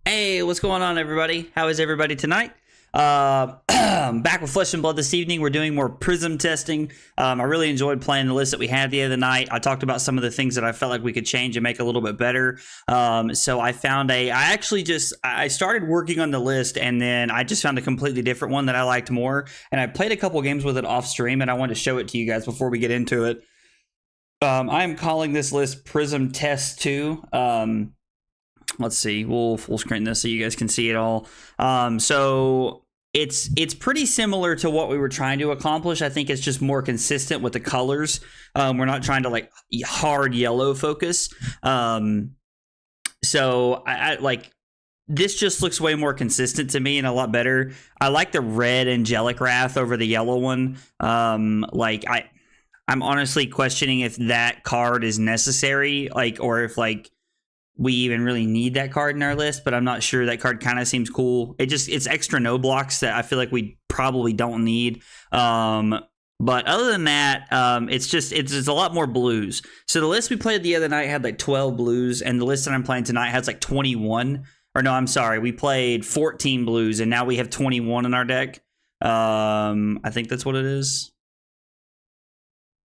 Hey, what's going on, everybody? How is everybody tonight? Back with Flesh and Blood this evening. We're doing more Prism testing. I really enjoyed playing the list that we had the other night. I talked about some of the things that I felt like we could change and make a little bit better. So I found I started working on the list, and then I just found a completely different one that I liked more. And I played a couple games with it off stream, and I wanted to show it to you guys before we get into it. I'm calling this list Prism Test 2. Let's see, we'll full screen this so you guys can see it all. So it's pretty similar to what we were trying to accomplish. I think it's just more consistent with the colors. We're not trying to like hard yellow focus. So I like this just looks way more consistent to me and a lot better. I like the red angelic wrath over the yellow one. I'm honestly questioning if that card is necessary, or if we even really need that card in our list, but I'm not sure. That card kind of seems cool. It's extra no blocks that I feel like we probably don't need. But other than that, it's a lot more blues. So the list we played the other night had like 12 blues, and the list that I'm playing tonight has like 21. Or no, I'm sorry, we played 14 blues, and now we have 21 in our deck. I think that's what it is.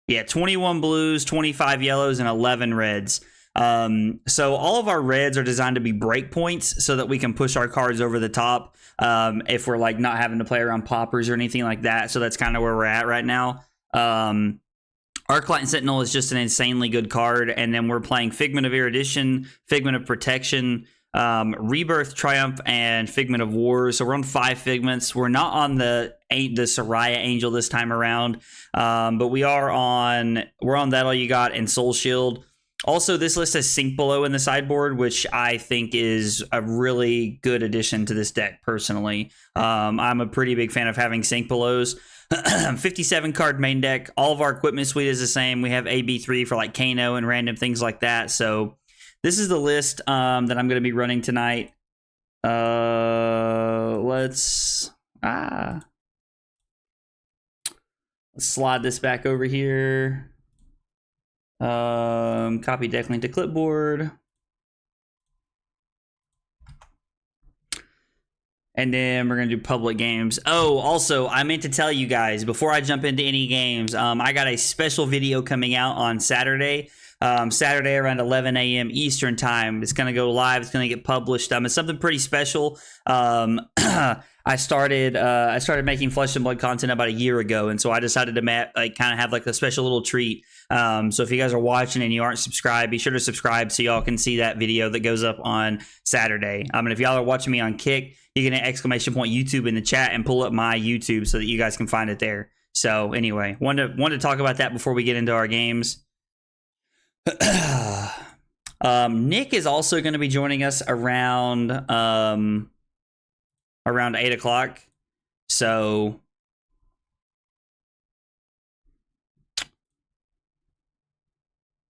Yeah, 21 blues, 25 yellows, and 11 reds. So all of our reds are designed to be breakpoints so that we can push our cards over the top if we're like not having to play around poppers or anything like that. So that's kind of where we're at right now. Arclight and Sentinel is just an insanely good card, and then we're playing Figment of Erudition, Figment of Protection, Rebirth, Triumph, and Figment of War. So we're on 5 figments. We're not on the Soraya Angel this time around, but we're on That All You Got and Soul Shield. Also, this list has Sink Below in the sideboard, which I think is a really good addition to this deck, personally. I'm a pretty big fan of having Sink Belows. 57 card main deck. All of our equipment suite is the same. We have AB3 for like Kano and random things like that. So this is the list that I'm going to be running tonight. Let's slide this back over here. Copy deck link to clipboard. And then we're going to do public games. Oh, also, I meant to tell you guys, before I jump into any games, I got a special video coming out on Saturday. Saturday around 11 a.m. Eastern time. It's going to go live. It's going to get published. It's something pretty special. I started making Flesh and Blood content about a year ago, and so I decided to kind of have like a special little treat. So if you guys are watching and you aren't subscribed, be sure to subscribe so y'all can see that video that goes up on Saturday. And if y'all are watching me on Kick, you can hit ! YouTube in the chat and pull up my YouTube so that you guys can find it there. So anyway, wanted to talk about that before we get into our games. Nick is also going to be joining us around 8 o'clock. So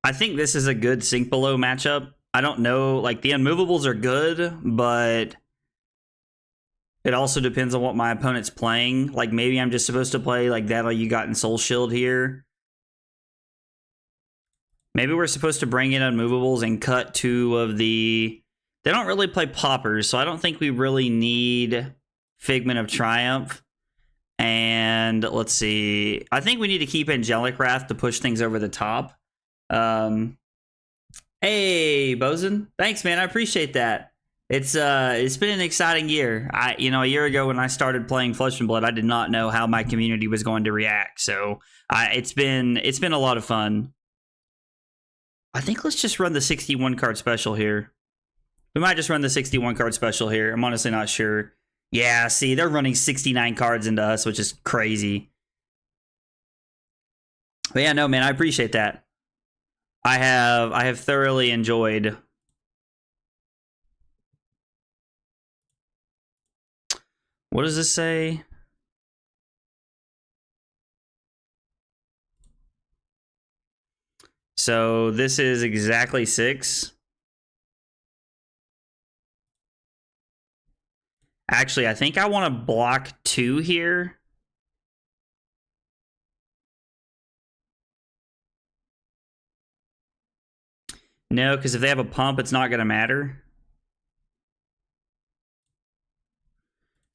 I think this is a good Sink Below matchup. I don't know, like the unmovables are good, but it also depends on what my opponent's playing. Like maybe I'm just supposed to play like That All You Got in Soul Shield here. Maybe we're supposed to bring in unmovables and cut 2 of the... They don't really play poppers, so I don't think we really need Figment of Triumph. And let's see. I think we need to keep Angelic Wrath to push things over the top. Hey, Bosun. Thanks, man. I appreciate that. It's been an exciting year. A year ago when I started playing Flesh and Blood, I did not know how my community was going to react. So it's been a lot of fun. I think let's just run the 61 card special here. We might just run the 61 card special here. I'm honestly not sure. Yeah, see, they're running 69 cards into us, which is crazy. But yeah, no, man, I appreciate that. I have thoroughly enjoyed. What does this say? So this is exactly 6. Actually, I think I want to block 2 here. No, because if they have a pump, it's not going to matter.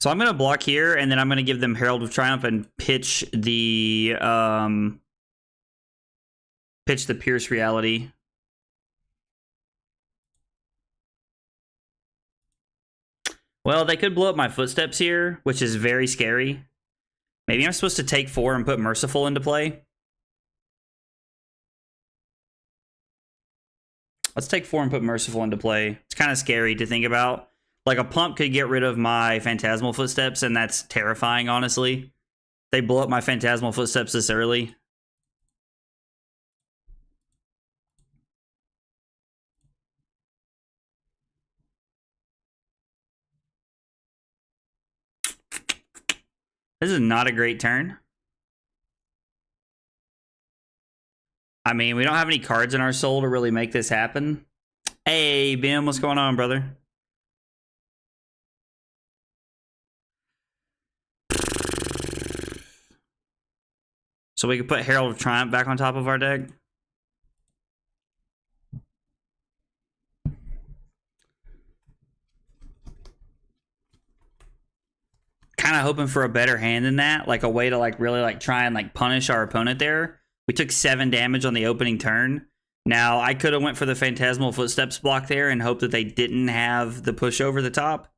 So I'm going to block here, and then I'm going to give them Herald of Triumph and pitch the Pierce Reality. Well, they could blow up my Footsteps here, which is very scary. Maybe I'm supposed to take 4 and put Merciful into play. Let's take 4 and put Merciful into play. It's kind of scary to think about. Like, a pump could get rid of my Phantasmal Footsteps, and that's terrifying, honestly. They blow up my Phantasmal Footsteps this early. This is not a great turn. I mean, we don't have any cards in our soul to really make this happen. Hey, Bim, what's going on, brother? So we could put Herald of Triumph back on top of our deck. Kind of hoping for a better hand than that, like a way to like really like try and like punish our opponent there. We took 7 damage on the opening turn. Now, I could have went for the Phantasmal Footsteps block there and hoped that they didn't have the push over the top.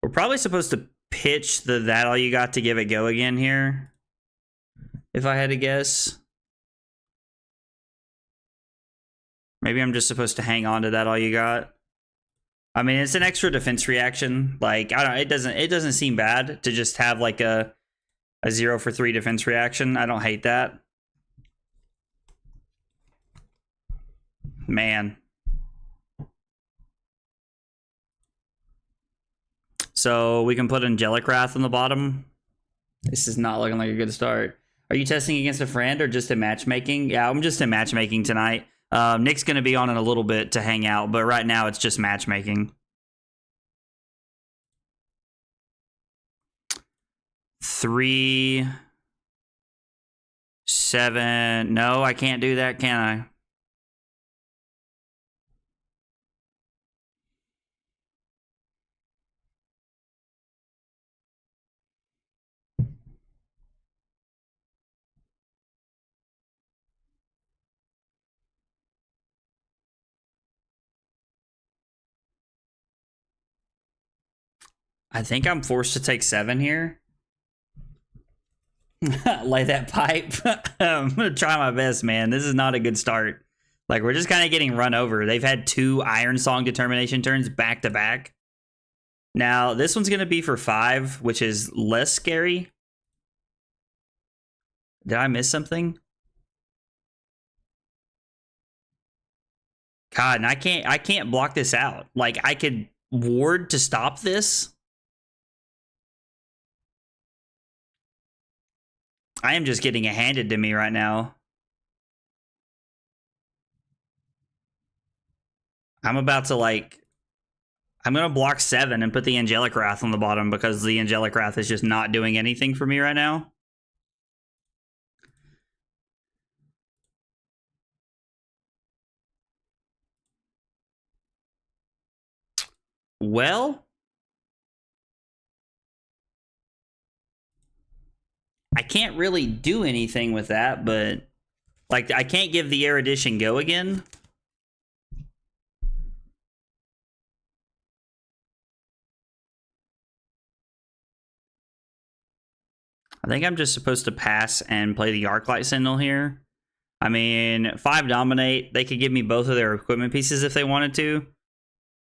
We're probably supposed to pitch the That All You Got to give it go again here, if I had to guess. Maybe I'm just supposed to hang on to That All You Got. I mean, it's an extra defense reaction. Like, I don't. It doesn't seem bad to just have like a 0 for 3 defense reaction. I don't hate that. Man. So we can put Angelic Wrath on the bottom. This is not looking like a good start. Are you testing against a friend or just in matchmaking? Yeah, I'm just in matchmaking tonight. Nick's going to be on in a little bit to hang out, but right now it's just matchmaking. 3, 7. No, I can't do that, can I? I think I'm forced to take 7 here. Lay that pipe. I'm going to try my best, man. This is not a good start. Like, we're just kind of getting run over. They've had 2 Iron Song Determination turns back to back. Now, this one's going to be for 5, which is less scary. Did I miss something? God, and I can't block this out. Like, I could ward to stop this. I am just getting it handed to me right now. I'm about to like... I'm going to block 7 and put the Angelic Wrath on the bottom because the Angelic Wrath is just not doing anything for me right now. Well... I can't really do anything with that, but... Like, I can't give the Erudition go again. I think I'm just supposed to pass and play the Arclight Sentinel here. I mean, 5 Dominate. They could give me both of their equipment pieces if they wanted to.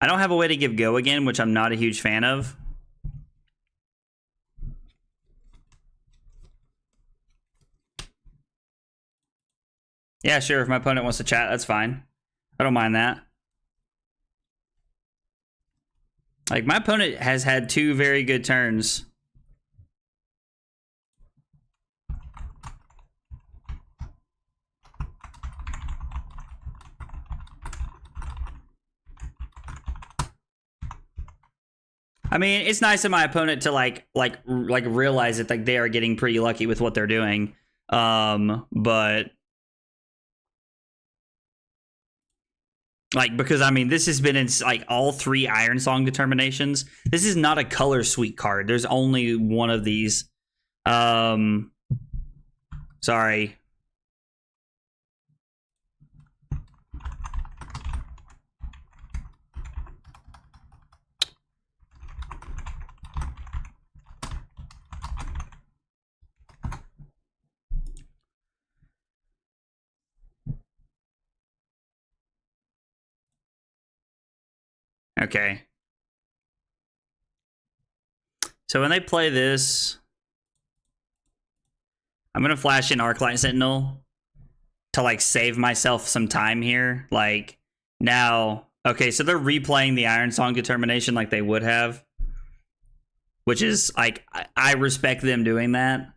I don't have a way to give go again, which I'm not a huge fan of. Yeah, sure. If my opponent wants to chat, that's fine. I don't mind that. Like, my opponent has had 2 very good turns. I mean, it's nice of my opponent to like realize that like they are getting pretty lucky with what they're doing. But Like, because I mean, this has been in like all 3 Iron Song determinations. This is not a color suite card. There's only one of these. Sorry. Okay. So when they play this, I'm going to flash in Arclight Sentinel to like save myself some time here. Like now, okay, so they're replaying the Iron Song determination like they would have, which is like, I respect them doing that.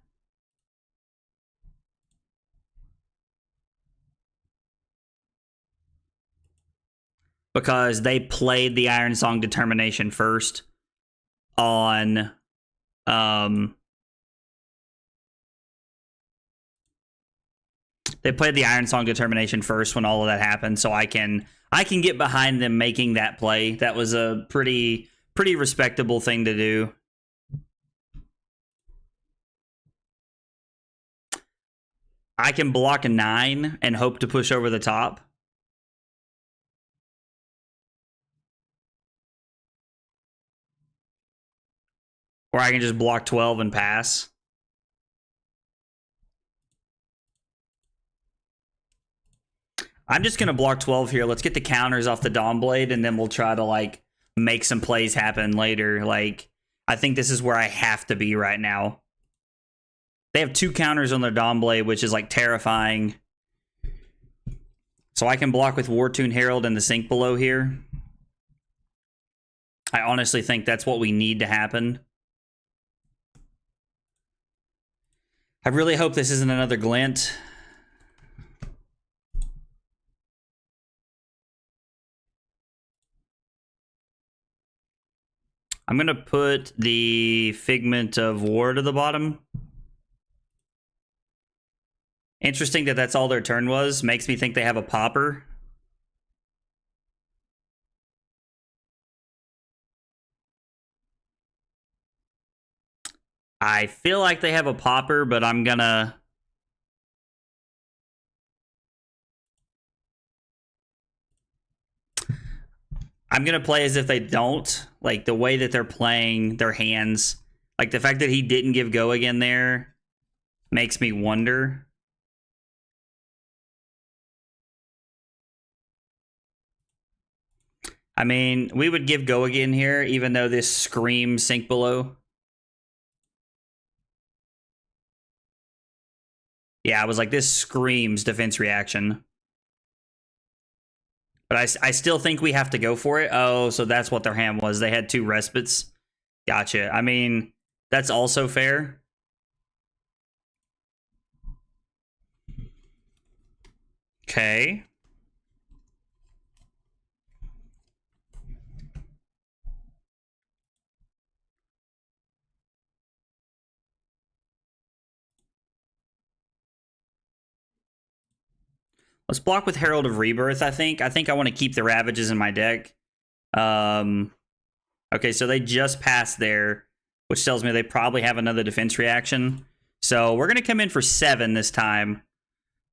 Because they played the Iron Song determination first on they played the Iron Song determination first when all of that happened, so I can get behind them making that play. That was a pretty respectable thing to do. I can block a 9 and hope to push over the top. Or I can just block 12 and pass. I'm just going to block 12 here. Let's get the counters off the Dawnblade, and then we'll try to, like, make some plays happen later. Like, I think this is where I have to be right now. They have 2 counters on their Dawnblade, which is, like, terrifying. So I can block with Wartune Herald and the Sink Below here. I honestly think that's what we need to happen. I really hope this isn't another glint. I'm going to put the Figment of War to the bottom. Interesting that that's all their turn was. Makes me think they have a popper. I feel like they have a popper, but I'm gonna... play as if they don't. Like, the way that they're playing their hands. Like, the fact that he didn't give go again there makes me wonder. I mean, we would give go again here, even though this screams Sink Below. Yeah, I was like, this screams defense reaction. But I still think we have to go for it. Oh, so that's what their hand was. They had 2 respites. Gotcha. I mean, that's also fair. Okay. Let's block with Herald of Rebirth, I think. I think I want to keep the Ravages in my deck. Okay, so they just passed there, which tells me they probably have another defense reaction. So we're going to come in for 7 this time.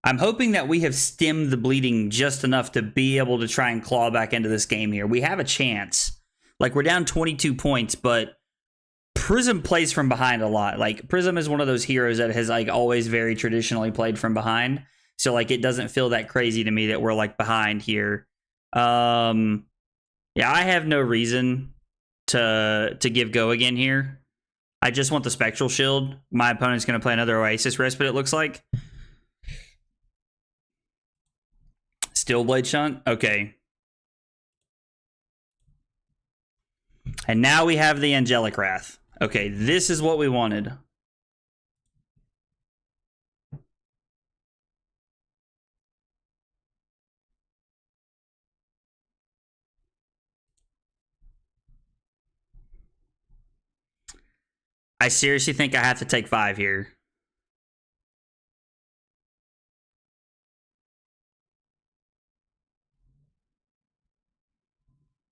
I'm hoping that we have stemmed the bleeding just enough to be able to try and claw back into this game here. We have a chance. Like, we're down 22 points, but Prism plays from behind a lot. Like, Prism is one of those heroes that has, like, always very traditionally played from behind. So, like, it doesn't feel that crazy to me that we're, like, behind here. Yeah, I have no reason to give go again here. I just want the Spectral Shield. My opponent's going to play another Oasis Respite, it looks like. Steelblade Shunt? Okay. And now we have the Angelic Wrath. Okay, this is what we wanted. I seriously think I have to take 5 here.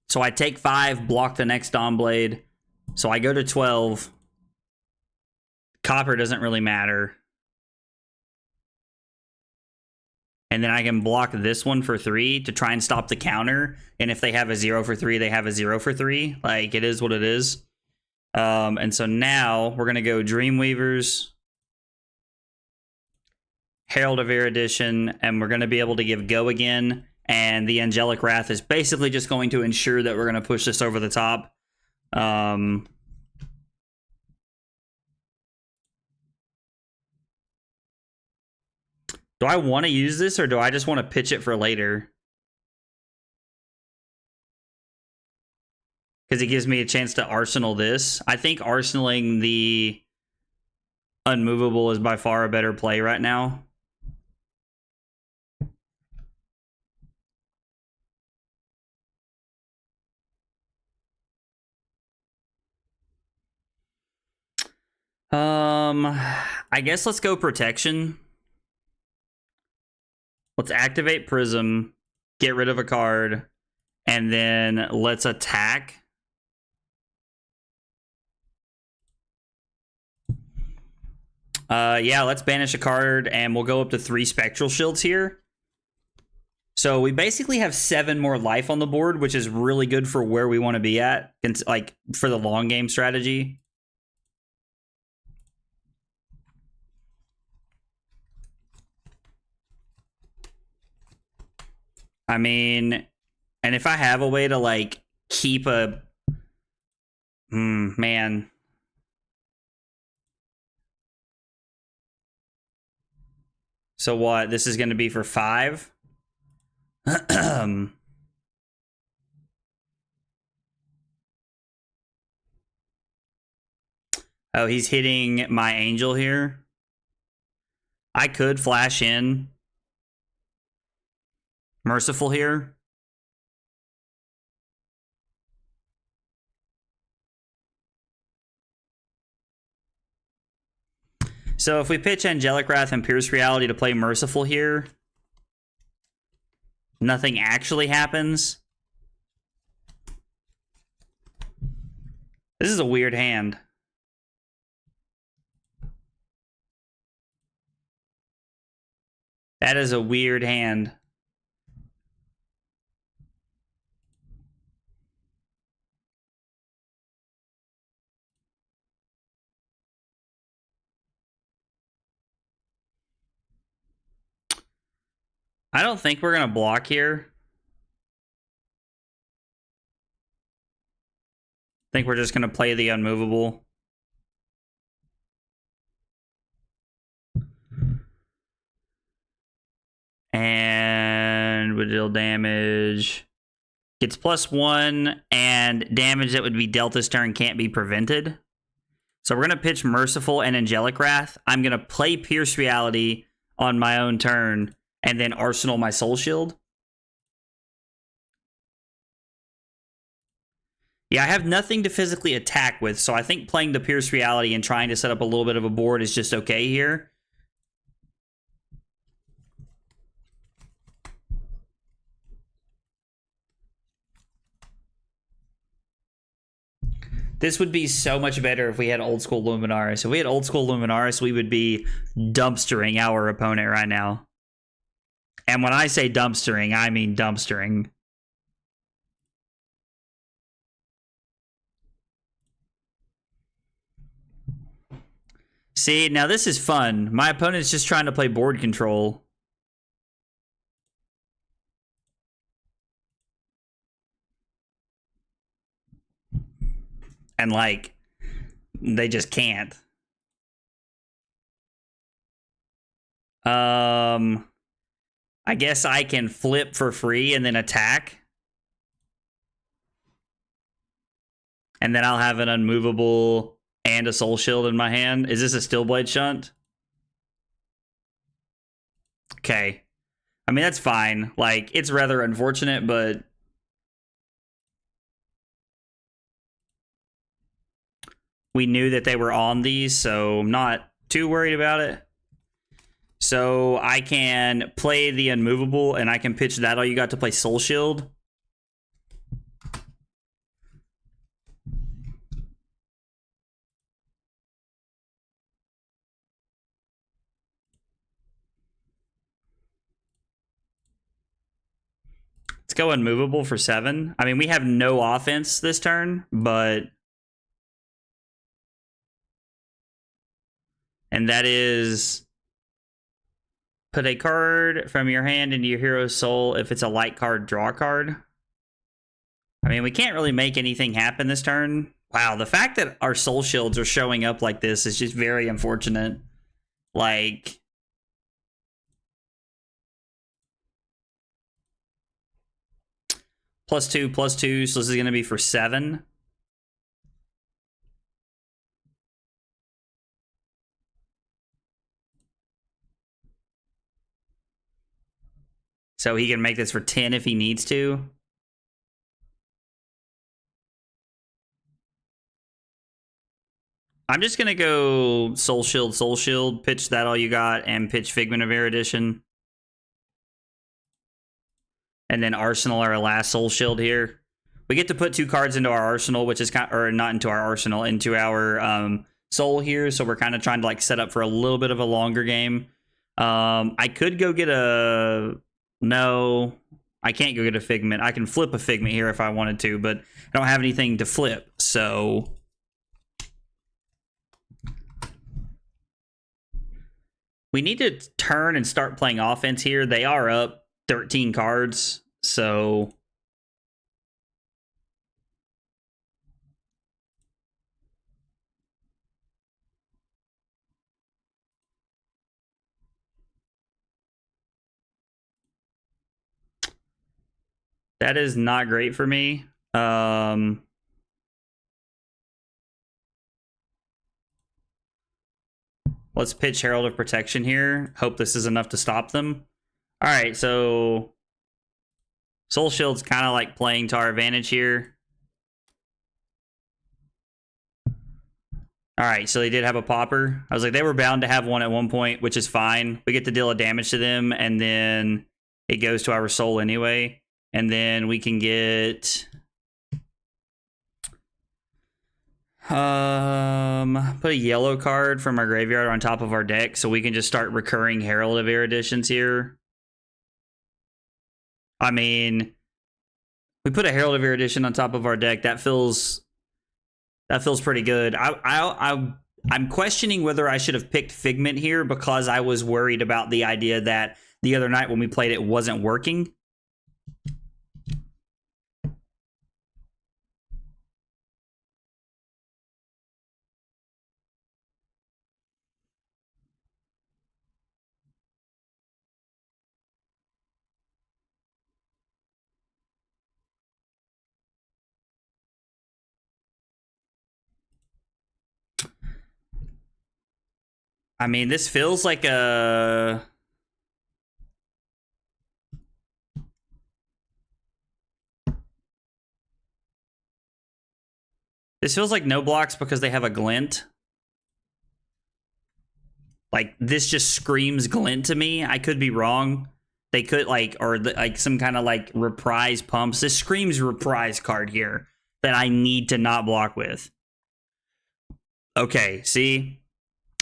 So I take 5, block the next Dawnblade. So I go to 12. Copper doesn't really matter. And then I can block this one for 3 to try and stop the counter. And if they have a 0 for 3, they have a 0 for 3. Like, it is what it is. And so now we're going to go Dreamweavers, Herald of Erudition, and we're going to be able to give Go again. And the Angelic Wrath is basically just going to ensure that we're going to push this over the top. Do I want to use this, or do I just want to pitch it for later? Because it gives me a chance to arsenal this. I think arsenaling the Unmovable is by far a better play right now. I guess let's go Protection. Let's activate Prism, get rid of a card, and then let's attack. Yeah, let's banish a card, and we'll go up to 3 Spectral Shields here. So we basically have 7 more life on the board, which is really good for where we want to be at, like for the long game strategy. I mean, and if I have a way to like keep a man. So what? This is going to be for 5. Oh, he's hitting my Angel here. I could flash in Merciful here. So if we pitch Angelic Wrath and Pierce Reality to play Merciful here, nothing actually happens. This is a weird hand. That is a weird hand. I don't think we're going to block here. I think we're just going to play the Unmovable. And would deal damage. Gets +1, and damage that would be dealt this turn can't be prevented. So we're going to pitch Merciful and Angelic Wrath. I'm going to play Pierce Reality on my own turn, and then arsenal my Soul Shield. Yeah, I have nothing to physically attack with, so I think playing the Pierce Reality and trying to set up a little bit of a board is just okay here. This would be so much better if we had Old School Luminaris. If we had Old School Luminaris, we would be dumpstering our opponent right now. And when I say dumpstering, I mean dumpstering. See, now this is fun. My opponent's just trying to play board control. And, like, they just can't. I guess I can flip for free and then attack. And then I'll have an Unmovable and a Soul Shield in my hand. Is this a Steelblade Shunt? Okay. I mean, that's fine. Like, it's rather unfortunate, but we knew that they were on these, so I'm not too worried about it. So I can play the Unmovable, and I can pitch that all you got to play Soul Shield. go unmovable for 7. I mean, we have no offense this turn, but... And that is... Put a card from your hand into your hero's soul. If it's a light card, draw a card. I mean, we can't really make anything happen this turn. Wow, the fact that our soul shields are showing up like this is just very unfortunate. Like... +2/+2, so this is going to be for 7. So he can make this for 10 if he needs to. I'm just going to go Soul Shield, pitch that all you got, and pitch Figment of Erudition. And then Arsenal our last Soul Shield here. We get to put 2 cards into our arsenal, which is kind of, or not into our arsenal, into our soul here. So we're kind of trying to like set up for a little bit of a longer game. I could go get a... No, I can't go get a Figment. I can flip a Figment here if I wanted to, but I don't have anything to flip, so... We need to turn and start playing offense here. They are up 13 cards, so... That is not great for me. Let's pitch Herald of Protection here. Hope this is enough to stop them. All right, so Soul Shield's kind of like playing to our advantage here. All right, so they did have a popper. I was like, they were bound to have one at one point, which is fine. We get to deal a damage to them, and then it goes to our soul anyway. And then we can get... put a yellow card from our graveyard on top of our deck, so we can just start recurring Herald of Eruditions here. I mean, we put a Herald of Erudition on top of our deck. That feels pretty good. I'm questioning whether I should have picked Figment here because I was worried about the idea that the other night when we played it wasn't working. I mean, this feels like a... This feels like no blocks because they have a glint. Like, this just screams glint to me. I could be wrong. They could, like, or like some kind of, like, reprise pumps. This screams reprise card here that I need to not block with. Okay, see?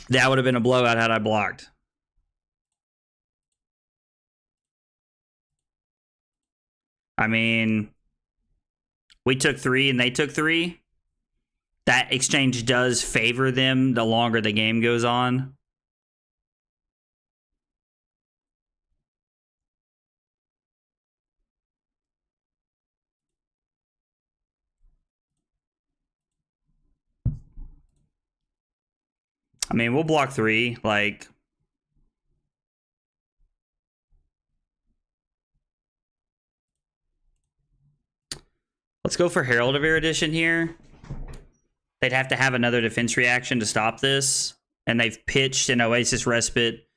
That would have been a blowout had I blocked. I mean, we took 3 and they took 3. That exchange does favor them the longer the game goes on. I mean, we'll block 3, like... Let's go for Herald of Erudition here. They'd have to have another defense reaction to stop this. And they've pitched an Oasis Respite.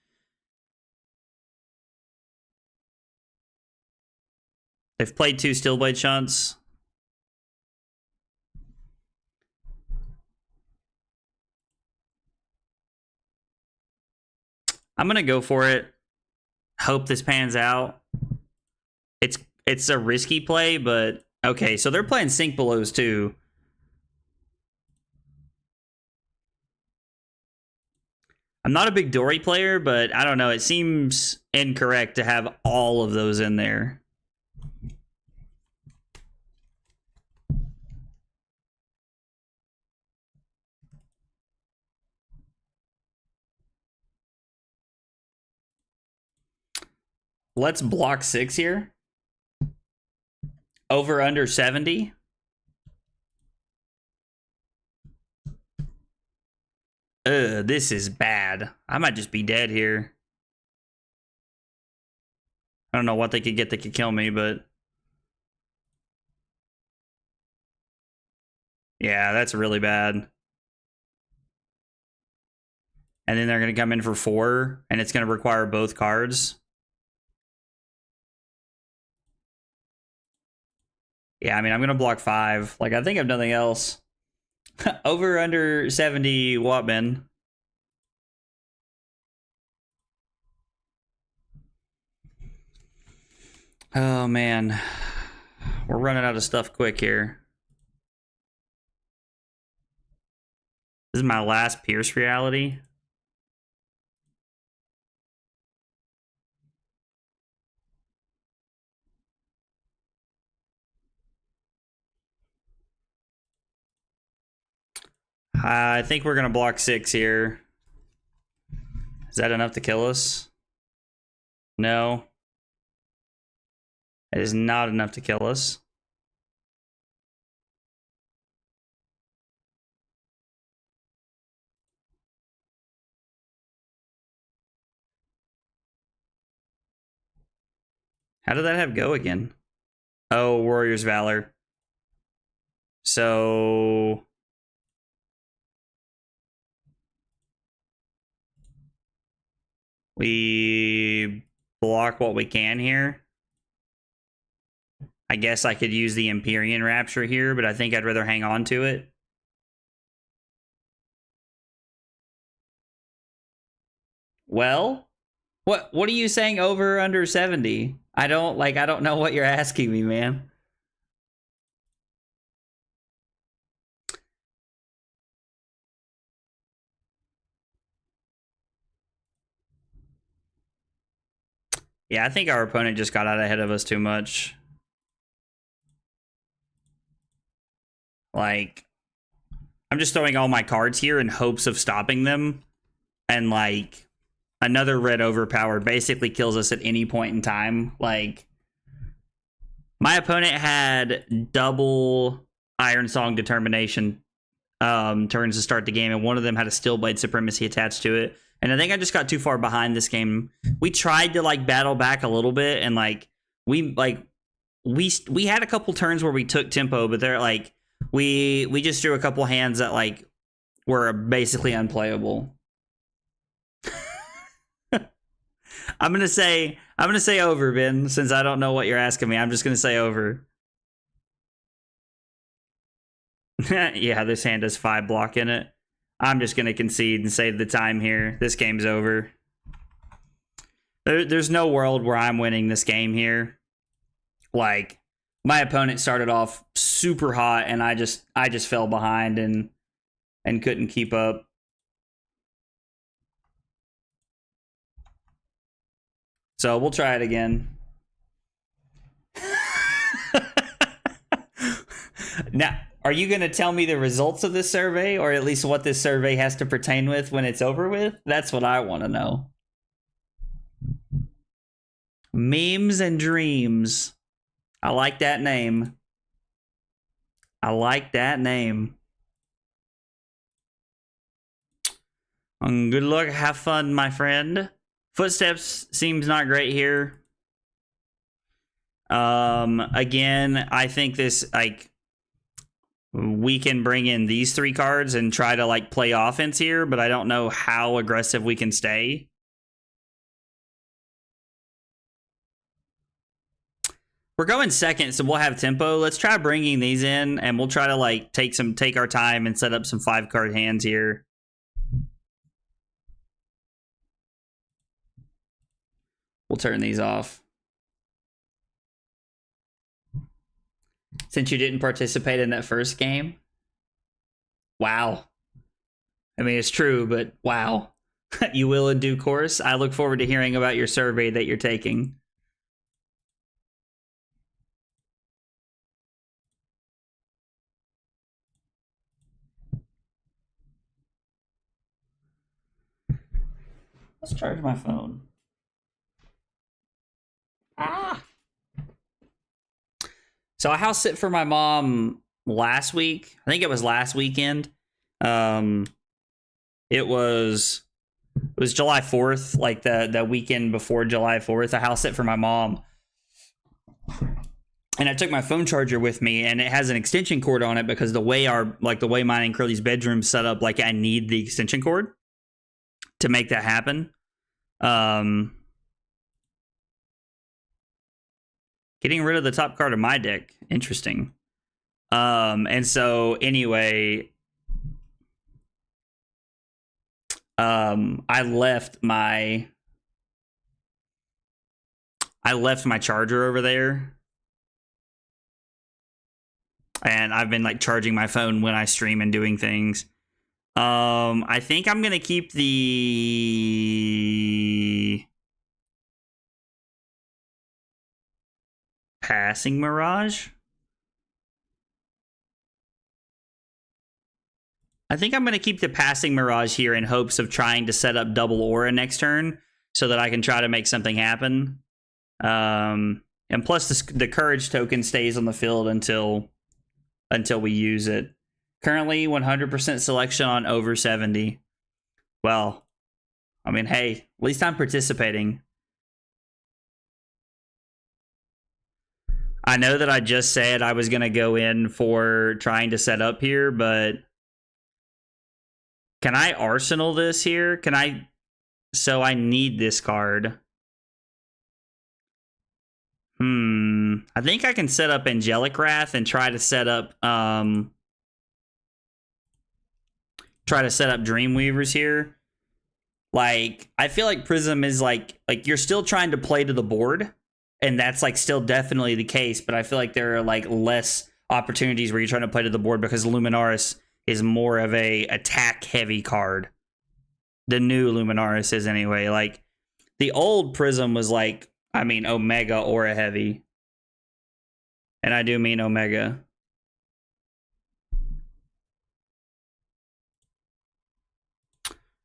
They've played 2 Stillblade Shunts. I'm going to go for it. Hope this pans out. It's a risky play, but... Okay, so they're playing Sink Belows too. I'm not a big Dory player, but I don't know. It seems incorrect to have all of those in there. Let's block 6 here. Over under 70. This is bad. I might just be dead here. I don't know what they could get that could kill me, but yeah, that's really bad. And then they're going to come in for 4, and it's going to require both cards. Yeah, I mean, I'm going to block 5. Like, I think I've nothing else. Over under 70 Wattman. Oh, man. We're running out of stuff quick here. This is my last Pierce reality. I think we're going to block 6 here. Is that enough to kill us? No. It is not enough to kill us. How did that have go again? Oh, Warrior's Valor. So we block what we can here. I guess I could use the Empyrean Rapture here, but I think I'd rather hang on to it. Well, what are you saying over or under 70? I don't know what you're asking me, man. Yeah, I think our opponent just got out ahead of us too much. Like, I'm just throwing all my cards here in hopes of stopping them. And, like, another red overpower basically kills us at any point in time. Like, my opponent had double Iron Song Determination turns to start the game, and one of them had a Steelblade Supremacy attached to it. And I think I just got too far behind this game. We tried to like battle back a little bit, and we had a couple turns where we took tempo, but they're like we just threw a couple hands that like were basically unplayable. I'm gonna say over, Ben, since I don't know what you're asking me. I'm just gonna say over. Yeah, this hand has 5 block in it. I'm just gonna concede and save the time here. This game's over. There's no world where I'm winning this game here. Like, my opponent started off super hot, and I just fell behind and couldn't keep up. So we'll try it again. Now, are you going to tell me the results of this survey, or at least what this survey has to pertain with when it's over with? That's what I want to know. Memes and Dreams. I like that name. I like that name. Good luck. Have fun, my friend. Footsteps seems not great here. Again, I think this, like, we can bring in these 3 cards and try to like play offense here, but I don't know how aggressive we can stay. We're going second, so we'll have tempo. Let's try bringing these in, and we'll try to like take our time and set up some 5-card hands here. We'll turn these off. Since you didn't participate in that first game? Wow. I mean, it's true, but wow. You will in due course. I look forward to hearing about your survey that you're taking. Let's charge my phone. So I house sit for my mom last week. I think it was last weekend. It was July 4th, like the weekend before July 4th. I house sit for my mom. And I took my phone charger with me, and it has an extension cord on it because the way mine and Curly's bedroom's set up, like I need the extension cord to make that happen. Getting rid of the top card of my deck. Interesting. And so anyway, I left my charger over there. And I've been like charging my phone when I stream and doing things. I think I'm gonna keep the Passing Mirage. I think I'm gonna keep the Passing Mirage here in hopes of trying to set up double aura next turn so that I can try to make something happen. And plus the courage token stays on the field until we use it. Currently 100% selection on over 70. Well, I mean, hey, at least I'm participating. I know that I just said I was going to go in for trying to set up here, but can I arsenal this here? Can I? So I need this card. I think I can set up Angelic Wrath and try to set up Dreamweavers here. Like, I feel like Prism is like you're still trying to play to the board, and that's like still definitely the case, but I feel like there are like less opportunities where you're trying to play to the board because Luminaris is more of a attack heavy card. The new Luminaris is anyway. Like the old Prism was like, I mean, Omega aura heavy. And I do mean Omega.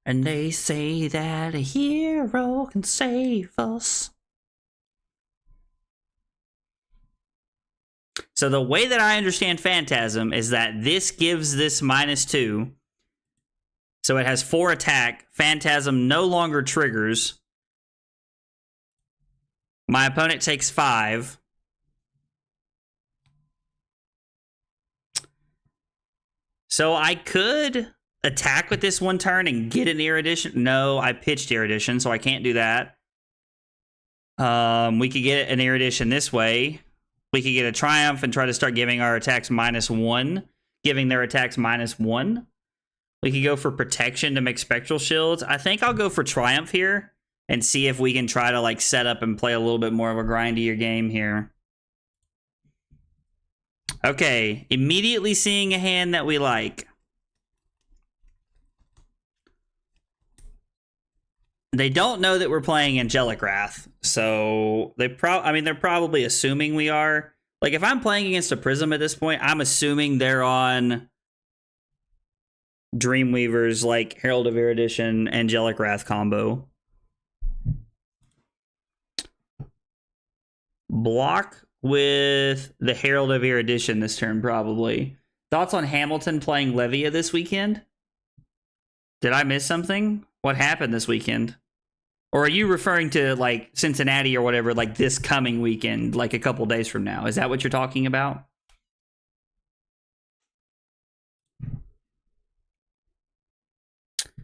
And they say that a hero can save us. So the way that I understand Phantasm is that this gives this -2. So it has 4 attack. Phantasm no longer triggers. My opponent takes 5. So I could attack with this one turn and get an Erudition. No, I pitched Erudition, so I can't do that. We could get an Erudition this way. We could get a Triumph and try to start giving our attacks -1. Giving their attacks -1. We could go for Protection to make Spectral Shields. I think I'll go for Triumph here and see if we can try to like set up and play a little bit more of a grindier game here. Okay, immediately seeing a hand that we like. They don't know that we're playing Angelic Wrath, so they're probably assuming we are. Like, if I'm playing against a Prism at this point, I'm assuming they're on Dreamweaver's, like, Herald of Erudition, Angelic Wrath combo. Block with the Herald of Erudition this turn, probably. Thoughts on Hamilton playing Levia this weekend? Did I miss something? What happened this weekend? Or are you referring to, like, Cincinnati or whatever, like, this coming weekend, like, a couple days from now? Is that what you're talking about?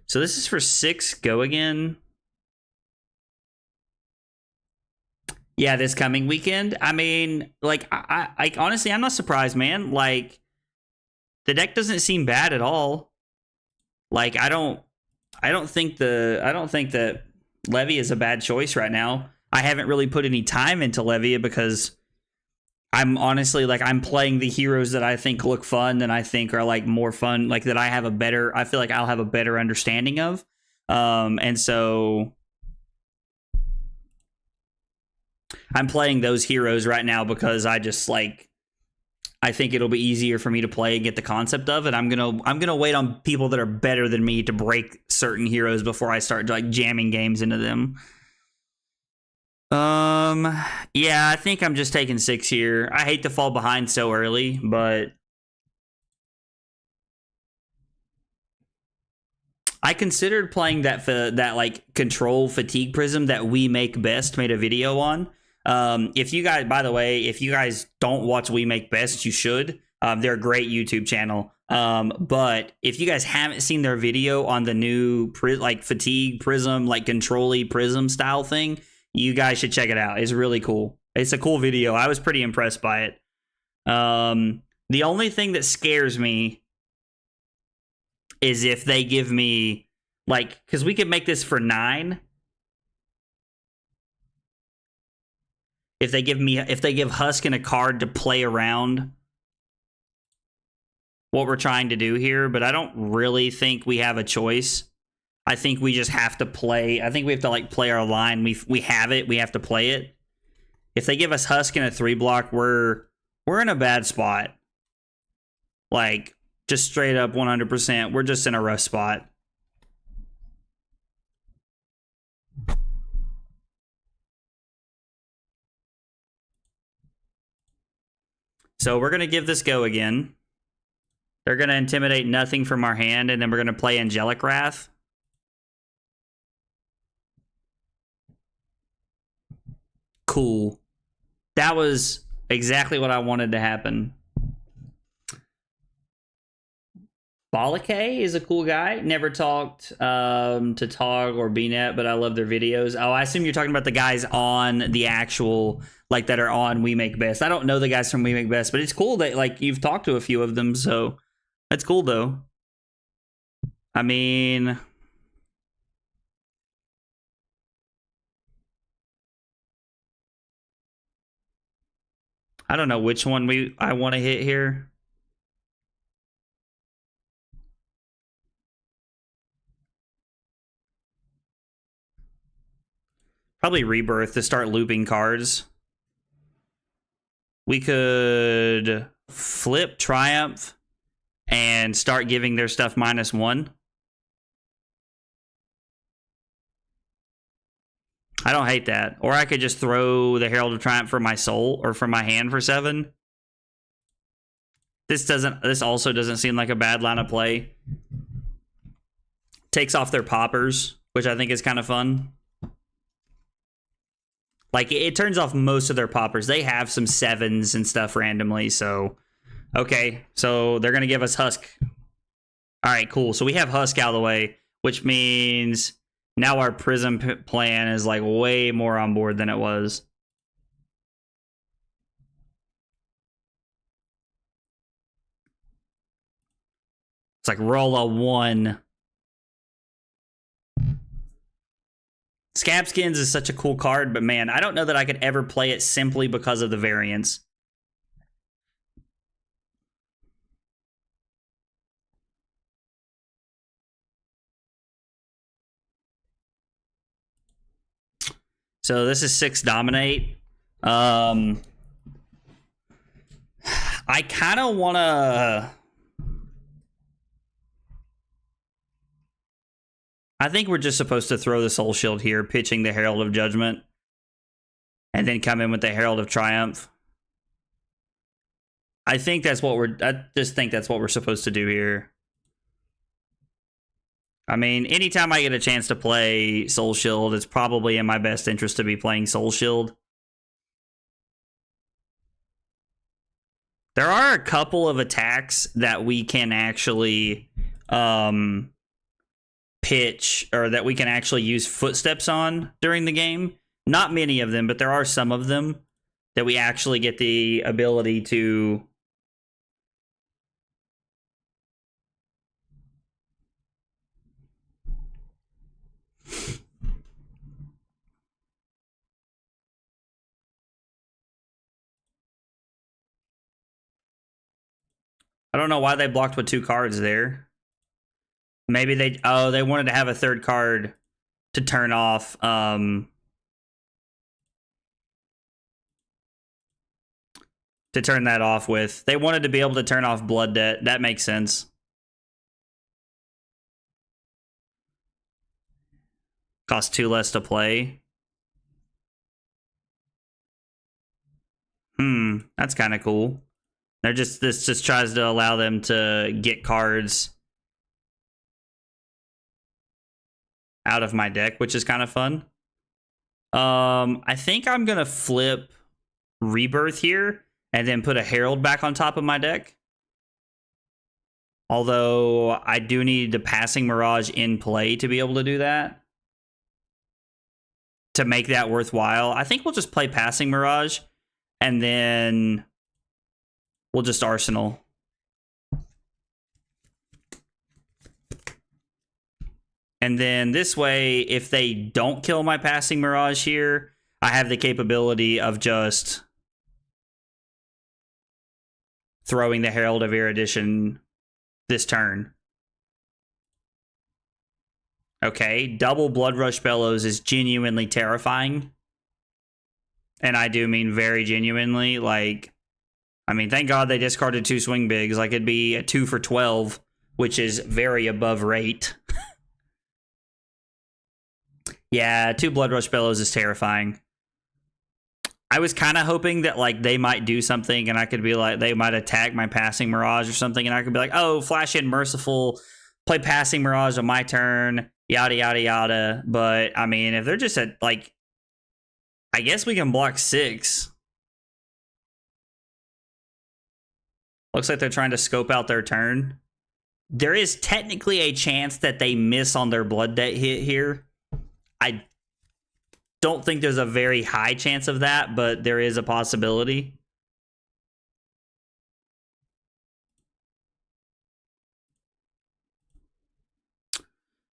So this is for 6, go again. Yeah, this coming weekend. I mean, like, I honestly, I'm not surprised, man. Like, the deck doesn't seem bad at all. Like, I don't think that Levia is a bad choice right now. I haven't really put any time into Levia because I'm honestly, like, I'm playing the heroes that I think look fun and I think are, like, more fun, like, that I feel like I'll have a better understanding of. And so I'm playing those heroes right now because I just, like, I think it'll be easier for me to play and get the concept of it. I'm gonna wait on people that are better than me to break certain heroes before I start, like, jamming games into them. Yeah, I think I'm just taking 6 here. I hate to fall behind so early, but I considered playing that like control fatigue prism that We Make Best made a video on. If you guys, by the way, if you guys don't watch We Make Best, you should. They're a great YouTube channel. But if you guys haven't seen their video on the new like fatigue prism, like control-y prism style thing, you guys should check it out. It's really cool. It's a cool video. I was pretty impressed by it. The only thing that scares me is if they give me, like, because we could make this for 9. If they give Huskin a card to play around what we're trying to do here, but I don't really think we have a choice. I think we just have to play. I think we have to like play our line. We have it. We have to play it. If they give us Huskin a 3-block, we're in a bad spot. Like, just straight up 100%. We're just in a rough spot. So we're going to give this go again. They're going to intimidate nothing from our hand, and then we're going to play Angelic Wrath. Cool. That was exactly what I wanted to happen. Balake is a cool guy. Never talked to Tog or BNet, but I love their videos. Oh, I assume you're talking about the guys on the actual, like, that are on We Make Best. I don't know the guys from We Make Best, but it's cool that, like, you've talked to a few of them, so that's cool, though. I mean, I don't know which one I want to hit here. Probably Rebirth to start looping cards. We could flip Triumph and start giving their stuff -1. I don't hate that. Or I could just throw the Herald of Triumph for my soul or for my hand for 7. This also doesn't seem like a bad line of play. Takes off their poppers, which I think is kind of fun. Like, it turns off most of their poppers. They have some 7s and stuff randomly, so... Okay, so they're going to give us Husk. All right, cool. So we have Husk out of the way, which means now our Prism plan is, like, way more on board than it was. It's like roll a 1. Scab Skins is such a cool card, but man, I don't know that I could ever play it simply because of the variance. So this is 6 Dominate. I kind of want to... I think we're just supposed to throw the Soul Shield here, pitching the Herald of Judgment, and then come in with the Herald of Triumph. I just think that's what we're supposed to do here. I mean, anytime I get a chance to play Soul Shield, it's probably in my best interest to be playing Soul Shield. There are a couple of attacks that we can actually pitch, or that we can actually use footsteps on during the game. Not many of them, but there are some of them that we actually get the ability to... I don't know why they blocked with 2 cards there. Maybe they wanted to have a 3rd card to turn off to turn that off with. They wanted to be able to turn off Blood Debt. That makes sense. Cost 2 less to play. That's kind of cool. This just tries to allow them to get cards out of my deck, which is kind of fun. I think I'm gonna flip Rebirth here and then put a Herald back on top of my deck. Although I do need the Passing Mirage in play to be able to do that. To make that worthwhile. I think we'll just play Passing Mirage and then we'll just Arsenal. And then this way, if they don't kill my Passing Mirage here, I have the capability of just throwing the Herald of Erudition this turn. Okay, double Blood Rush Bellows is genuinely terrifying. And I do mean very genuinely. Like, I mean, thank God they discarded 2 Swing Bigs. Like, it'd be a 2 for 12, which is very above rate. Yeah, 2 Blood Rush Bellows is terrifying. I was kind of hoping that, like, they might do something and I could be like, they might attack my Passing Mirage or something, and I could be like, oh, flash in Merciful, play Passing Mirage on my turn, yada, yada, yada. But, I mean, if they're just at, like, I guess we can block 6. Looks like they're trying to scope out their turn. There is technically a chance that they miss on their Blood Debt hit here. I don't think there's a very high chance of that, but there is a possibility.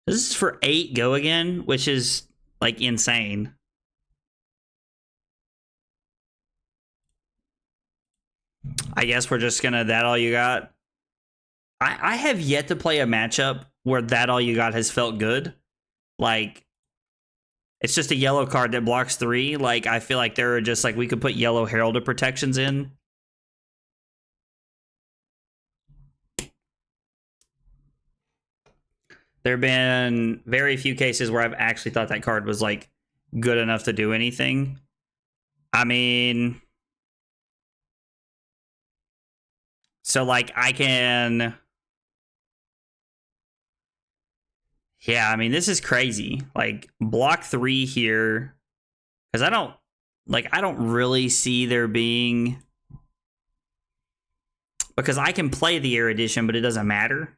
This is for 8 go again, which is, like, insane. I guess we're just gonna that all you got. I have yet to play a matchup where that all you got has felt good. Like, it's just a yellow card that blocks 3. Like, I feel like there are just, like, we could put yellow Heralded protections in. There have been very few cases where I've actually thought that card was, like, good enough to do anything. I mean, so, like, I can... Yeah, I mean, this is crazy. Like, block 3 here. Because I don't really see there being... Because I can play the Erudition, but it doesn't matter.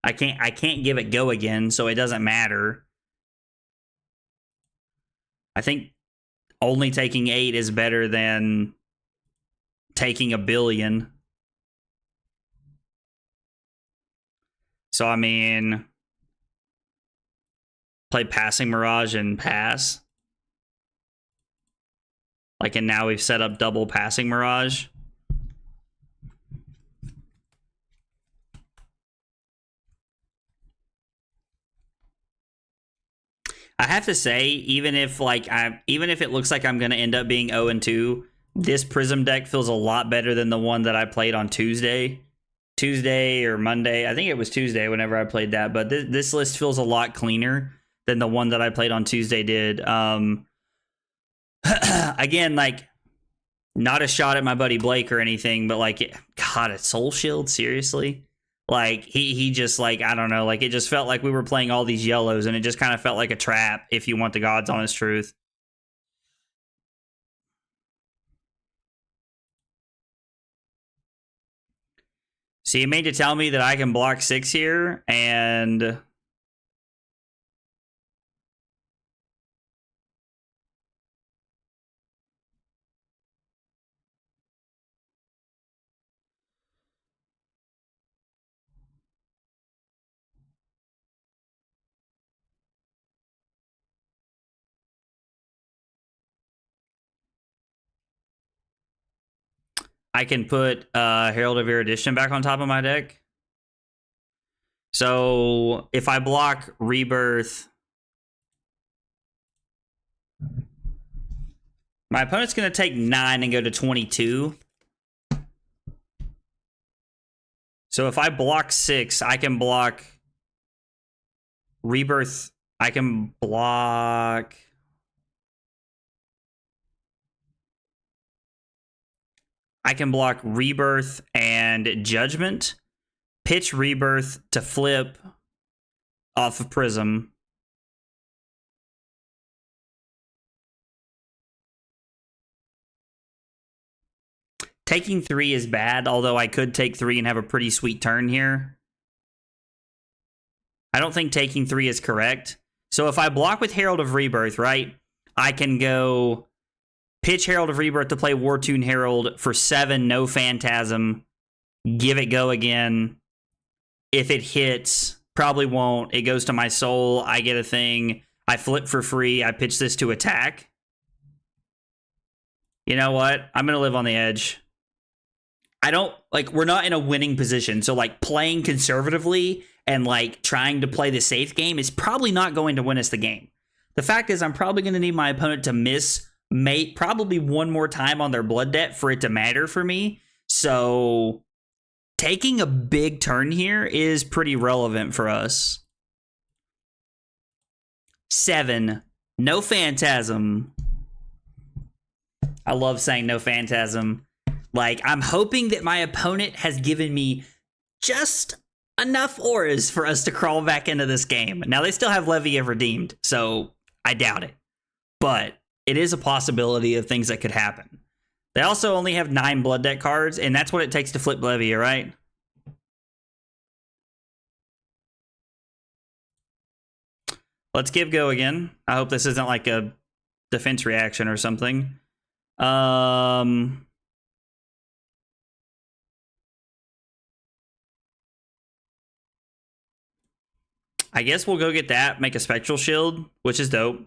I can't give it go again, so it doesn't matter. I think only taking 8 is better than taking 1 billion. So, I mean, play Passing Mirage and pass. Like, and now we've set up double Passing Mirage. I have to say, even if it looks like I'm going to end up being 0-2, this Prism deck feels a lot better than the one that I played on Tuesday or Monday. I think it was Tuesday whenever I played that, but this list feels a lot cleaner than the one that I played on Tuesday did. Again, like, not a shot at my buddy Blake or anything, but, like, God, a Soul Shield, seriously? Like, he just, like, I don't know, like, it just felt like we were playing all these yellows, and it just kind of felt like a trap, if you want the God's honest truth. So you made to tell me that I can block 6 here, and... I can put Herald of Erudition back on top of my deck. So if I block Rebirth, my opponent's going to take 9 and go to 22. So if I block 6, I can block Rebirth. I can block... I can block Rebirth and Judgment, pitch Rebirth to flip off of Prism. Taking 3 is bad, although I could take 3 and have a pretty sweet turn here. I don't think taking 3 is correct. So if I block with Herald of Rebirth, right, I can go pitch Herald of Rebirth to play War Tune Herald for 7, no Phantasm, give it go again. If it hits, probably won't. It goes to my soul, I get a thing, I flip for free, I pitch this to attack. You know what? I'm going to live on the edge. I don't, like, we're not in a winning position, so, like, playing conservatively and, like, trying to play the safe game is probably not going to win us the game. The fact is, I'm probably going to need my opponent to miss mate probably one more time on their blood debt for it to matter for me. So, taking a big turn here is pretty relevant for us. 7, no Phantasm. I love saying no Phantasm. Like, I'm hoping that my opponent has given me just enough auras for us to crawl back into this game. Now, they still have Levia redeemed, so I doubt it. But it is a possibility of things that could happen. They also only have 9 blood debt cards, and that's what it takes to flip Levia, right? Let's give go again. I hope this isn't like a defense reaction or something. I guess we'll go get that, make a Spectral Shield, which is dope.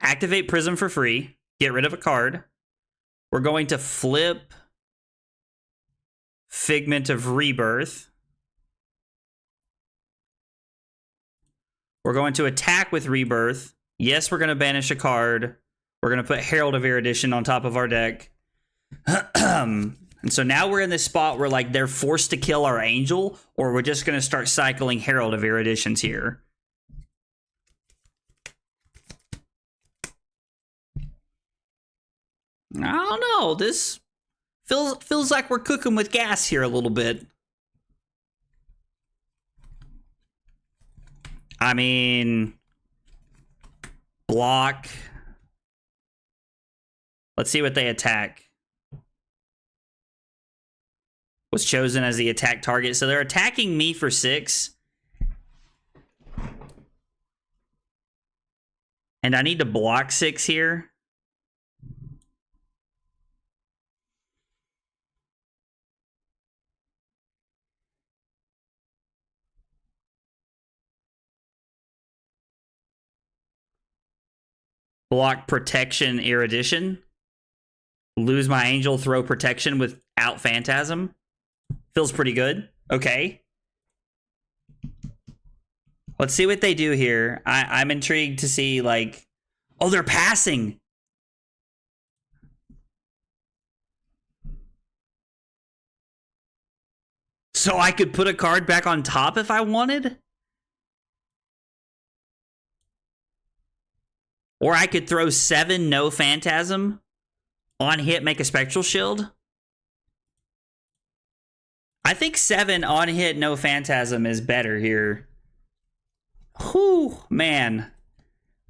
Activate Prism for free, get rid of a card. We're going to flip Figment of Rebirth. We're going to attack with Rebirth. Yes, we're going to banish a card. We're going to put Herald of Erudition on top of our deck. And so now we're in this spot where, like, they're forced to kill our Angel, or we're just going to start cycling Herald of Eruditions here. I don't know. This feels like we're cooking with gas here a little bit. I mean, block. Let's see what they attack. Was chosen as the attack target. So they're attacking me for 6. And I need to block 6 here. Block protection, erudition. Lose my Angel, throw protection without Phantasm. Feels pretty good. Okay. Let's see what they do here. I'm intrigued to see, like... Oh, they're passing! So I could put a card back on top if I wanted? Or I could throw 7 no Phantasm. On hit, make a Spectral Shield. I think 7 on hit, no Phantasm is better here. Whew, man.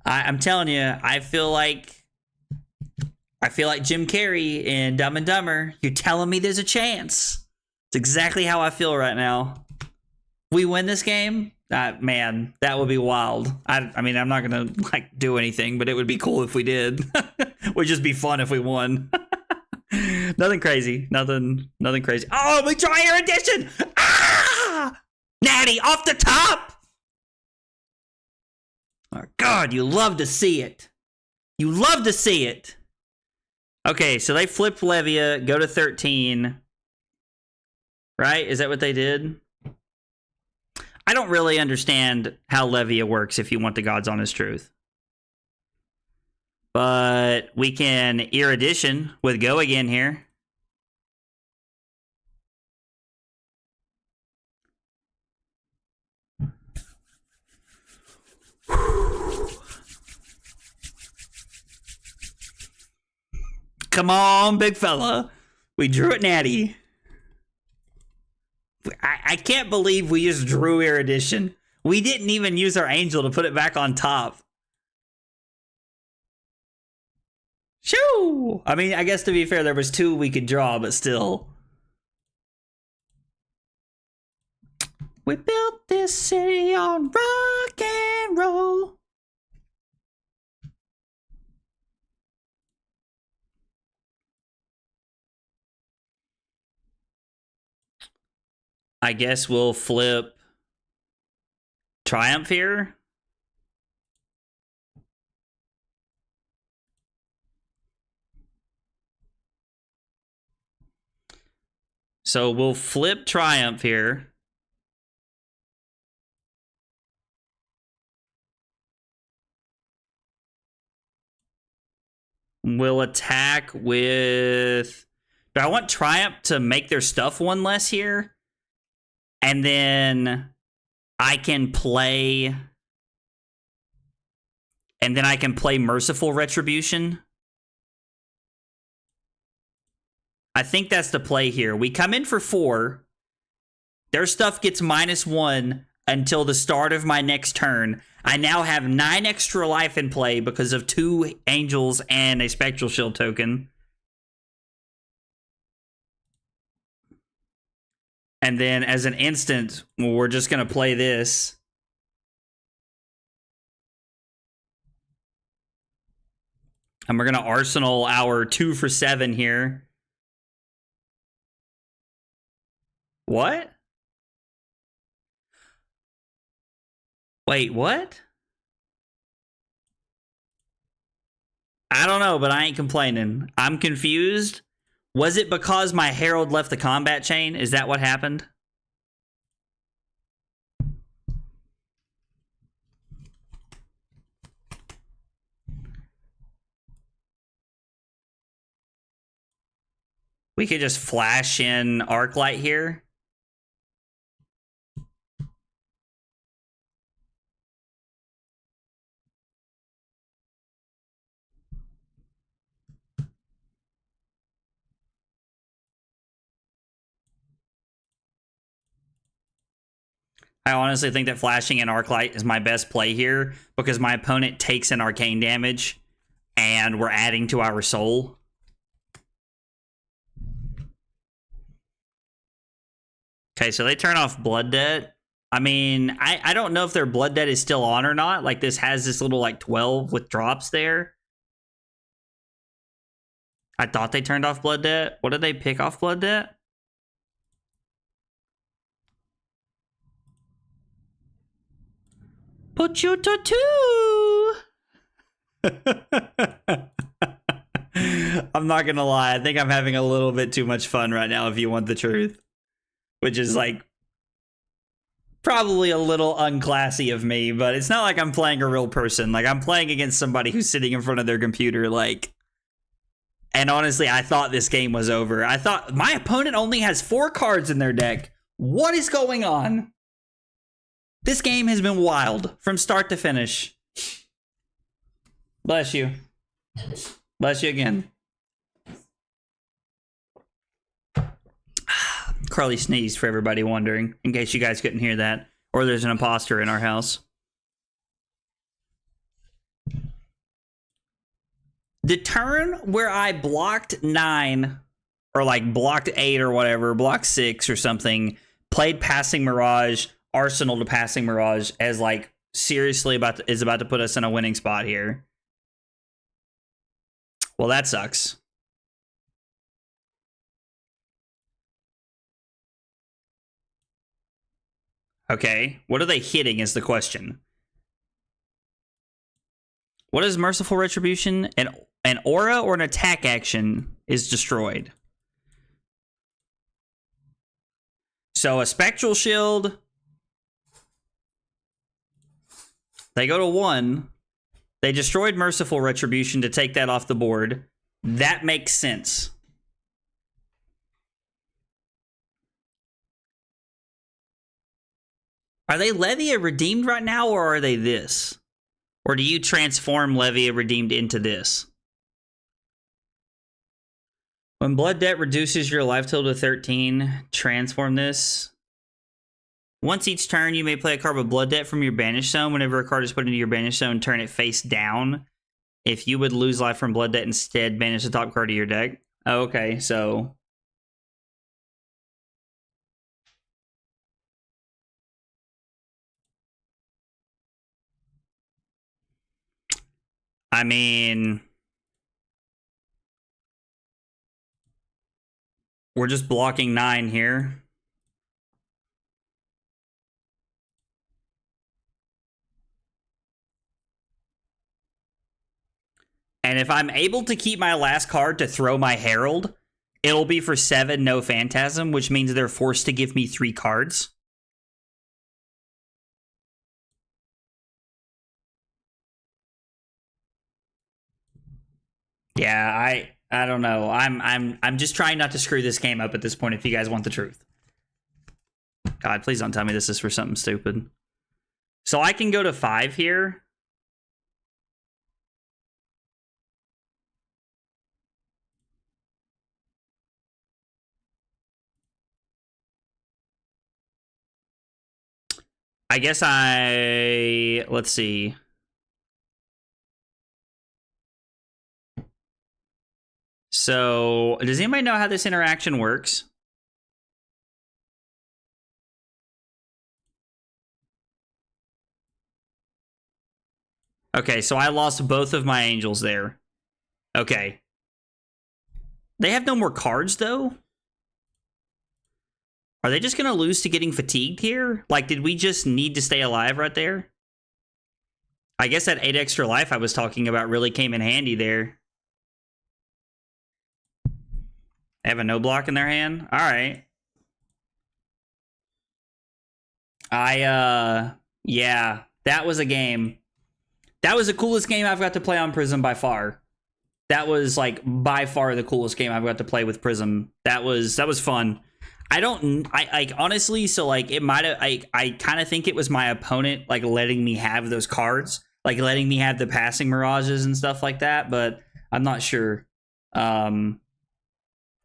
I'm telling you, I feel like Jim Carrey in Dumb and Dumber. You're telling me there's a chance. It's exactly how I feel right now. We win this game? Man, that would be wild. I mean, I'm not gonna like do anything, but it would be cool if we did. It would just be fun if we won. Nothing crazy. Nothing crazy. Oh, we try your addition! Ah! Natty, off the top! Oh, God, you love to see it. You love to see it. Okay, so they flipped Levia, go to 13. Right? Is that what they did? I don't really understand how Levia works, if you want the God's honest truth. But we can erudition with go again here. Come on, big fella. We drew it natty. I can't believe we just drew Erudition. We didn't even use our Angel to put it back on top. Shoo! I mean, I guess to be fair, there was 2 we could draw, but still. We built this city on rock and roll. I guess we'll flip Triumph here. So we'll flip Triumph here. We'll attack with... Do I want Triumph to make their stuff 1 less here? And then I can play... And then I can play Merciful Retribution. I think that's the play here. We come in for 4. Their stuff gets -1 until the start of my next turn. I now have 9 extra life in play because of 2 angels and a Spectral Shield token. And then as an instant, we're just going to play this. And we're going to Arsenal our 2 for 7 here. What? Wait, what? I don't know, but I ain't complaining. I'm confused. Was it because my Herald left the combat chain? Is that what happened? We could just flash in Arclight here. I honestly think that flashing in Arclight is my best play here because my opponent takes an arcane damage and we're adding to our soul. Okay, so they turn off Blood Debt. I mean, I don't know if their Blood Debt is still on or not. Like, this has this little, like, 12 with drops there. I thought they turned off Blood Debt. What did they pick off Blood Debt? Put your tattoo! I'm not gonna lie. I think I'm having a little bit too much fun right now, if you want the truth. Which is, like, probably a little unclassy of me, but it's not like I'm playing a real person. Like, I'm playing against somebody who's sitting in front of their computer, like... And honestly, I thought this game was over. I thought my opponent only has 4 cards in their deck. What is going on? This game has been wild from start to finish. Bless you. Bless you again. Carly sneezed, for everybody wondering, in case you guys couldn't hear that. Or there's an imposter in our house. The turn where I blocked 9, or like blocked 8 or whatever, blocked 6 or something, played Passing Mirage, Arsenal to Passing Mirage as like seriously is about to put us in a winning spot here. Well, that sucks. Okay, what are they hitting is the question. What is Merciful Retribution? An aura or an attack action is destroyed. So a Spectral Shield. They go to 1. They destroyed Merciful Retribution to take that off the board. That makes sense. Are they Levia redeemed right now, or are they this? Or do you transform Levia redeemed into this? When Blood Debt reduces your life total to 13, transform this. Once each turn, you may play a card with Blood Debt from your Banish Zone. Whenever a card is put into your Banish Zone, turn it face down. If you would lose life from Blood Debt instead, banish the top card of your deck. Oh, okay, so... I mean... We're just blocking 9 here. And if I'm able to keep my last card to throw my Herald, it'll be for 7, no Phantasm, which means they're forced to give me 3 cards. Yeah, I don't know. I'm just trying not to screw this game up at this point if you guys want the truth. God, please don't tell me this is for something stupid. So I can go to 5 here. I guess let's see. So, does anybody know how this interaction works? Okay, so I lost both of my angels there. Okay. They have no more cards, though? Are they just going to lose to getting fatigued here? Like, did we just need to stay alive right there? I guess that 8 extra life I was talking about really came in handy there. They have a no block in their hand? All right. Yeah, that was a game. That was the coolest game I've got to play on Prism by far. That was, like, by far the coolest game I've got to play with Prism. That was fun. I honestly, so, like, it might have, I kind of think it was my opponent, like, letting me have those cards. Like, letting me have the passing mirages and stuff like that, but I'm not sure.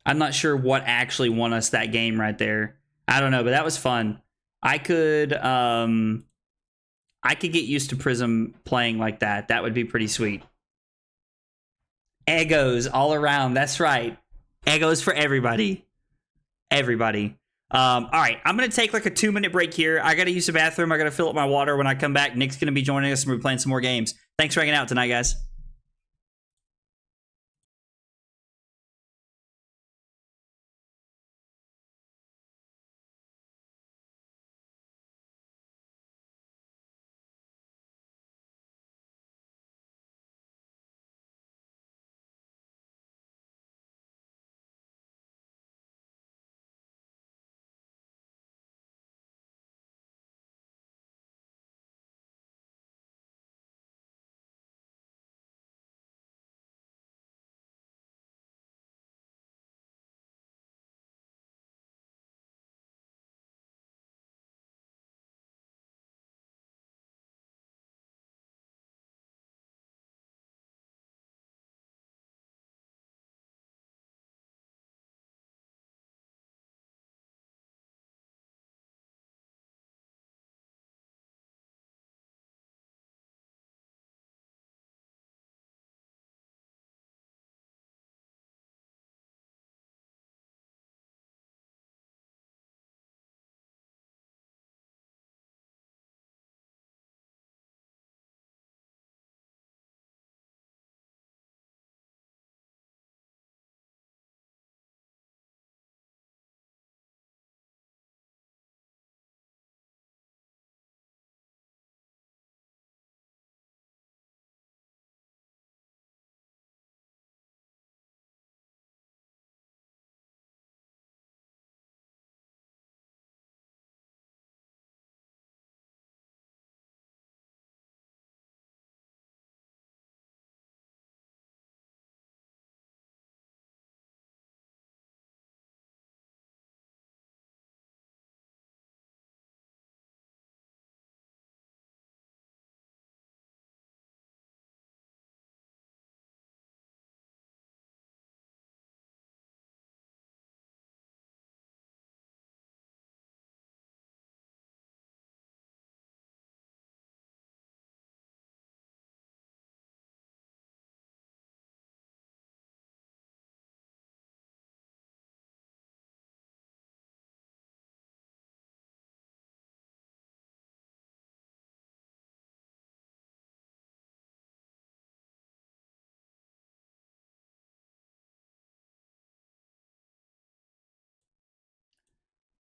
I'm not sure what actually won us that game right there. I don't know, but that was fun. I could get used to Prism playing like that. That would be pretty sweet. Egos all around. That's right. Egos for everybody. Everybody. All right, I'm going to take like a 2-minute break here. I got to use the bathroom. I got to fill up my water. When I come back, Nick's going to be joining us and we're playing some more games. Thanks for hanging out tonight, guys.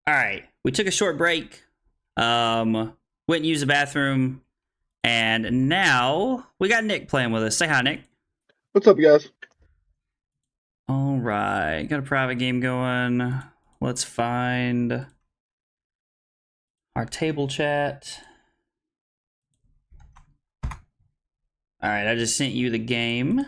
All right, we took a short break. Went and used the bathroom, and now we got Nick playing with us. Say hi, Nick. What's up, guys? All right, got a private game going. Let's find our table chat. All right, I just sent you the game.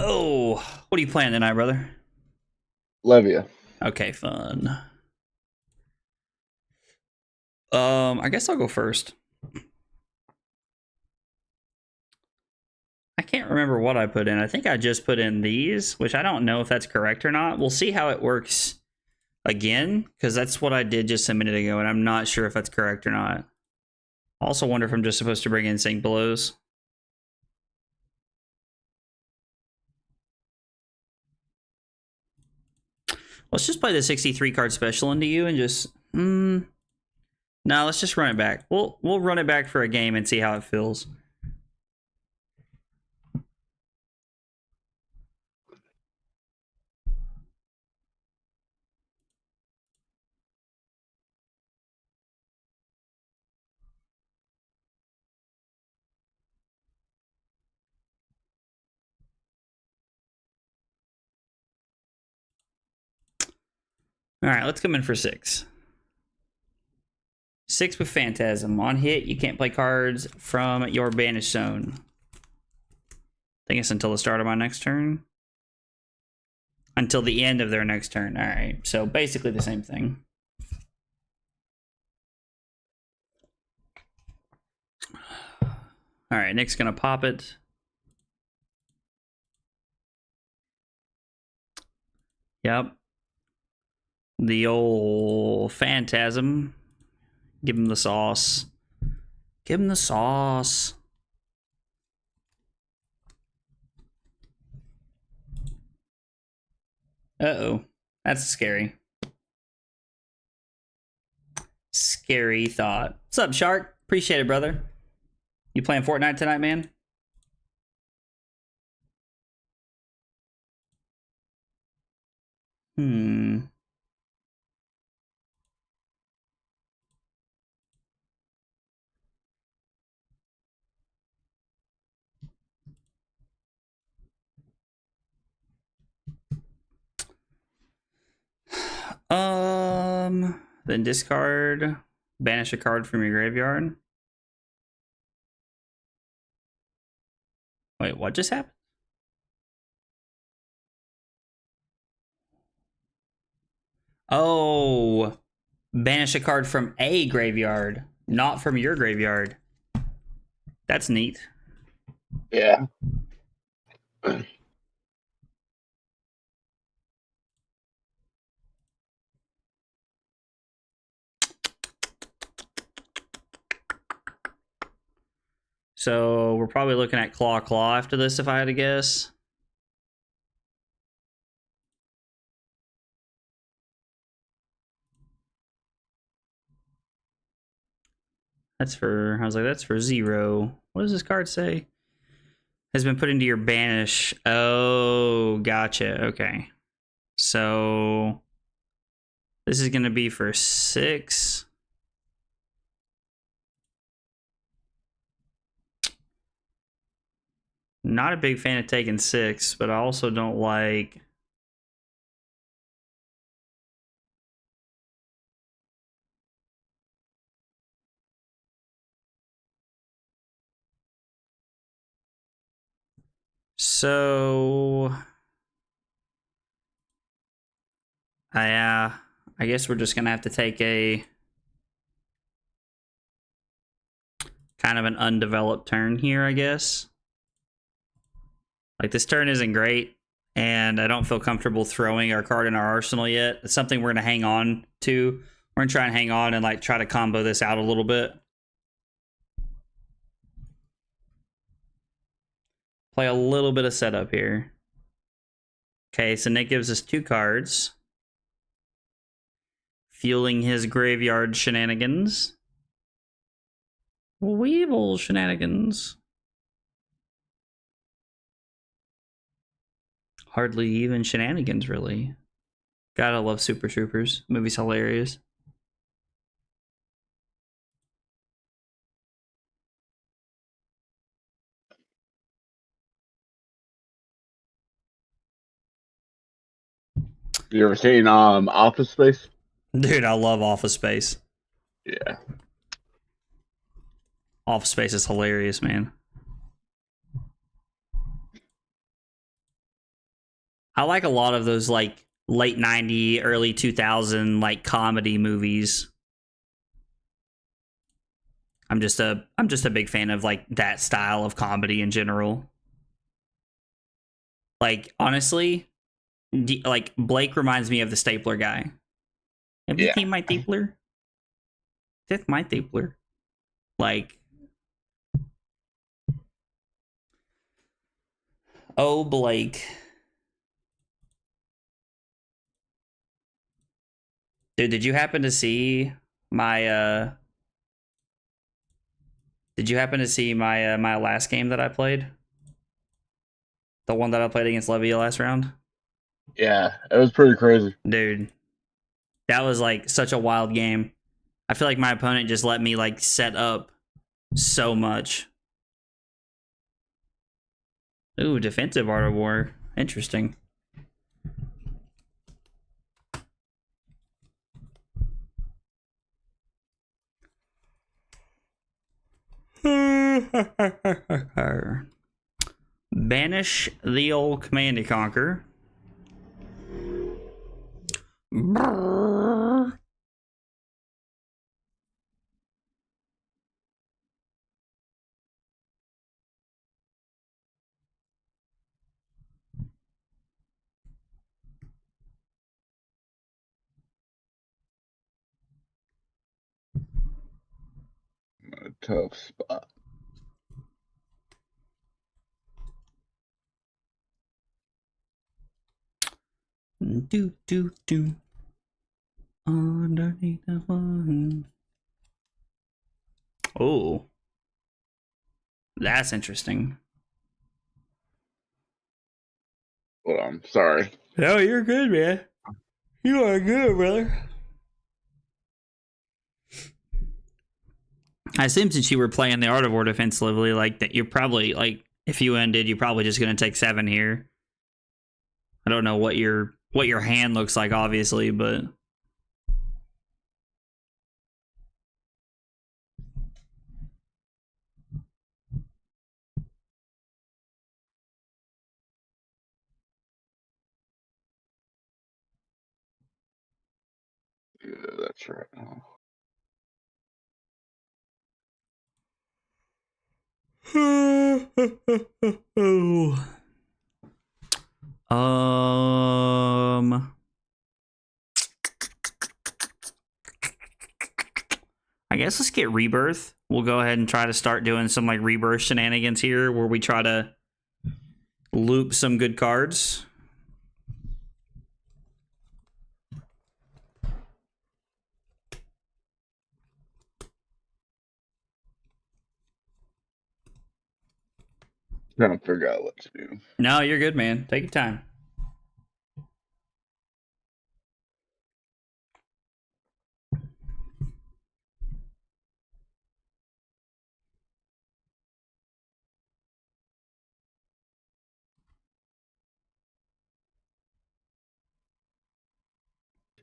Oh, what are you playing tonight, brother? Levia. Okay, fun. I guess I'll go first. I can't remember what I put in. I think I just put in these, which I don't know if that's correct or not. We'll see how it works again, because that's what I did just a minute ago, and I'm not sure if that's correct or not. I also wonder if I'm just supposed to bring in sync blows. Let's just play the 63 card special into you and just no, let's just run it back. We'll run it back for a game and see how it feels. All right, let's come in for 6. 6 with Phantasm. On hit, you can't play cards from your banished zone. I think it's until the start of my next turn. Until the end of their next turn. All right, so basically the same thing. All right, Nick's gonna pop it. Yep. The old Phantasm. Give him the sauce. Give him the sauce. Uh-oh. That's scary. Scary thought. What's up, Shark? Appreciate it, brother. You playing Fortnite tonight, man? Then discard, banish a card from your graveyard. Wait, what just happened? Oh, banish a card from a graveyard, not from your graveyard. That's neat. Yeah. So we're probably looking at Claw Claw after this, if I had to guess. That's for, I was like, that's for 0. What does this card say? Has been put into your banish. Oh, gotcha. Okay. So this is going to be for 6. Not a big fan of taking 6, but I also don't like... So... I guess we're just going to have to take a... kind of an undeveloped turn here, I guess. Like, this turn isn't great, and I don't feel comfortable throwing our card in our arsenal yet. It's something we're going to hang on to. We're going to try and hang on and, like, try to combo this out a little bit. Play a little bit of setup here. Okay, so Nick gives us 2 cards. fueling his graveyard shenanigans. Weevil shenanigans. Hardly even shenanigans, really. Gotta love Super Troopers. Movie's hilarious. You ever seen Office Space? Dude, I love Office Space. Yeah. Office Space is hilarious, man. I like a lot of those like late 90, early 2000 like comedy movies. I'm just a big fan of like that style of comedy in general. Like honestly, like Blake reminds me of the Stapler guy. Have you Yeah. seen my Stapler? That's my Stapler. Like, oh Blake. Dude, did you happen to see my my last game that I played? The one that I played against Levia last round? Yeah. It was pretty crazy. Dude, that was like such a wild game. I feel like my opponent just let me like set up so much. Ooh, defensive Art of War. Interesting. Banish the old Command and Conquer. A tough spot. Do do do. Underneath the one. Oh, that's interesting. Well, I'm sorry. No, you're good, man. You are good, brother. I assume since you were playing the Art of War defensively, like that, you're probably like if you ended, you're probably just gonna take 7 here. I don't know what your hand looks like, obviously, but Yeah, that's right. I guess let's get Rebirth. We'll go ahead and try to start doing some like Rebirth shenanigans here where we try to loop some good cards. Trying to figure out what to do. No, you're good, man. Take your time.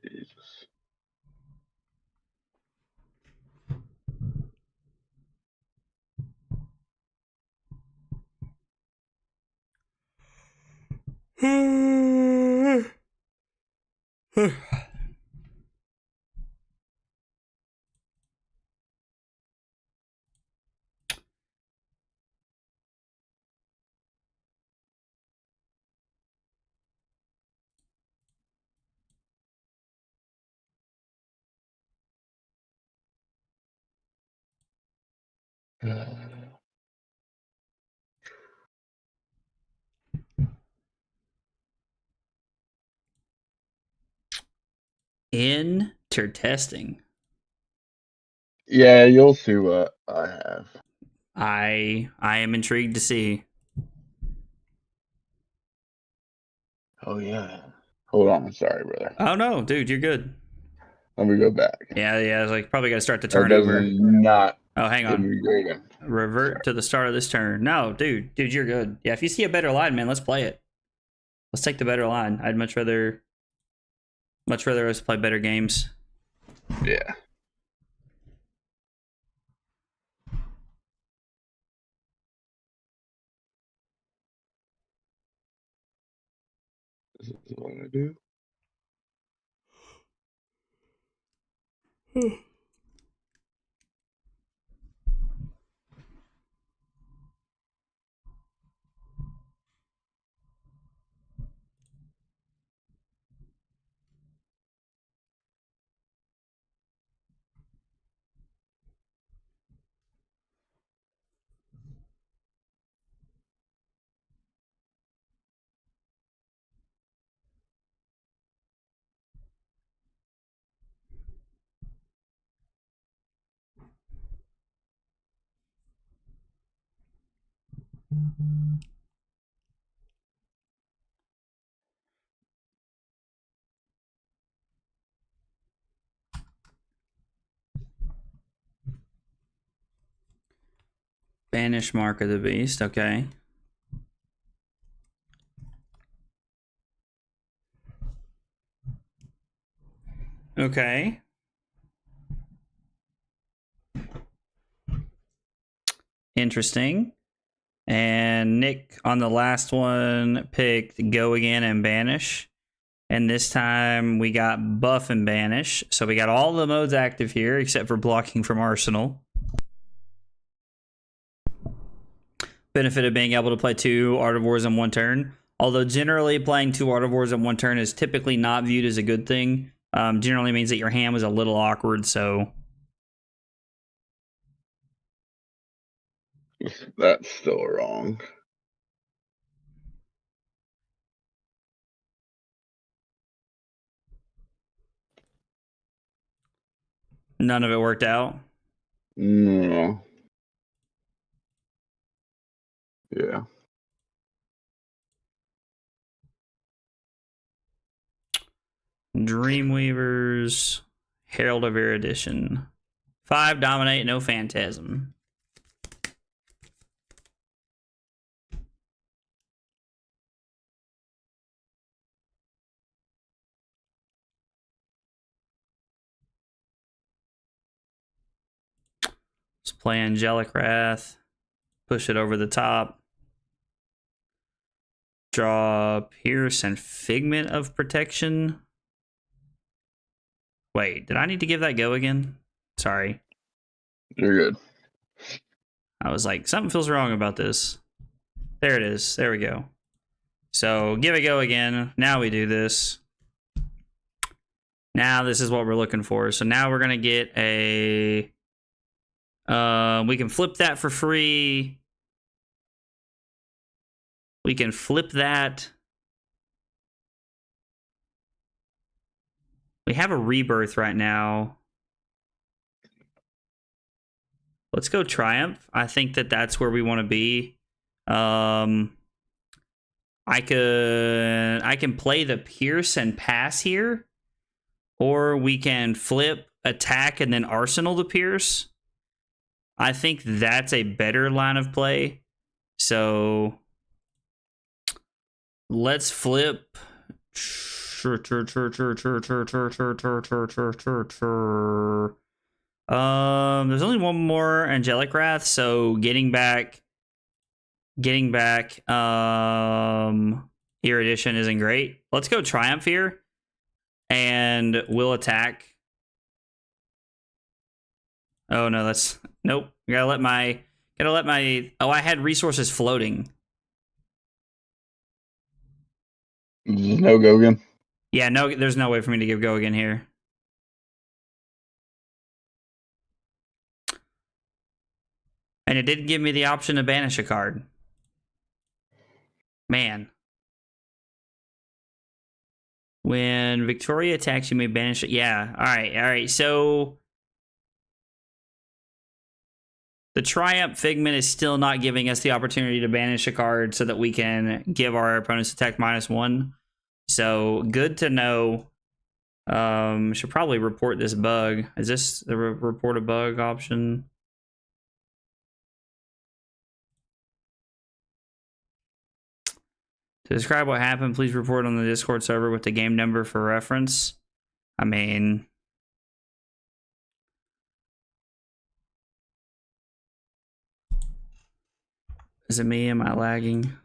Jesus. Interesting. You're testing. Yeah, you'll see what I have. I am intrigued to see. Oh yeah. Hold on, sorry, brother. Oh no, dude, you're good. Let me go back. Yeah, it's like probably gotta start the That turnover. doesn't not Oh, hang give on. me great. Revert to the start of this turn. No, dude, you're good. Yeah, if you see a better line, man, let's play it. Let's take the better line. I'd much rather us play better games. Yeah. This is what I do. Banish Mark of the Beast. Okay. Okay. Interesting. And Nick on the last one picked Go Again and Banish. And this time we got Buff and Banish. So we got all the modes active here except for blocking from Arsenal. Benefit of being able to play 2 Art of Wars in one turn. Although generally playing 2 Art of Wars in one turn is typically not viewed as a good thing. Generally means that your hand was a little awkward, so... That's still wrong. None of it worked out. No. Yeah. Dreamweavers, Herald of Erudition. 5 Dominate, no Phantasm. Let's play Angelic Wrath. Push it over the top. Draw Pierce and Figment of Protection. Wait, did I need to give that Go again? Sorry. You're good. I was like, something feels wrong about this. There it is. There we go. So give it Go again. Now we do this. Now this is what we're looking for. So now we're going to get a... we can flip that for free. We can flip that. We have a Rebirth right now. Let's go Triumph. I think that that's where we want to be. I can play the Pierce and pass here. Or we can flip, attack, and then Arsenal the Pierce. I think that's a better line of play. So let's flip. There's only one more Angelic Wrath, so getting back Erudition isn't great. Let's go Triumph here, and we'll attack. Oh no, that's nope. Gotta let my oh, I had resources floating. No Go again. Yeah, no, there's no way for me to give Go again here. And it didn't give me the option to banish a card. Man. When Victoria attacks, you may banish it. Yeah, all right. So the Triumph Figment is still not giving us the opportunity to banish a card so that we can give our opponent's attack -1. So good to know. Should probably report this bug. Is this the report a bug option? To describe what happened, please report on the Discord server with the game number for reference. I mean, is it me? Am I lagging?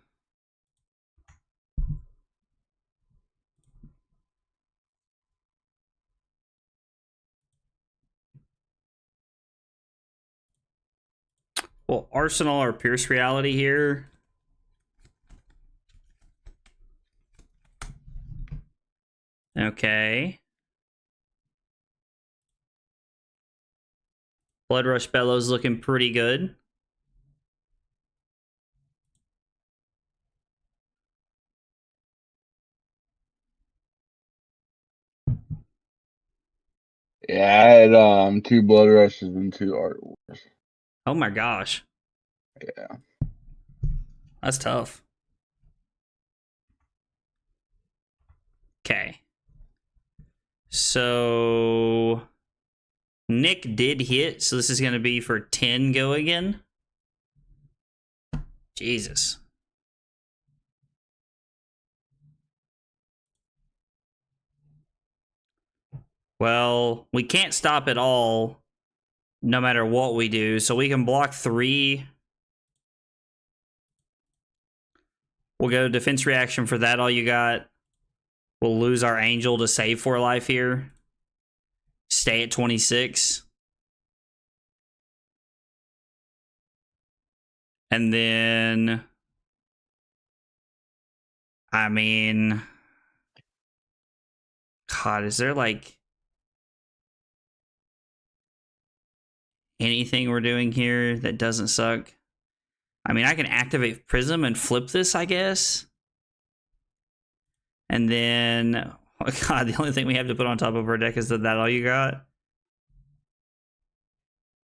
Well, Arsenal or Pierce Reality here. Okay. Blood Rush Bellows looking pretty good. Yeah, I had 2 Blood Rushes and 2 Art Wars. Oh my gosh. Yeah. That's tough. Okay. So Nick did hit, so this is going to be for 10 go again. Jesus. Well, we can't stop it all no matter what we do, so we can block 3. We'll go defense reaction for that, all you got. We'll lose our Angel to save 4 life here. Stay at 26. And then, I mean, God, is there like anything we're doing here that doesn't suck? I mean, I can activate Prism and flip this, I guess. And then, oh God, the only thing we have to put on top of our deck is that all you got?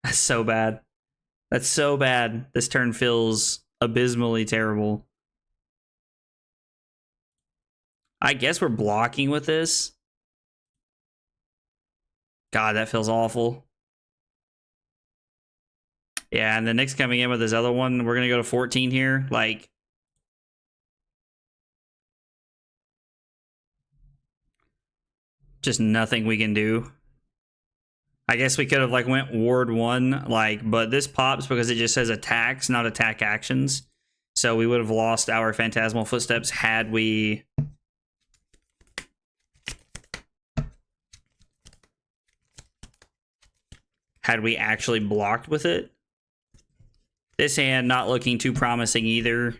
That's so bad. That's so bad. This turn feels abysmally terrible. I guess we're blocking with this. God, that feels awful. Yeah, and the Nick's coming in with his other one. We're going to go to 14 here. Like, just nothing we can do. I guess we could have like went Ward 1, like, but this pops because it just says attacks, not attack actions. So we would have lost our Phantasmal Footsteps had we actually blocked with it. This hand not looking too promising either.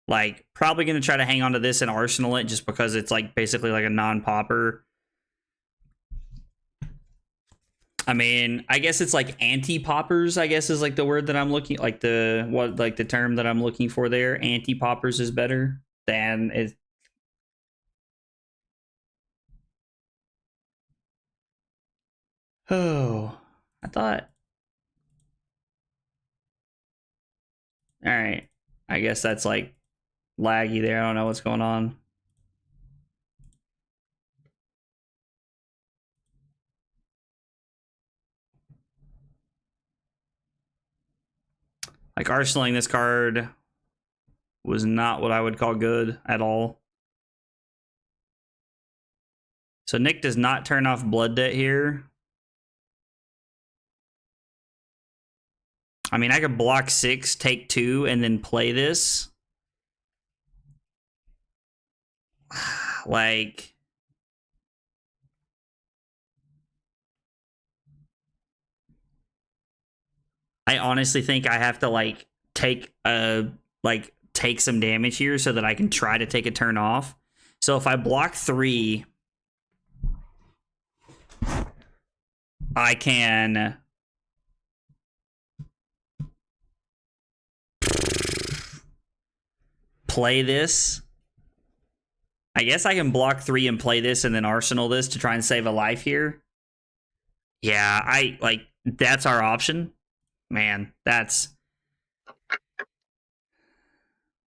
Like, probably going to try to hang on to this and arsenal it just because it's like basically like a non-popper. I mean, I guess it's like anti-poppers, I guess is like the word that I'm looking, like the term that I'm looking for there. Anti-poppers is better than it. Oh, I thought. All right. I guess that's like laggy there. I don't know what's going on. Like, arsenaling this card was not what I would call good at all. So Nick does not turn off Blood Debt here. I mean, I could block 6, take 2, and then play this. Like, I honestly think I have to like take some damage here so that I can try to take a turn off. So if I block 3, I can play this. I guess I can block 3 and play this and then arsenal this to try and save a life here. Yeah, that's our option. Man, that's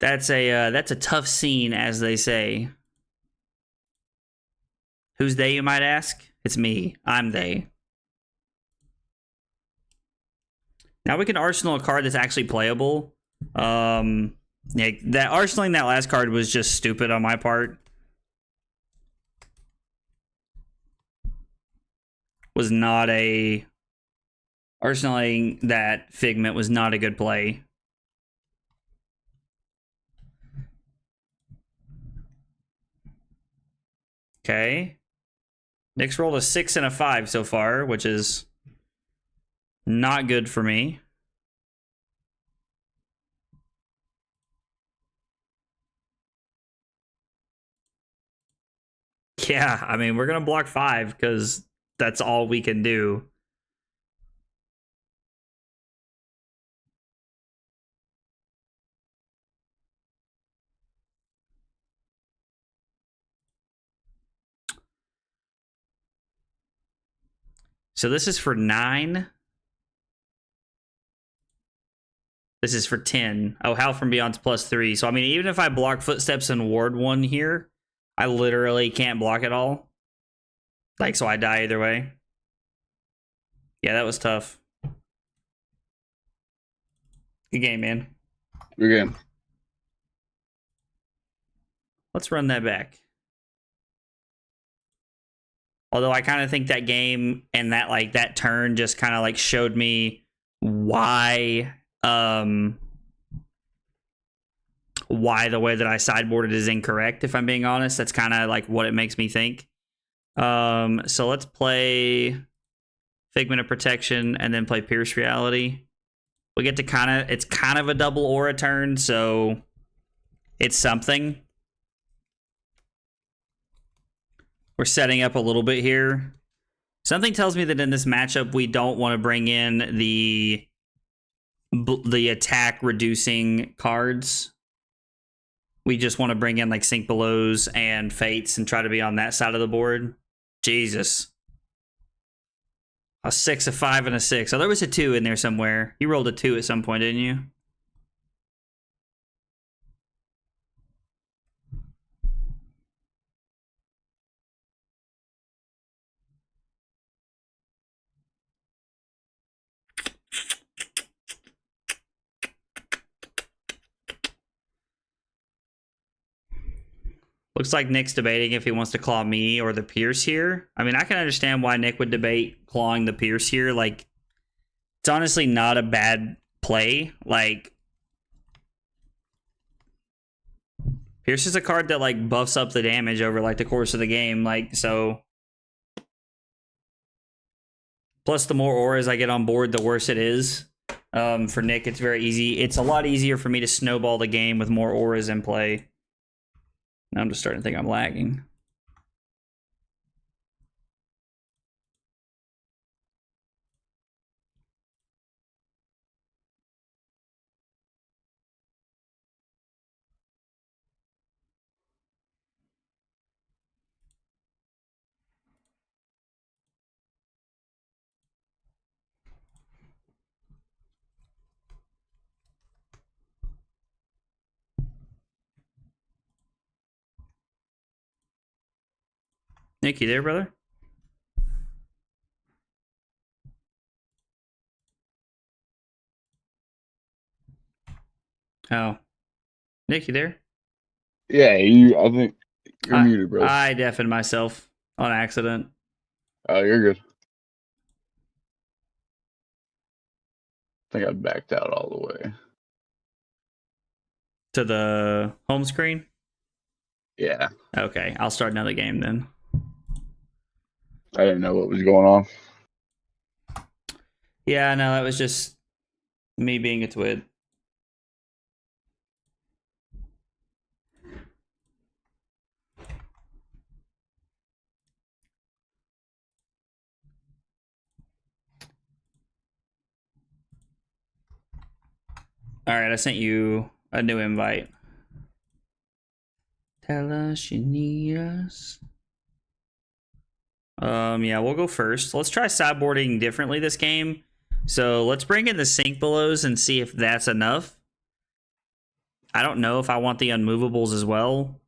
a tough scene, as they say. Who's they, you might ask? It's me. I'm they. Now we can arsenal a card that's actually playable. Yeah, that arsenaling that last card was just stupid on my part. Was not a arsenaling that Figment was not a good play. Okay. Nick's rolled a 6 and a 5 so far, which is not good for me. Yeah, I mean, we're going to block 5 because that's all we can do. So this is for 9. This is for 10. Oh, Howl from Beyond's +3. So, I mean, even if I block Footsteps and Ward 1 here, I literally can't block it all. Like, so I die either way. Yeah, that was tough. Good game, man. Good game. Let's run that back. Although I kind of think that game and that turn just kind of like showed me why the way that I sideboarded is incorrect, if I'm being honest. That's kind of like what it makes me think. So let's play Figment of Protection and then play Pierce Reality. We get to it's kind of a double aura turn, so it's something. We're setting up a little bit here. Something tells me that in this matchup, we don't want to bring in the attack reducing cards. We just want to bring in like Sink Belows and Fates and try to be on that side of the board. Jesus. A 6, a 5, and a 6. Oh, there was a 2 in there somewhere. You rolled a 2 at some point, didn't you? Looks like Nick's debating if he wants to claw me or the Pierce here. I mean, I can understand why Nick would debate clawing the Pierce here. Like, it's honestly not a bad play. Like, Pierce is a card that, like, buffs up the damage over, like, the course of the game. Like, so... Plus, the more auras I get on board, the worse it is. For Nick, it's very easy. It's a lot easier for me to snowball the game with more auras in play. Now I'm just starting to think I'm lagging. Nick, you there, brother? Oh. Nick, you there? Yeah, I think you're muted, bro. I deafened myself on accident. Oh, you're good. I think I backed out all the way. To the home screen? Yeah. Okay, I'll start another game then. I didn't know what was going on. Yeah, no, that was just me being a twit. All right, I sent you a new invite. Tell us you need us. Yeah, we'll go first. Let's try sideboarding differently this game. So let's bring in the sink belows and see if that's enough. I don't know if I want the unmovables as well.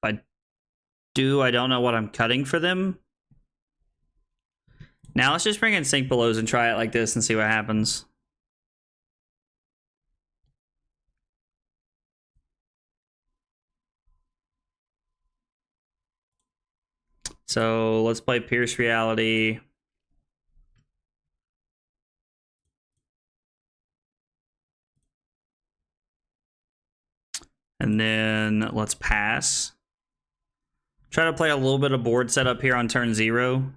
If I do, I don't know what I'm cutting for them. Now let's just bring in sink belows and try it like this and see what happens. So let's play Pierce Reality. And then let's pass. Try to play a little bit of board setup here on turn 0.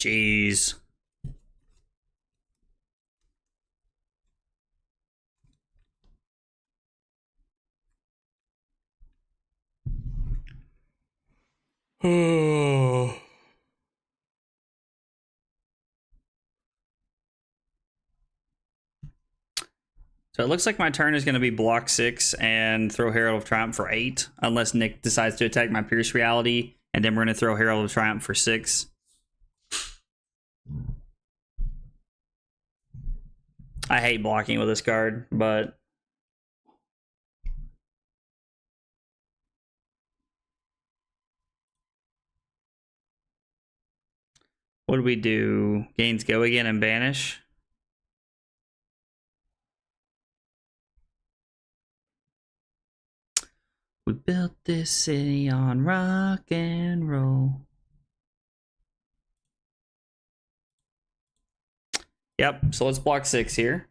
Jeez. Oh. So it looks like my turn is going to be block 6 and throw Herald of Triumph for 8, unless Nick decides to attack my Pierce Reality, and then we're going to throw Herald of Triumph for 6. I hate blocking with this card, but what do we do? Gains go again and banish? We built this city on rock and roll. Yep, so let's block 6 here.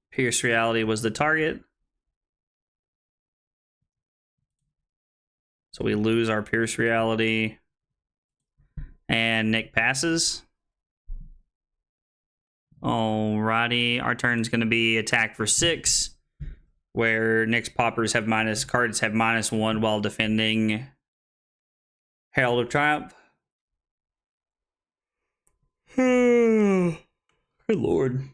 Pierce Reality was the target. So we lose our Pierce Reality. And Nick passes. Alrighty, our turn is going to be attack for 6, where Nick's poppers have cards have -1 while defending Herald of Triumph. Good lord.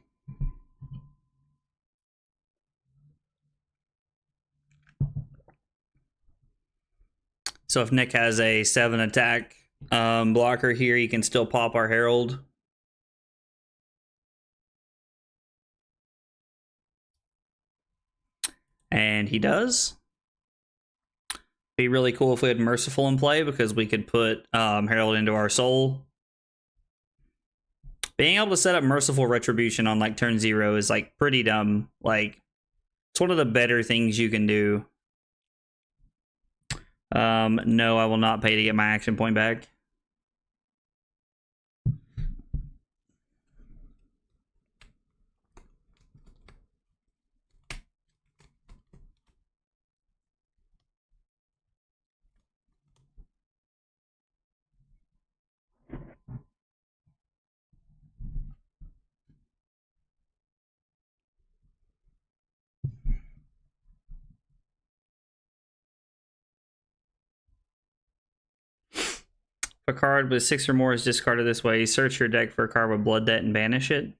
So if Nick has a 7 attack blocker here, he can still pop our Herald. And he does. Be really cool if we had Merciful in play, because we could put Herald into our soul. Being able to set up Merciful Retribution on like turn 0 is like pretty dumb. Like, it's one of the better things you can do. No, I will not pay to get my action point back. If a card with 6 or more is discarded this way, search your deck for a card with Blood Debt and banish it.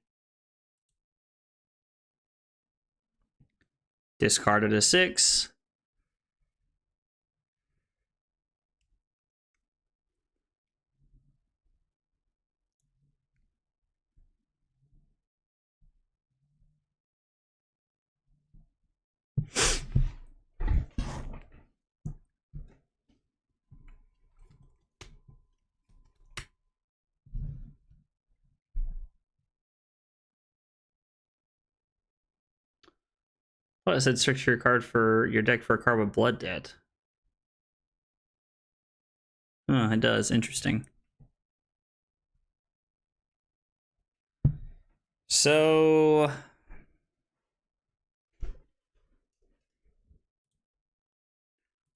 Discarded a 6. Well, it said search your card for your deck for a card with Blood Debt. Oh, it does. Interesting. So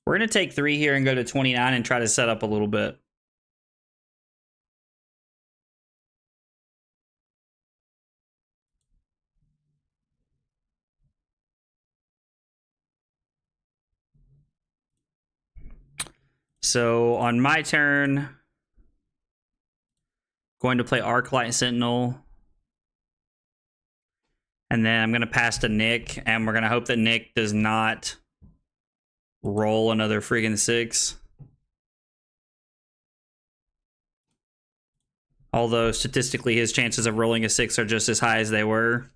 We're going to take 3 here and go to 29 and try to set up a little bit. So on my turn, going to play Arclight Sentinel. And then I'm going to pass to Nick, and we're going to hope that Nick does not roll another friggin' 6. Although statistically his chances of rolling a 6 are just as high as they were.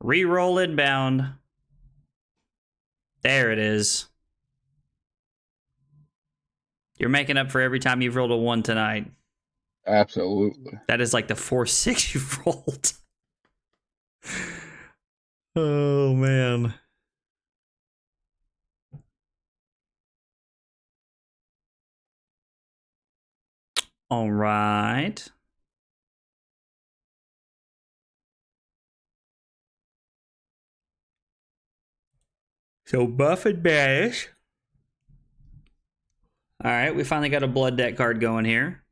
Reroll inbound. There it is. You're making up for every time you've rolled a 1 tonight. Absolutely. That is like the 4-6 you've rolled. Oh, man. All right. So buff and banish. All right, we finally got a blood deck card going here.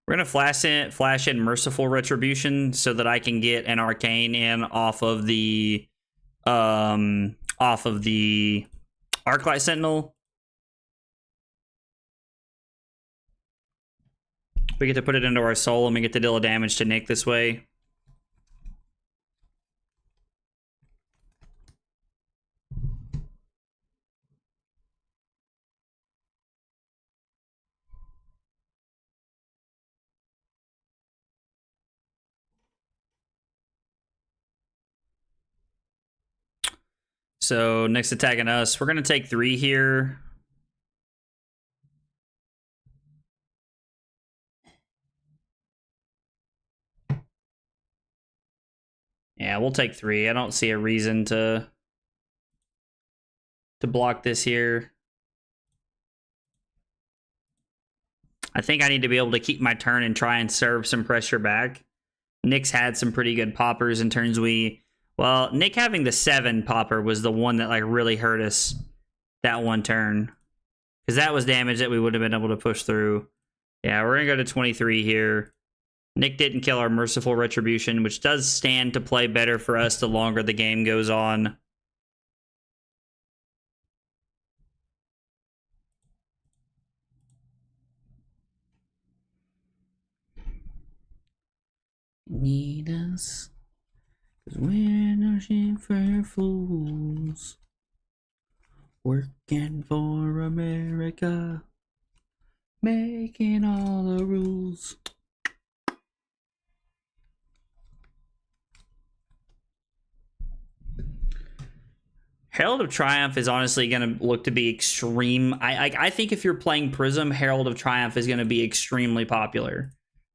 We're gonna flash in Merciful Retribution so that I can get an Arcane in off of the Arclight Sentinel. We get to put it into our soul and we get to deal damage to Nick this way. So next attacking us, we're gonna take 3 here. Yeah, we'll take 3. I don't see a reason to block this here. I think I need to be able to keep my turn and try and serve some pressure back. Nick's had some pretty good poppers in turns well, Nick having the 7 popper was the one that like really hurt us that one turn. Because that was damage that we would have been able to push through. Yeah, we're going to go to 23 here. Nick didn't kill our Merciful Retribution, which does stand to play better for us the longer the game goes on. Need us, 'cause we're no shit for fools. Working for America, making all the rules. Herald of Triumph is honestly going to look to be extreme. I think if you're playing Prism, Herald of Triumph is going to be extremely popular.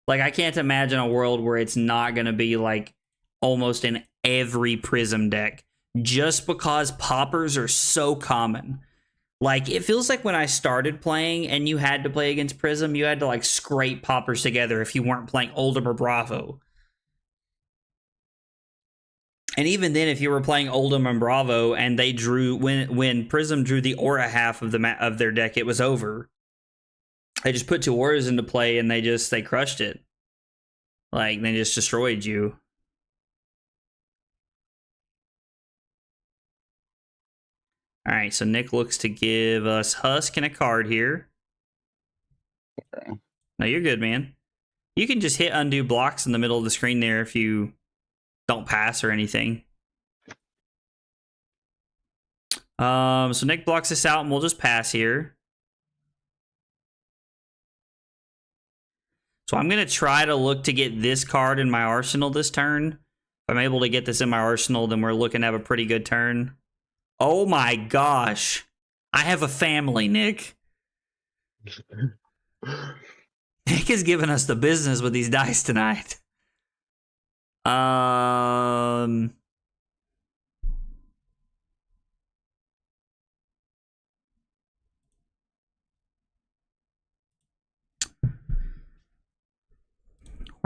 Like, I can't imagine a world where it's not going to be, like, almost in every Prism deck. Just because poppers are so common. Like, it feels like when I started playing and you had to play against Prism, you had to, like, scrape poppers together if you weren't playing Oldhim or Bravo. And even then, if you were playing Oldhim and Bravo and they drew, when Prism drew the aura half of of their deck, it was over. They just put 2 auras into play and they crushed it. Like, they just destroyed you. All right, so Nick looks to give us Husk and a card here. Okay. No, you're good, man. You can just hit undo blocks in the middle of the screen there if you don't pass or anything. So Nick blocks us out and we'll just pass here. So I'm going to try to look to get this card in my arsenal this turn. If I'm able to get this in my arsenal, then we're looking to have a pretty good turn. Oh my gosh. I have a family, Nick. Nick has given us the business with these dice tonight.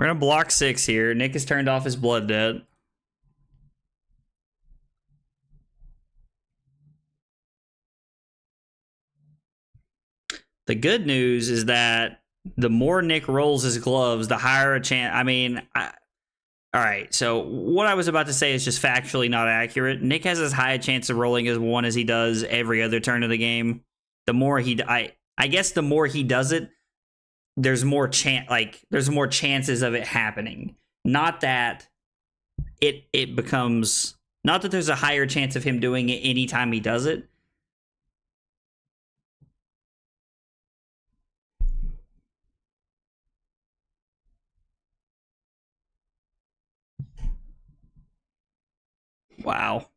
We're going to block 6 here. Nick has turned off his blood debt. The good news is that the more Nick rolls his gloves, the higher a chance. I mean, all right. So what I was about to say is just factually not accurate. Nick has as high a chance of rolling as 1 as he does every other turn of the game. The more I guess the more he does it, there's more there's more chances of it happening. Not that it becomes, not that there's a higher chance of him doing it anytime he does it. Wow.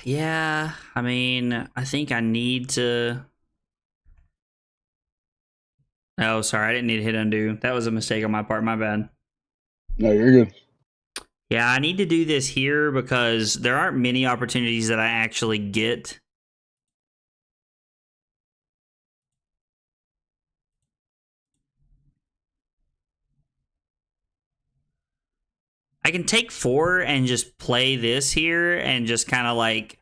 Yeah, I mean, I think I need to... Oh, sorry, I didn't need to hit undo. That was a mistake on my part, my bad. No, you're good. Yeah, I need to do this here because there aren't many opportunities that I actually get. I can take 4 and just play this here and just kind of like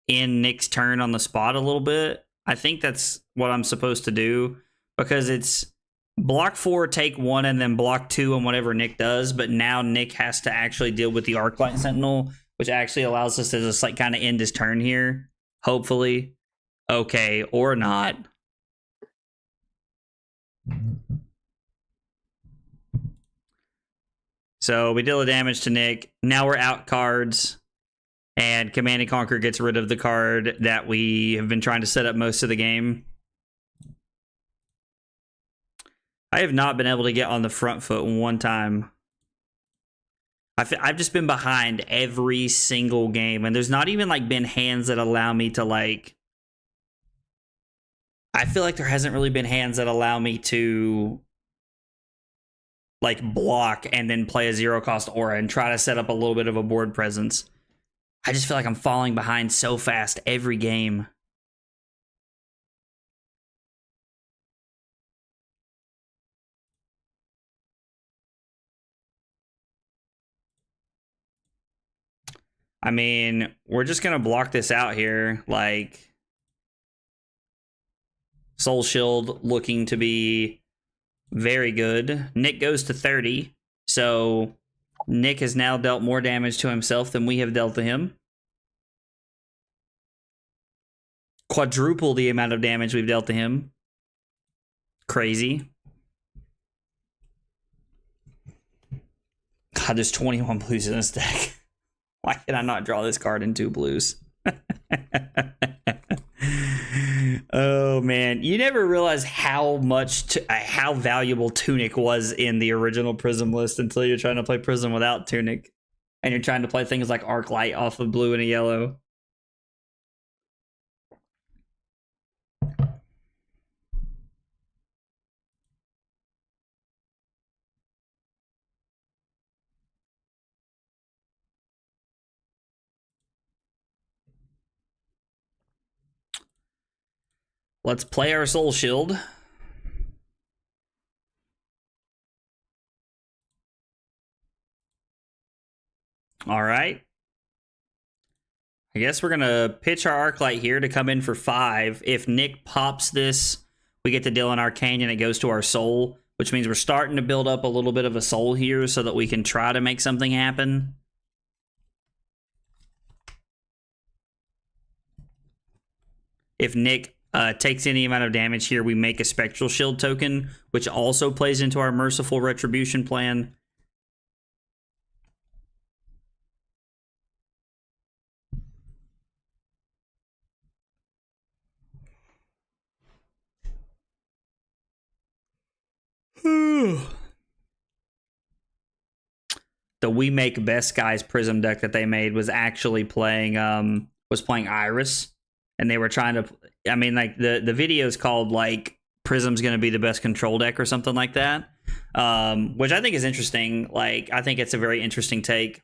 end Nick's turn on the spot a little bit. I think that's what I'm supposed to do because it's block 4, take 1, and then block 2 on whatever Nick does. But now Nick has to actually deal with the Arclight Sentinel, which actually allows us to just like kind of end his turn here. Hopefully. Okay, or not. So we deal the damage to Nick. Now we're out cards. And Command and Conquer gets rid of the card that we have been trying to set up most of the game. I have not been able to get on the front foot one time. I've just been behind every single game. And there's not even like been hands that allow me to like... I feel like there hasn't really been hands that allow me to like block and then play a 0-cost aura and try to set up a little bit of a board presence. I just feel like I'm falling behind so fast every game. I mean, we're just going to block this out here. Like, Soul Shield looking to be very good. Nick goes to 30. So Nick has now dealt more damage to himself than we have dealt to him. Quadruple the amount of damage we've dealt to him. Crazy. God, there's 21 blues in this deck. Why can I not draw this card in 2 blues? Oh man, you never realize how much how valuable Tunic was in the original Prism list until you're trying to play Prism without Tunic, and you're trying to play things like Arc Light off of blue and a yellow. Let's play our Soul Shield. All right. I guess we're going to pitch our Arclight here to come in for 5. If Nick pops this, we get to deal an Arcane and it goes to our Soul, which means we're starting to build up a little bit of a Soul here so that we can try to make something happen. If Nick takes any amount of damage here, we make a Spectral Shield token, which also plays into our Merciful Retribution plan. The We Make Best Guys Prism deck that they made was actually playing Iris. and they were trying to. I mean, like the video is called like Prism's going to be the best control deck or something like that, which I think is interesting. Like, I think it's a very interesting take.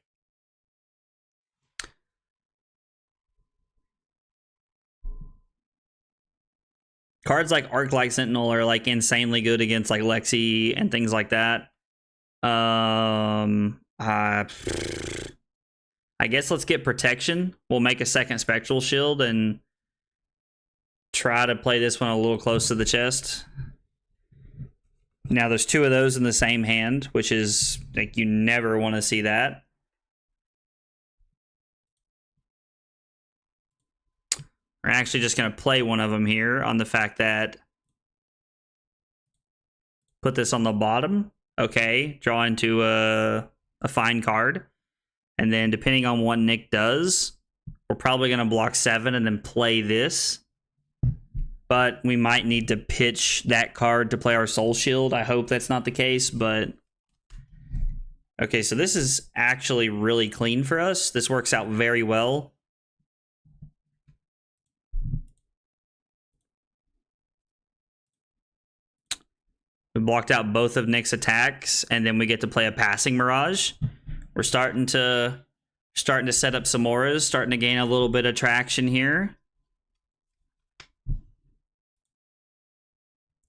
Cards like Arc-like Sentinel are like insanely good against like Lexi and things like that. I guess let's get protection. We'll make a second spectral shield and try to play this one a little close to the chest. Now there's two of those in the same hand, which is like you never want to see that. We're actually just going to play one of them here on the fact that put this on the bottom. Okay, draw into a fine card. And then depending on what Nick does, we're probably going to block 7 and then play this. But we might need to pitch that card to play our Soul Shield. I hope that's not the case, but... Okay, so this is actually really clean for us. This works out very well. We blocked out both of Nick's attacks, and then we get to play a passing Mirage. We're starting to set up some auras, starting to gain a little bit of traction here.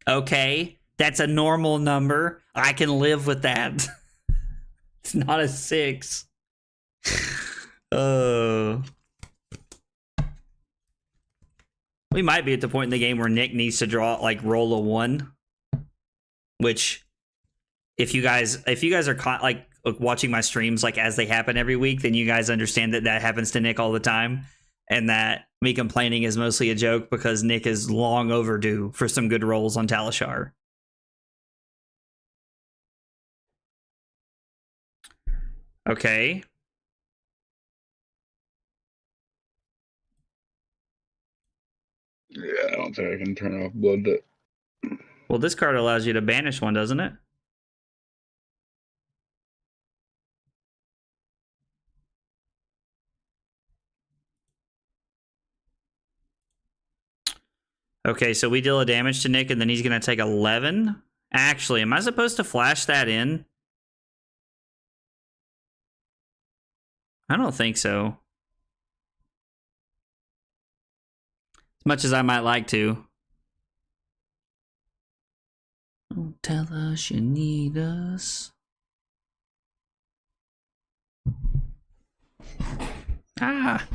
Okay, that's a normal number. I can live with that. It's not a 6. We might be at the point in the game where Nick needs to draw, like, roll a 1. Which, if you guys are like watching my streams like as they happen every week, then you guys understand that that happens to Nick all the time, and that me complaining is mostly a joke because Nick is long overdue for some good rolls on Talishar. Okay. Yeah, I don't think I can turn off Blood Debt. Well, this card allows you to banish one, doesn't it? Okay, so we deal a damage to Nick, and then he's going to take 11. Actually, am I supposed to flash that in? I don't think so. As much as I might like to. Don't tell us you need us. Ah.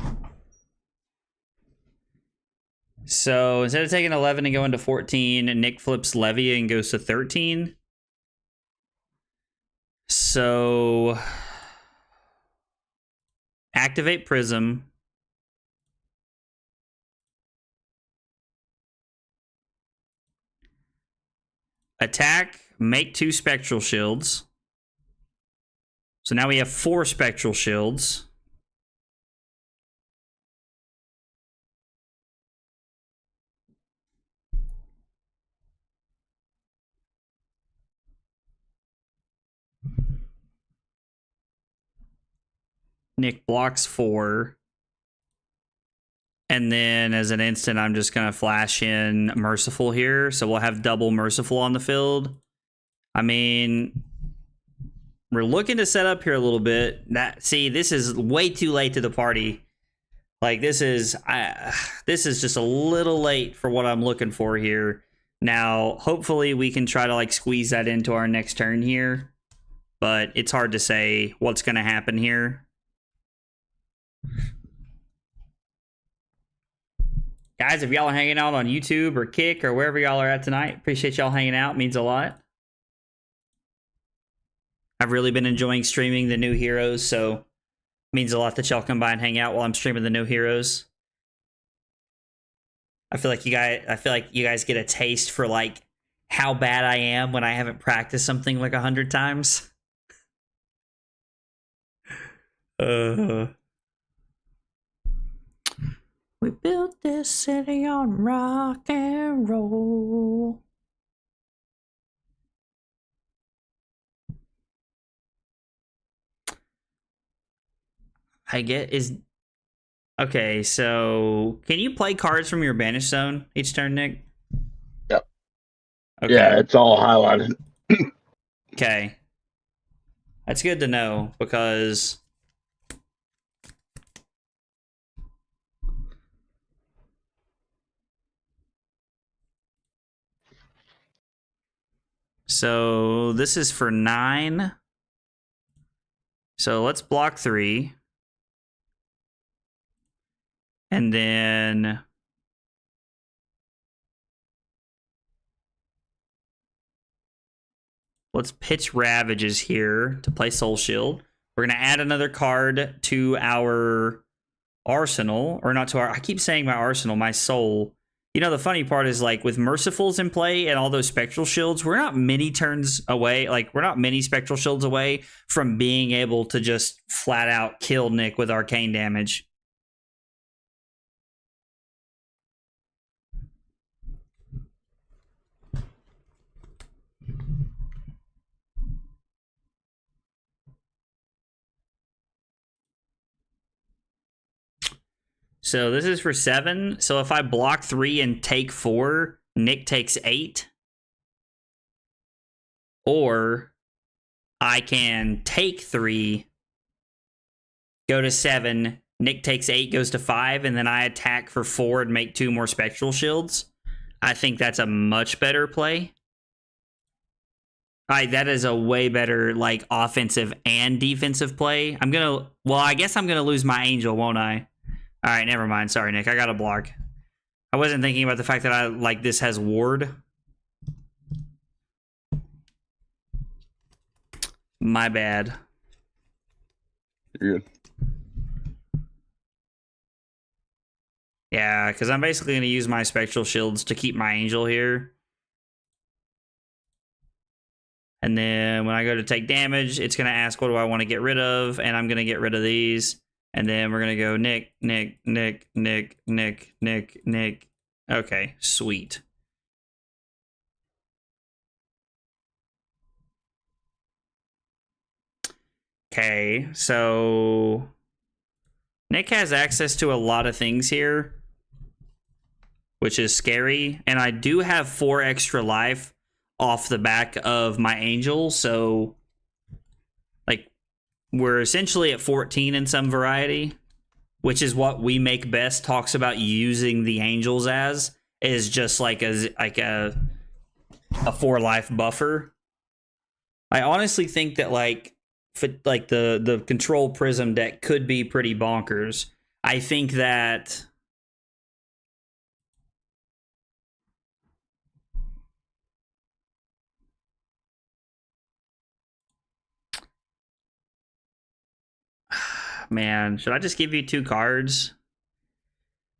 So instead of taking 11 and going to 14, Nick flips Levia and goes to 13. So activate Prism. Attack, make 2 spectral shields. So now we have 4 spectral shields. Nick blocks 4. And then as an instant, I'm just going to flash in Merciful here. So we'll have double Merciful on the field. I mean, we're looking to set up here a little bit. See, this is way too late to the party. Like, this is just a little late for what I'm looking for here. Now, hopefully we can try to, like, squeeze that into our next turn here. But it's hard to say what's going to happen here. Guys, if y'all are hanging out on YouTube or Kick or wherever y'all are at tonight, appreciate y'all hanging out. It means a lot. I've really been enjoying streaming the new heroes, so it means a lot that y'all come by and hang out while I'm streaming the new heroes. I feel like you guys get a taste for like how bad I am when I haven't practiced something like 100 times. We built this city on rock and roll. I get Okay, so can you play cards from your banish zone each turn, Nick? Yep. Okay. Yeah, it's all highlighted. Okay. That's good to know because so this is for 9. So let's block 3. And then let's pitch Ravages here to play Soul Shield. We're going to add another card to our arsenal, or not to our, I keep saying my arsenal, my soul. You know, the funny part is, like, with Mercifuls in play and all those Spectral Shields, we're not many turns away, like, we're not many Spectral Shields away from being able to just flat out kill Nick with arcane damage. So this is for 7. So if I block 3 and take 4, Nick takes 8. Or I can take 3, go to 7, Nick takes 8, goes to 5, and then I attack for 4 and make 2 more Spectral Shields. I think that's a much better play. That is a way better, like, offensive and defensive play. I guess I'm gonna lose my Angel, won't I? All right, never mind. Sorry, Nick. I got a block. I wasn't thinking about the fact that this has ward. My bad. You're good. Yeah, because I'm basically going to use my Spectral Shields to keep my Angel here. And then when I go to take damage, it's going to ask, what do I want to get rid of? And I'm going to get rid of these. And then we're going to go Nick, Nick, Nick, Nick, Nick, Nick, Nick. Okay, sweet. Okay, so Nick has access to a lot of things here, which is scary. And I do have 4 extra life off the back of my Angel, so, like, we're essentially at 14 in some variety, which is what We Make Best talks about using the Angels as, is just like a 4 life buffer. I honestly think that, like, the Control Prism deck could be pretty bonkers. I think that man, should I just give you 2 cards?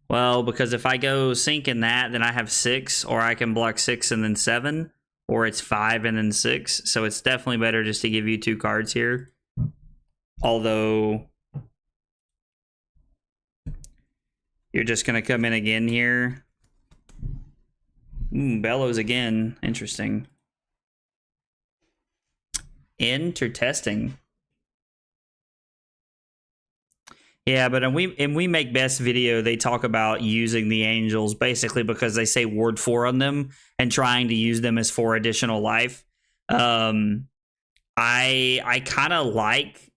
Well, because if I go Sync in that, then I have 6, or I can block 6 and then 7, or it's 5 and then 6. So it's definitely better just to give you 2 cards here. Although you're just going to come in again here. Bellows again. Interesting. Enter testing. Yeah, but in we Make Best video, they talk about using the Angels basically because they say ward 4 on them and trying to use them as 4 additional life. I kind of like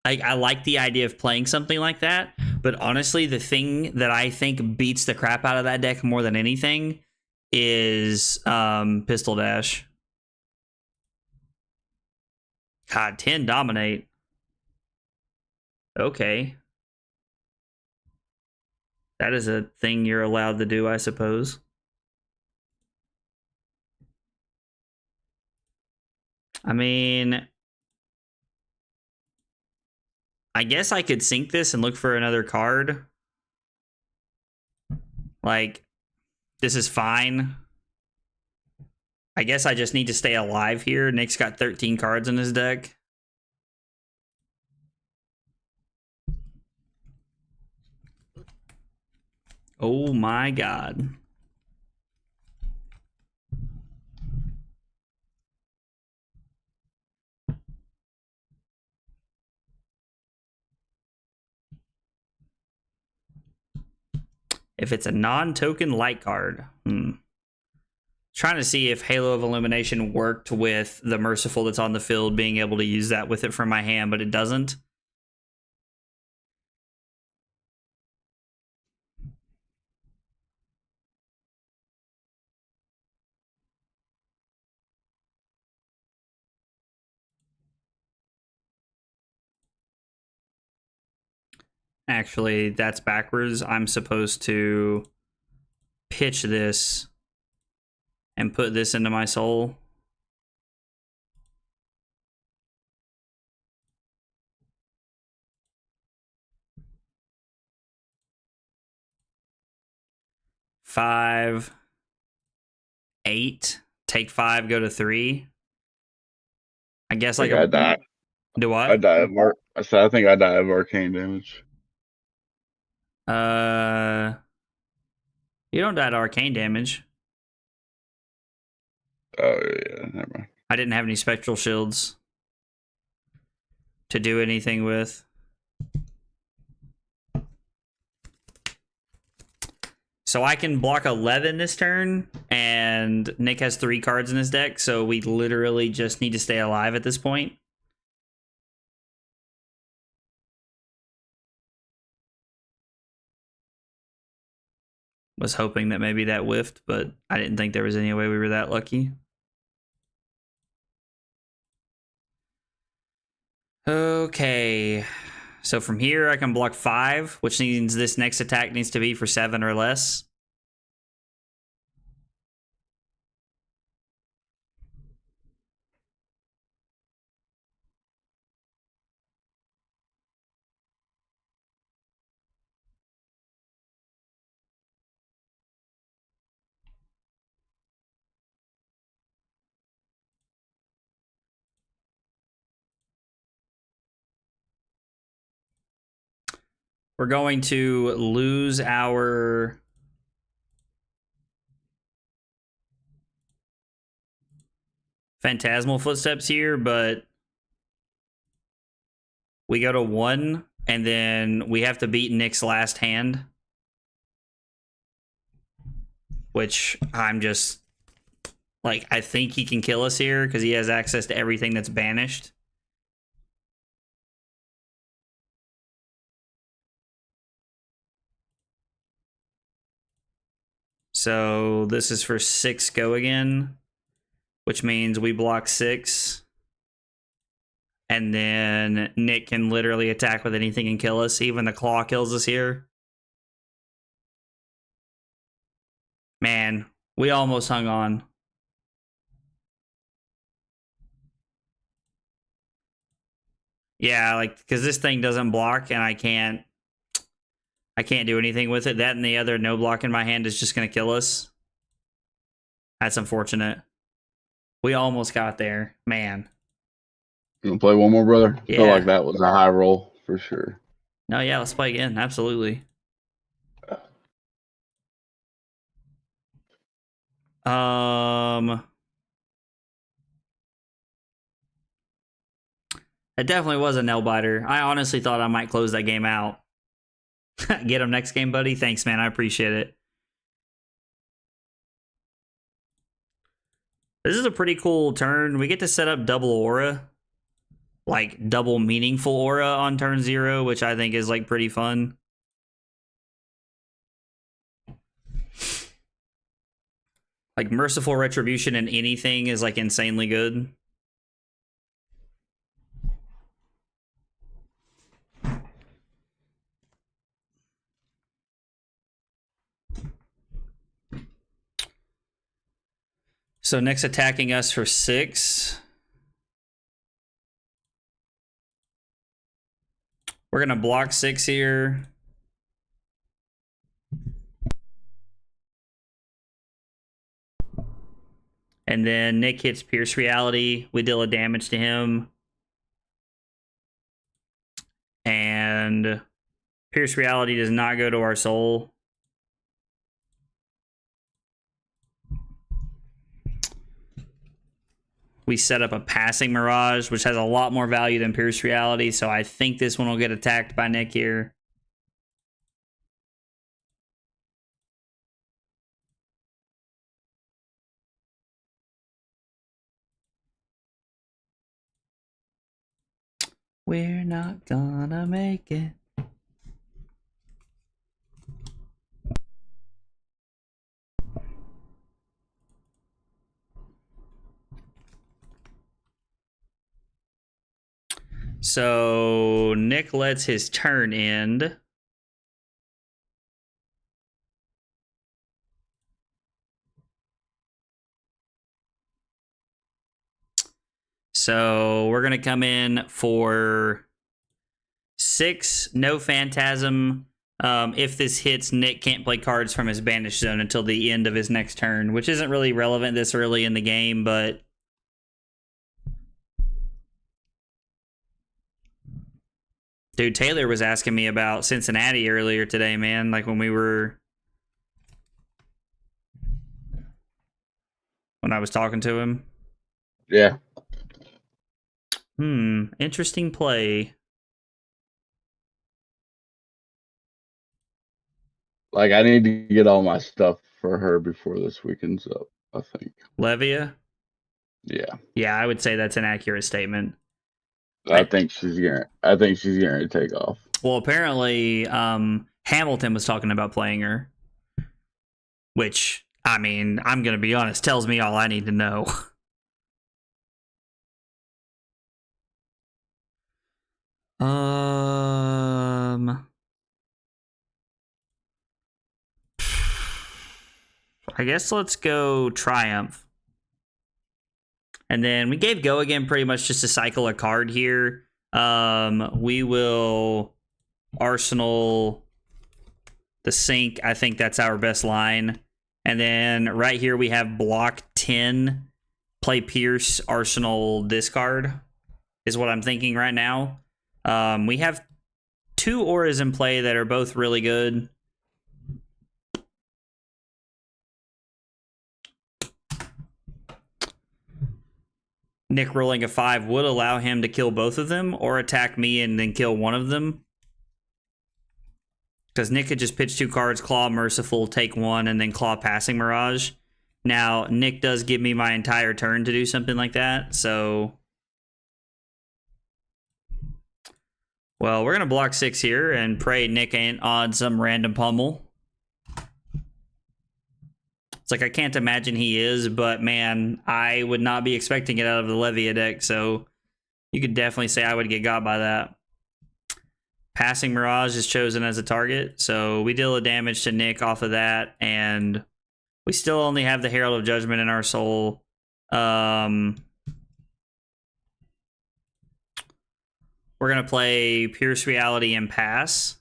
I like the idea of playing something like that, but honestly, the thing that I think beats the crap out of that deck more than anything is Pistol Dash. God, 10 dominate. Okay. That is a thing you're allowed to do, I suppose. I mean, I guess I could sync this and look for another card. Like, this is fine. I guess I just need to stay alive here. Nick's got 13 cards in his deck. Oh my god. If it's a non-token light card. Trying to see if Halo of Illumination worked with the Merciful that's on the field, being able to use that with it from my hand, but it doesn't. Actually, that's backwards. I'm supposed to pitch this and put this into my soul. Five, 8, take 5, go to 3. I guess like I die. Do what? I die of I said I think I die of arcane damage. You don't die to arcane damage. Oh yeah, never mind. I didn't have any spectral shields to do anything with. So I can block 11 this turn, and Nick has 3 cards in his deck, so we literally just need to stay alive at this point. Was hoping that maybe that whiffed, but I didn't think there was any way we were that lucky. Okay. So from here, I can block 5, which means this next attack needs to be for 7 or less. We're going to lose our Phantasmal Footsteps here, but we go to 1, and then we have to beat Nick's last hand, which I'm just like, I think he can kill us here because he has access to everything that's banished. So this is for 6 go again, which means we block 6. And then Nick can literally attack with anything and kill us. Even the claw kills us here. Man, we almost hung on. Yeah, like, because this thing doesn't block and I can't do anything with it. That and the other no block in my hand is just going to kill us. That's unfortunate. We almost got there. Man. You want to play one more, brother? Yeah. I feel like that was a high roll for sure. No, yeah, let's play again. Absolutely. It definitely was a nail biter. I honestly thought I might close that game out. Get him next game, buddy. Thanks, man. I appreciate it. This is a pretty cool turn. We get to set up double aura. Like, double meaningful aura on turn 0, which I think is, like, pretty fun. Like, Merciful Retribution in anything is, like, insanely good. So Nick's attacking us for 6. We're going to block 6 here. And then Nick hits Pierce Reality. We deal a damage to him. And Pierce Reality does not go to our soul. We set up a Passing Mirage, which has a lot more value than Pierce Reality, so I think this one will get attacked by Nick here. We're not gonna make it. So Nick lets his turn end. So we're gonna come in for 6, no Phantasm. If this hits, Nick can't play cards from his Banish Zone until the end of his next turn, which isn't really relevant this early in the game, but dude, Taylor was asking me about Cincinnati earlier today, man. Like when I was talking to him. Yeah. Interesting play. Like, I need to get all my stuff for her before this weekend's up, I think. Levia? Yeah. Yeah, I would say that's an accurate statement. I think she's going to take off. Well, apparently, Hamilton was talking about playing her. Which, I mean, I'm going to be honest, tells me all I need to know. I guess let's go Triumph. And then we gave Go again pretty much just to cycle a card here. We will Arsenal the Sink. I think that's our best line. And then right here we have block 10. Play Pierce, Arsenal, discard is what I'm thinking right now. We have 2 auras in play that are both really good. Nick rolling a 5 would allow him to kill both of them or attack me and then kill one of them. Because Nick could just pitch 2 cards, Claw Merciful, take 1, and then Claw Passing Mirage. Now, Nick does give me my entire turn to do something like that, so... Well, we're going to block 6 here and pray Nick ain't on some random pummel. It's like I can't imagine he is, but man, I would not be expecting it out of the Levia deck, so you could definitely say I would get got by that. Passing Mirage is chosen as a target, so we deal a damage to Nick off of that, and we still only have the Herald of Judgment in our soul. We're going to play Pierce Reality and pass.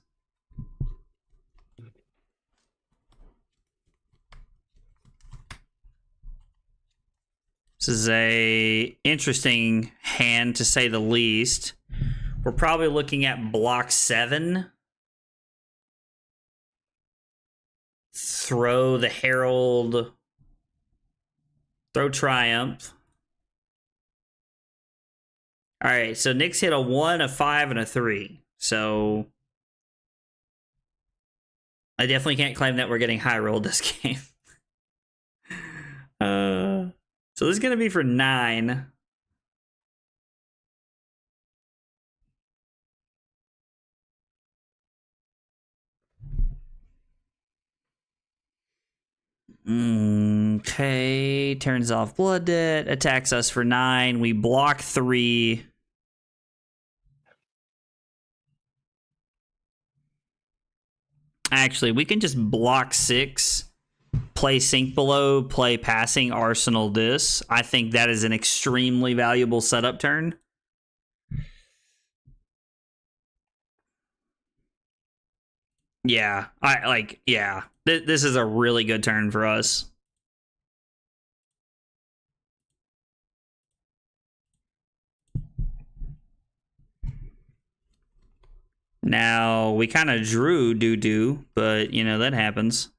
This is a interesting hand, to say the least. We're probably looking at block 7. Throw the Herald. Throw Triumph. All right, so Nick's hit a 1, a 5, and a 3. So I definitely can't claim that we're getting high rolled this game. So this is going to be for 9. Okay, turns off Blood Debt, attacks us for 9. We block 3. Actually, we can just block 6, play Sink Below, play Passing, Arsenal this. I think that is an extremely valuable setup turn. Yeah, This is a really good turn for us. Now, we kind of drew doo-doo, but, you know, that happens.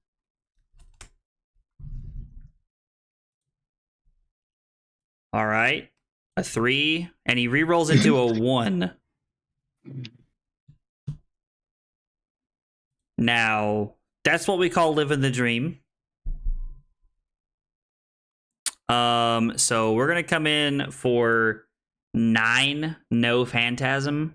All right. A 3, and he rerolls into a 1. Now, that's what we call living the dream. So we're going to come in for 9, no Phantasm.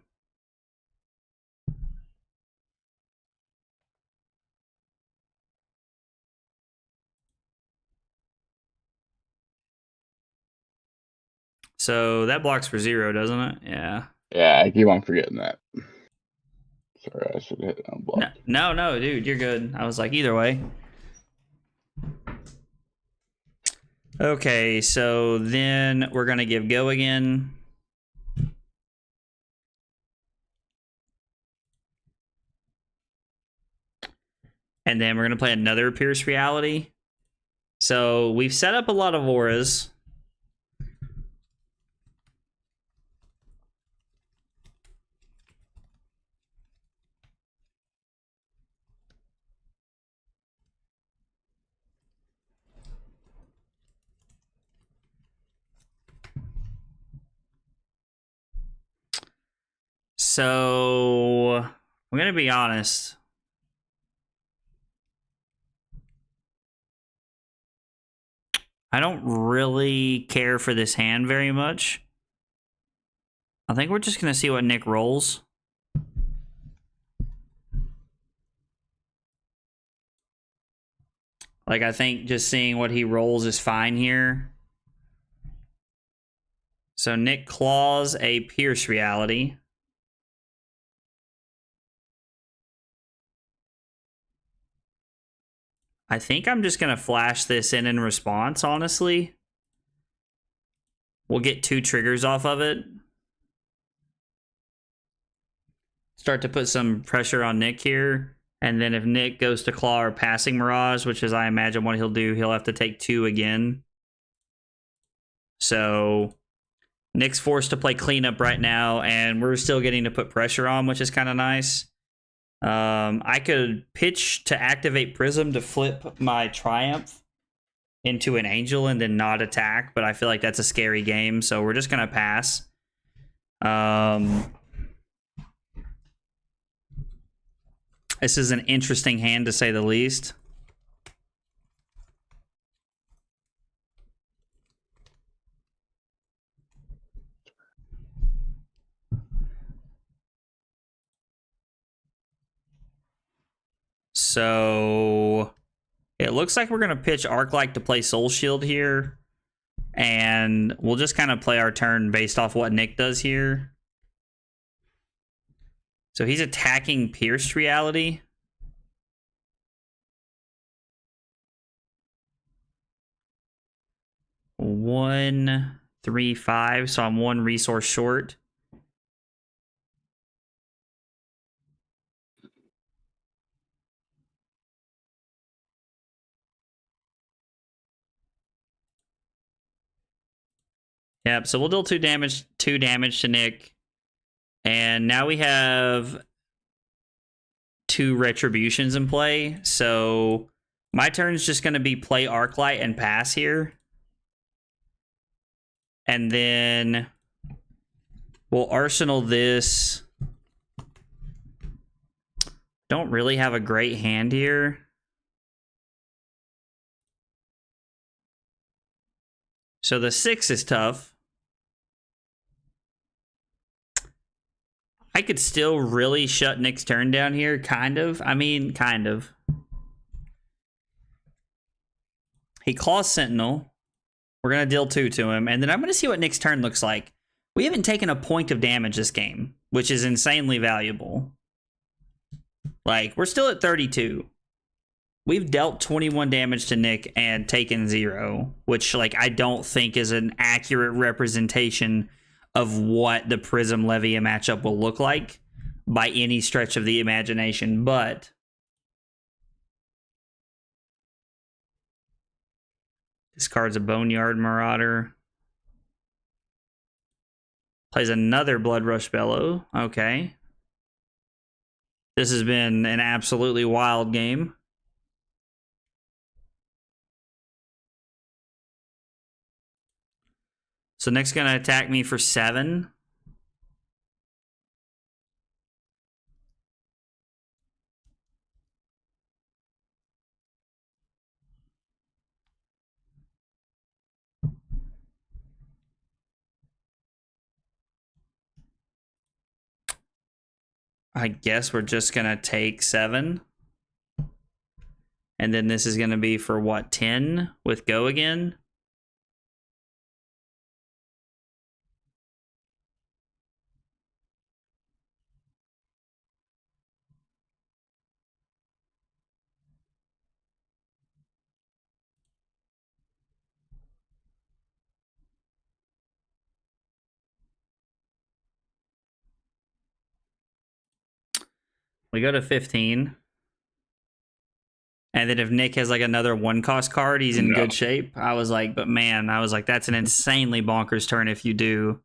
So that blocks for 0, doesn't it? Yeah. Yeah, I keep on forgetting that. Sorry, I should hit it on block. No, dude, you're good. I was like, either way. Okay, so then we're going to give go again. And then we're going to play another Pierce Reality. So we've set up a lot of auras. So I'm going to be honest. I don't really care for this hand very much. I think we're just going to see what Nick rolls. Like, I think just seeing what he rolls is fine here. So Nick claws a Pierce Reality. I think I'm just going to flash this in response, honestly. We'll get 2 triggers off of it. Start to put some pressure on Nick here. And then if Nick goes to claw or passing Mirage, which is I imagine what he'll do, he'll have to take 2 again. So Nick's forced to play cleanup right now, and we're still getting to put pressure on, which is kind of nice. I could pitch to activate Prism to flip my Triumph into an Angel and then not attack, but I feel like that's a scary game, so we're just going to pass. This is an interesting hand, to say the least. So it looks like we're going to pitch Arclight to play Soul Shield here. And we'll just kind of play our turn based off what Nick does here. So he's attacking Pierced Reality. One, 3, 5. So I'm 1 resource short. Yep, so we'll deal 2 damage to Nick. And now we have 2 retributions in play. So my turn's just going to be play Arclight and pass here. And then we'll arsenal this. Don't really have a great hand here. So the 6 is tough. I could still really shut Nick's turn down here, kind of. I mean, kind of. He claws Sentinel. We're going to deal 2 to him. And then I'm going to see what Nick's turn looks like. We haven't taken a point of damage this game, which is insanely valuable. Like, we're still at 32. We've dealt 21 damage to Nick and taken 0, which, like, I don't think is an accurate representation of what the Prism Levia matchup will look like by any stretch of the imagination. But this card's a Boneyard Marauder. Plays another Blood Rush Bellow. Okay. This has been an absolutely wild game. So Nick's going to attack me for 7. I guess we're just going to take 7. And then this is going to be for what, 10 with go again? We go to 15. And then if Nick has like another 1-cost card, he's in good shape. I was like, but man, that's an insanely bonkers turn if you do.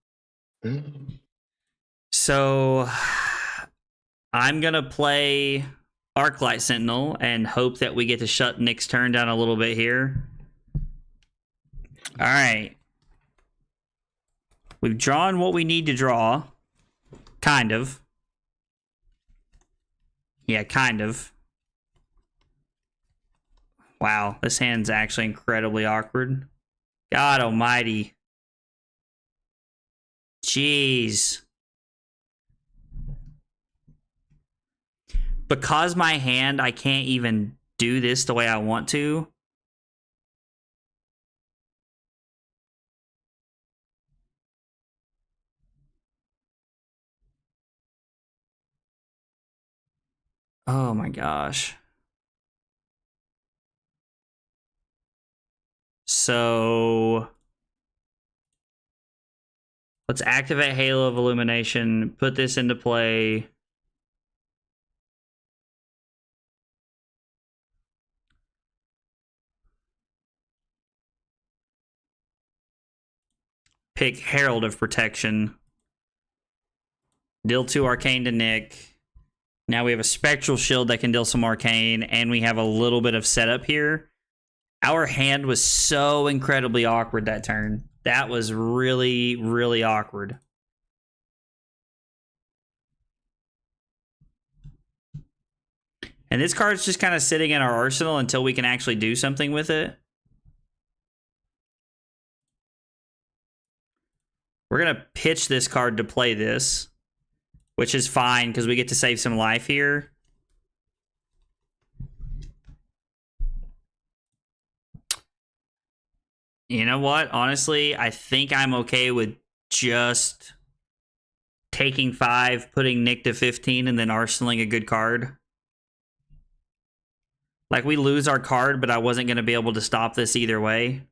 So I'm going to play Arclight Sentinel and hope that we get to shut Nick's turn down a little bit here. All right. We've drawn what we need to draw. Kind of. Yeah, kind of. Wow, this hand's actually incredibly awkward. God almighty. Jeez. Because my hand, I can't even do this the way I want to. Oh my gosh. So let's activate Halo of Illumination, put this into play. Pick Herald of Protection. Deal 2 Arcane to Nick. Now we have a Spectral Shield that can deal some Arcane, and we have a little bit of setup here. Our hand was so incredibly awkward that turn. That was really, really awkward. And this card's just kind of sitting in our arsenal until we can actually do something with it. We're going to pitch this card to play this, which is fine because we get to save some life here. You know what? Honestly, I think I'm okay with just taking 5, putting Nick to 15, and then arsenaling a good card. Like, we lose our card, but I wasn't going to be able to stop this either way.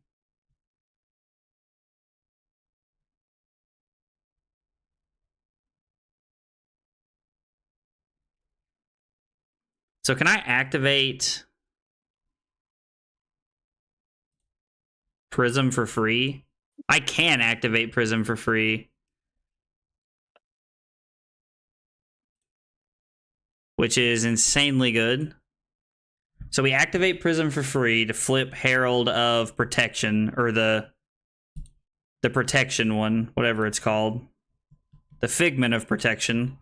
So can I activate Prism for free? I can activate Prism for free. Which is insanely good. So we activate Prism for free to flip Herald of Protection, or the protection one, whatever it's called. The Figment of Protection.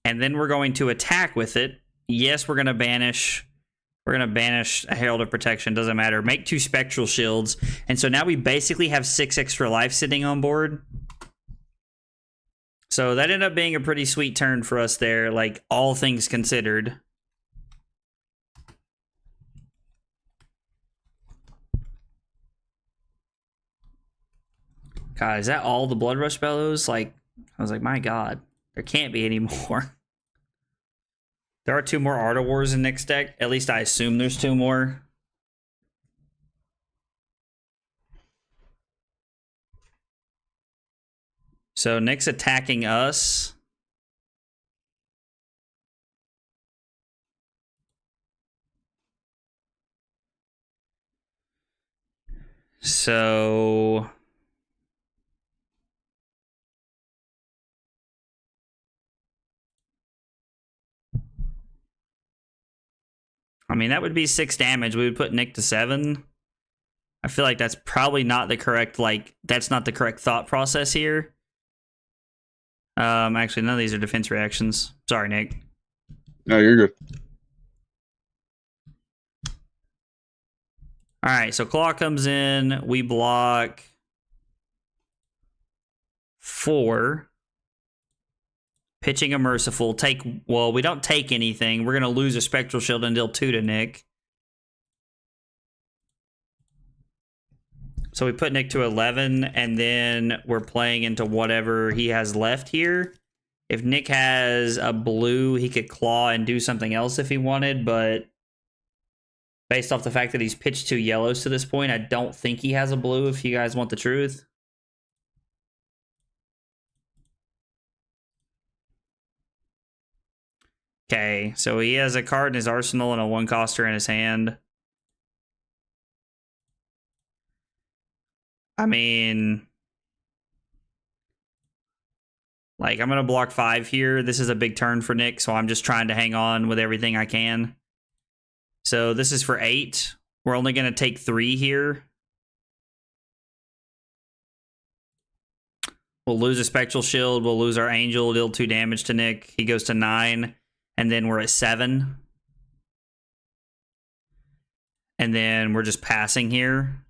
And then we're going to attack with it. Yes, we're going to banish. We're going to banish a Herald of Protection. Doesn't matter. Make 2 Spectral Shields. And so now we basically have 6 extra life sitting on board. So that ended up being a pretty sweet turn for us there, like, all things considered. God, is that all the Blood Rush Bellows? Like, I was like, my God, there can't be any more. There are 2 more Art of Wars in Nick's deck. At least I assume there's 2 more. So Nick's attacking us. So I mean, that would be 6 damage. We would put Nick to 7. I feel like that's probably not the correct, like, that's not the correct thought process here. Actually, none of these are defense reactions. Sorry, Nick. No, you're good. All right, so Claw comes in. We block 4. Pitching a Merciful. Well, we don't take anything. We're going to lose a Spectral Shield and deal 2 to Nick. So we put Nick to 11, and then we're playing into whatever he has left here. If Nick has a blue, he could claw and do something else if he wanted, but based off the fact that he's pitched 2 yellows to this point, I don't think he has a blue, if you guys want the truth. Okay, so he has a card in his arsenal and a 1-coster in his hand. I mean, like, I'm going to block 5 here. This is a big turn for Nick, so I'm just trying to hang on with everything I can. So this is for 8. We're only going to take 3 here. We'll lose a Spectral Shield. We'll lose our Angel. Deal 2 damage to Nick. He goes to 9. And then we're at 7. And then we're just passing here.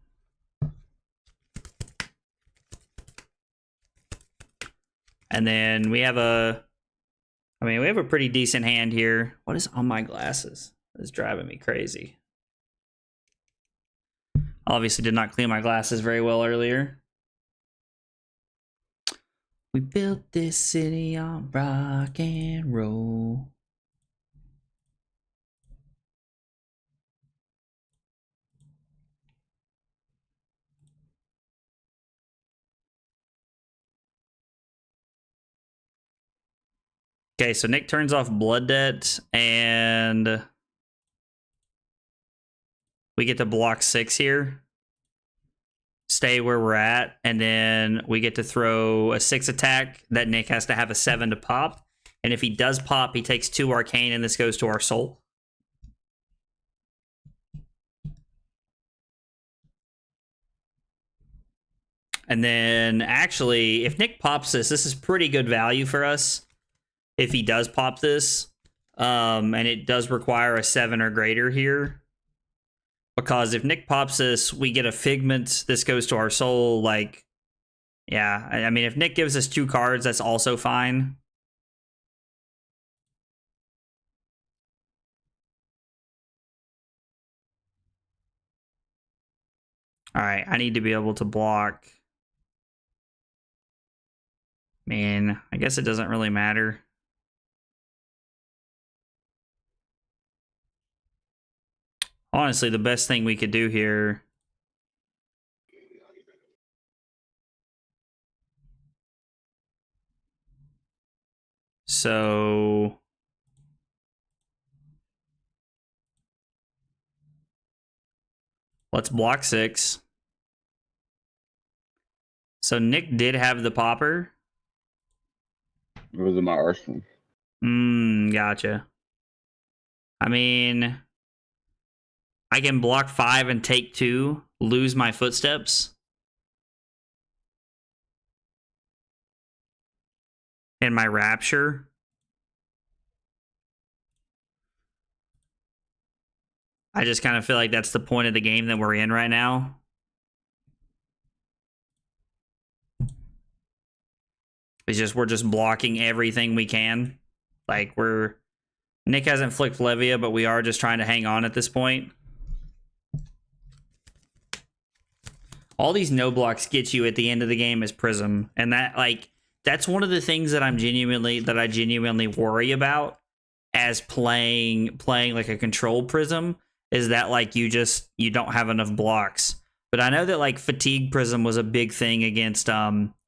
And then we have a pretty decent hand here. What is on my glasses? It's driving me crazy. Obviously did not clean my glasses very well earlier. We built this city on rock and roll. Okay, so Nick turns off Blood Debt, and we get to block 6 here. Stay where we're at, and then we get to throw a 6 attack that Nick has to have a 7 to pop. And if he does pop, he takes 2 Arcane, and this goes to our soul. And then, actually, if Nick pops this, this is pretty good value for us. If he does pop this, and it does require a 7 or greater here. Because if Nick pops this, we get a Figment. This goes to our soul. Like, yeah. I mean, if Nick gives us 2 cards, that's also fine. All right, I need to be able to block. Man, I guess it doesn't really matter. Honestly, the best thing we could do here. So let's block 6. So Nick did have the popper. It was in my arsenal. Gotcha. I mean, I can block 5 and take 2, lose my footsteps. And my rapture. I just kind of feel like that's the point of the game that we're in right now. We're just blocking everything we can. Like, Nick hasn't flicked Levia, but we are just trying to hang on at this point. All these no blocks get you at the end of the game is Prism, and that's one of the things that I genuinely worry about as playing like a control Prism, is that like you don't have enough blocks. But I know that like Fatigue Prism was a big thing against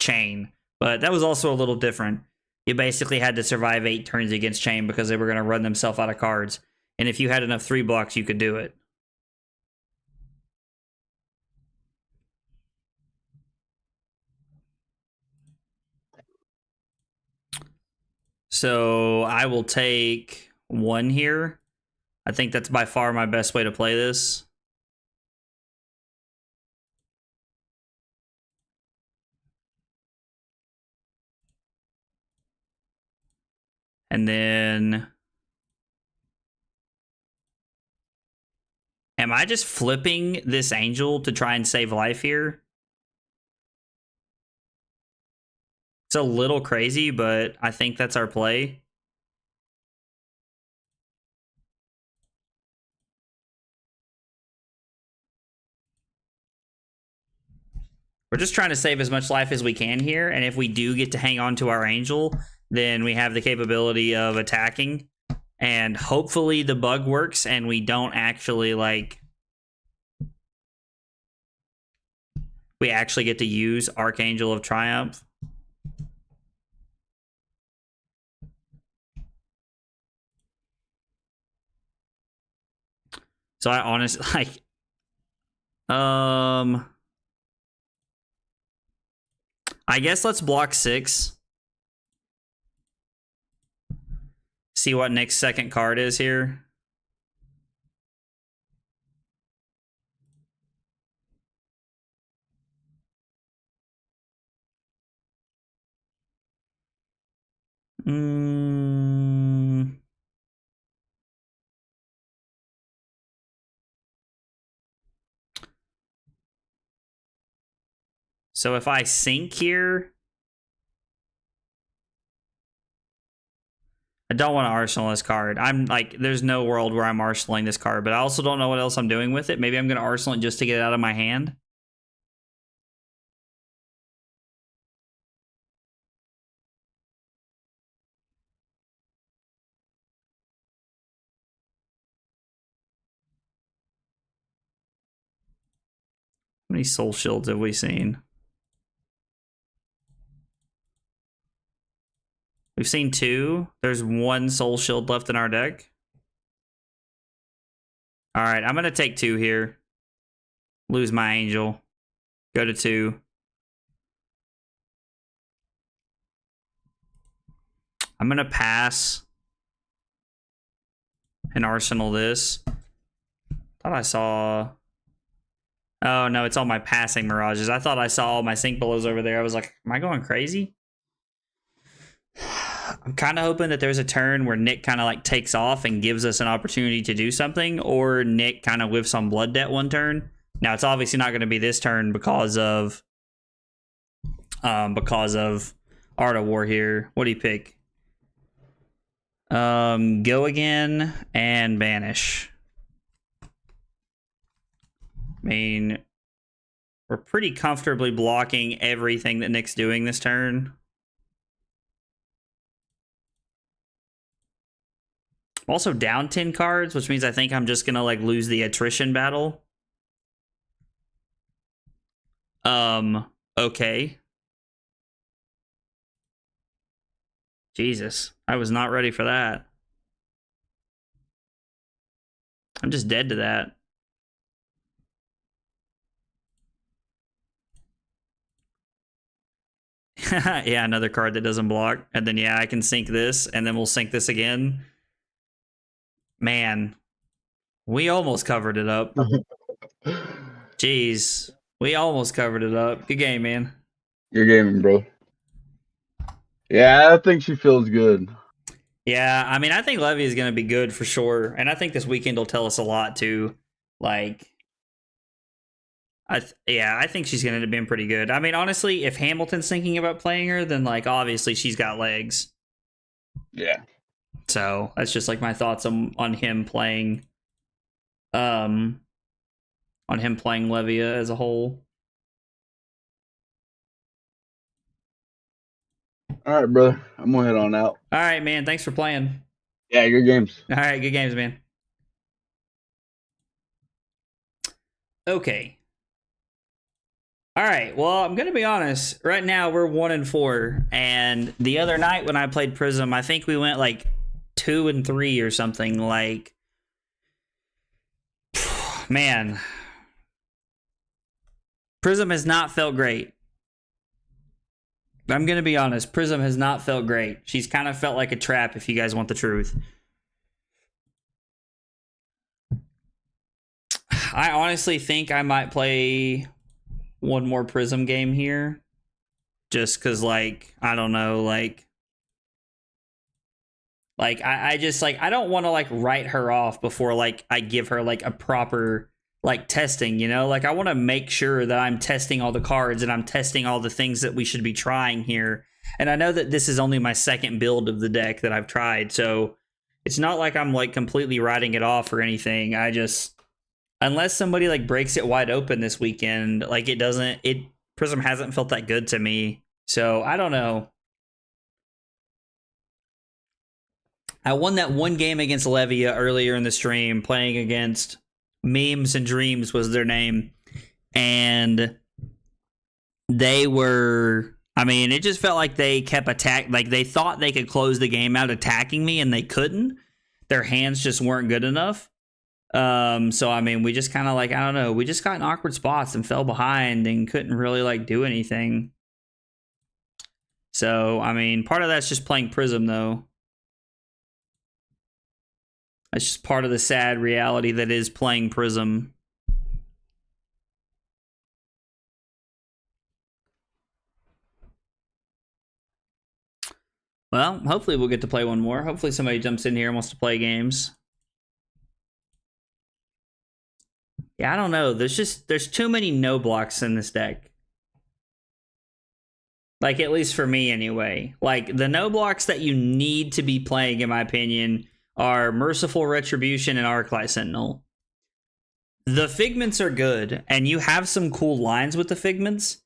Chain, but that was also a little different. You basically had to survive 8 turns against Chain because they were going to run themselves out of cards, and if you had enough 3 blocks, you could do it. So I will take 1 here. I think that's by far my best way to play this. And then, am I just flipping this Angel to try and save life here? It's a little crazy, but I think that's our play. We're just trying to save as much life as we can here, and if we do get to hang on to our angel, then we have the capability of attacking, and hopefully the bug works and we don't actually, like... We actually get to use Archangel of Triumph. So I honestly, like... I guess let's block 6. See what Nick's second card is here. So if I sink here, I don't want to arsenal this card. I'm like, there's no world where I'm arsenaling this card, but I also don't know what else I'm doing with it. Maybe I'm going to arsenal it just to get it out of my hand. How many soul shields have we seen? We've seen 2. There's 1 soul shield left in our deck. All right, I'm going to take 2 here. Lose my angel. Go to 2. I'm going to pass and arsenal this. Thought I saw... Oh, no, it's all my passing mirages. I thought I saw all my sink billows over there. I was like, am I going crazy? I'm kind of hoping that there's a turn where Nick kind of like takes off and gives us an opportunity to do something, or Nick kind of whiffs on Blood Debt one turn. Now, it's obviously not going to be this turn because of Art of War here. What do you pick? Go again and banish. I mean, we're pretty comfortably blocking everything that Nick's doing this turn. I'm also down 10 cards, which means I think I'm just gonna like lose the attrition battle. Okay. Jesus, I was not ready for that. I'm just dead to that. Yeah, another card that doesn't block. And then, yeah, I can sink this, and then we'll sink this again. Man, we almost covered it up. Jeez, we almost covered it up. Good game, man. You're gaming, bro. Yeah, I think she feels good. Yeah, I mean, I think Levia is going to be good for sure. And I think this weekend will tell us a lot, too. Like... I think she's going to be pretty good. I mean, honestly, if Hamilton's thinking about playing her, then, like, obviously she's got legs. Yeah. So, that's just, like, my thoughts on him playing... on him playing Levia as a whole. All right, brother. I'm going to head on out. All right, man. Thanks for playing. Yeah, good games. All right, good games, man. Okay. All right, well, I'm going to be honest. Right now, we're 1-4. And the other night when I played Prism, I think we went like 2-3 or something. Like, man. Prism has not felt great. I'm going to be honest. Prism has not felt great. She's kind of felt like a trap, if you guys want the truth. I honestly think I might play... one more Prism game here, just because, like, I don't know, like I just, like, I don't want to, like, write her off before, like, I give her, like, a proper, like, testing, you know? Like, I want to make sure that I'm testing all the cards and I'm testing all the things that we should be trying here. And I know that this is only my second build of the deck that I've tried, so it's not like I'm like completely writing it off or anything. I just, unless somebody like breaks it wide open this weekend, like Prism hasn't felt that good to me. So I don't know. I won that one game against Levia earlier in the stream, playing against Memes and Dreams was their name. And they were, I mean, it just felt like they kept like they thought they could close the game out attacking me and they couldn't. Their hands just weren't good enough. So I mean, we just kind of like, I don't know, we just got in awkward spots and fell behind and couldn't really like do anything. So, I mean, part of that's just playing Prism though. That's just part of the sad reality that is playing Prism. Well, hopefully we'll get to play one more. Hopefully somebody jumps in here and wants to play games. Yeah, I don't know. There's too many no blocks in this deck. Like, at least for me anyway. Like, the no blocks that you need to be playing, in my opinion, are Merciful Retribution and Arclight Sentinel. The Figments are good, and you have some cool lines with the Figments.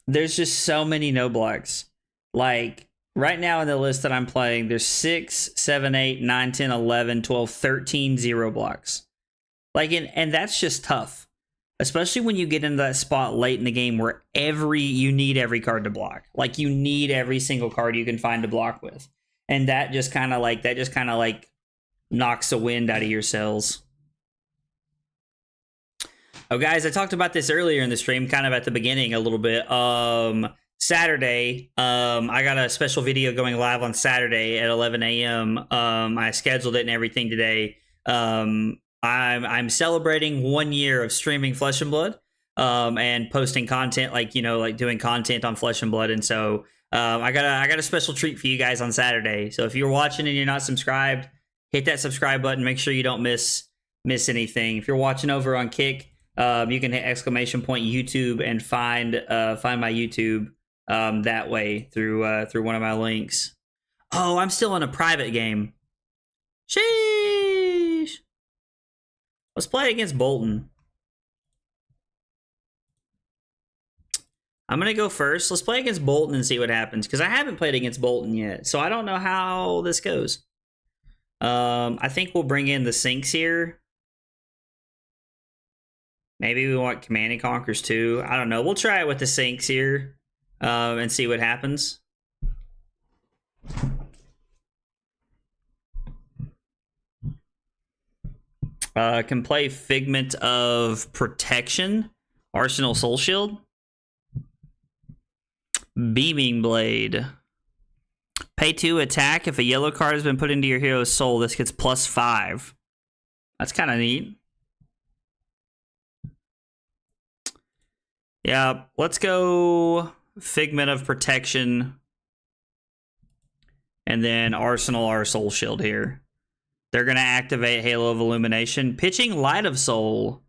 There's just so many no blocks. Like, right now in the list that I'm playing, there's 6, 7, 8, 9, 10, 11, 12, 13 0 blocks. Like, and that's just tough. Especially when you get into that spot late in the game where you need every card to block. Like, you need every single card you can find to block with. And that just kind of like knocks the wind out of your sails. Oh, guys, I talked about this earlier in the stream, kind of at the beginning a little bit. Saturday, I got a special video going live on Saturday at 11 a.m. I scheduled it and everything today. I'm celebrating 1 year of streaming Flesh and Blood, and posting content, like, you know, like doing content on Flesh and Blood. And so, I got a special treat for you guys on Saturday. So if you're watching and you're not subscribed, hit that subscribe button. Make sure you don't miss anything. If you're watching over on Kick, you can hit !YouTube and find my YouTube that way through one of my links. Oh, I'm still in a private game. Sheesh. Let's play against Boltyn. I'm gonna go first. Let's play against Boltyn and see what happens, because I haven't played against Boltyn yet, so I don't know how this goes. I think we'll bring in the Sinks here. Maybe we want Command and Conquers too. I don't know. We'll try it with the Sinks here, and see what happens. Can play Figment of Protection, Arsenal Soul Shield, Beaming Blade. Pay 2 attack. If a yellow card has been put into your hero's soul, this gets +5. That's kind of neat. Yeah, let's go Figment of Protection and then Arsenal our Soul Shield here. They're going to activate Halo of Illumination. Pitching Light of Soul.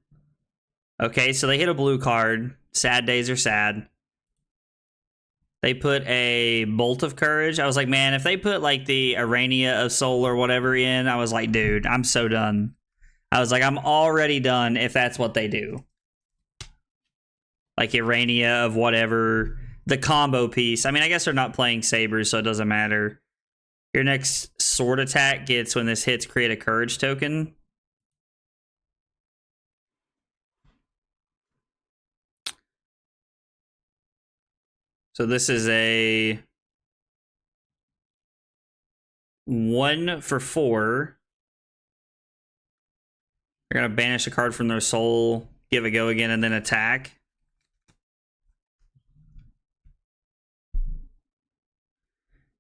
Okay, so they hit a blue card. Sad days are sad. They put a Bolt of Courage. I was like, man, if they put like the Arania of Soul or whatever in, I was like, dude, I'm so done. I was like, I'm already done if that's what they do. Like Arania of whatever. The combo piece. I mean, I guess they're not playing Sabers, so it doesn't matter. Your next sword attack gets, when this hits, create a courage token. So this is a 1 for 4. They're going to banish a card from their soul, give a go again, and then attack.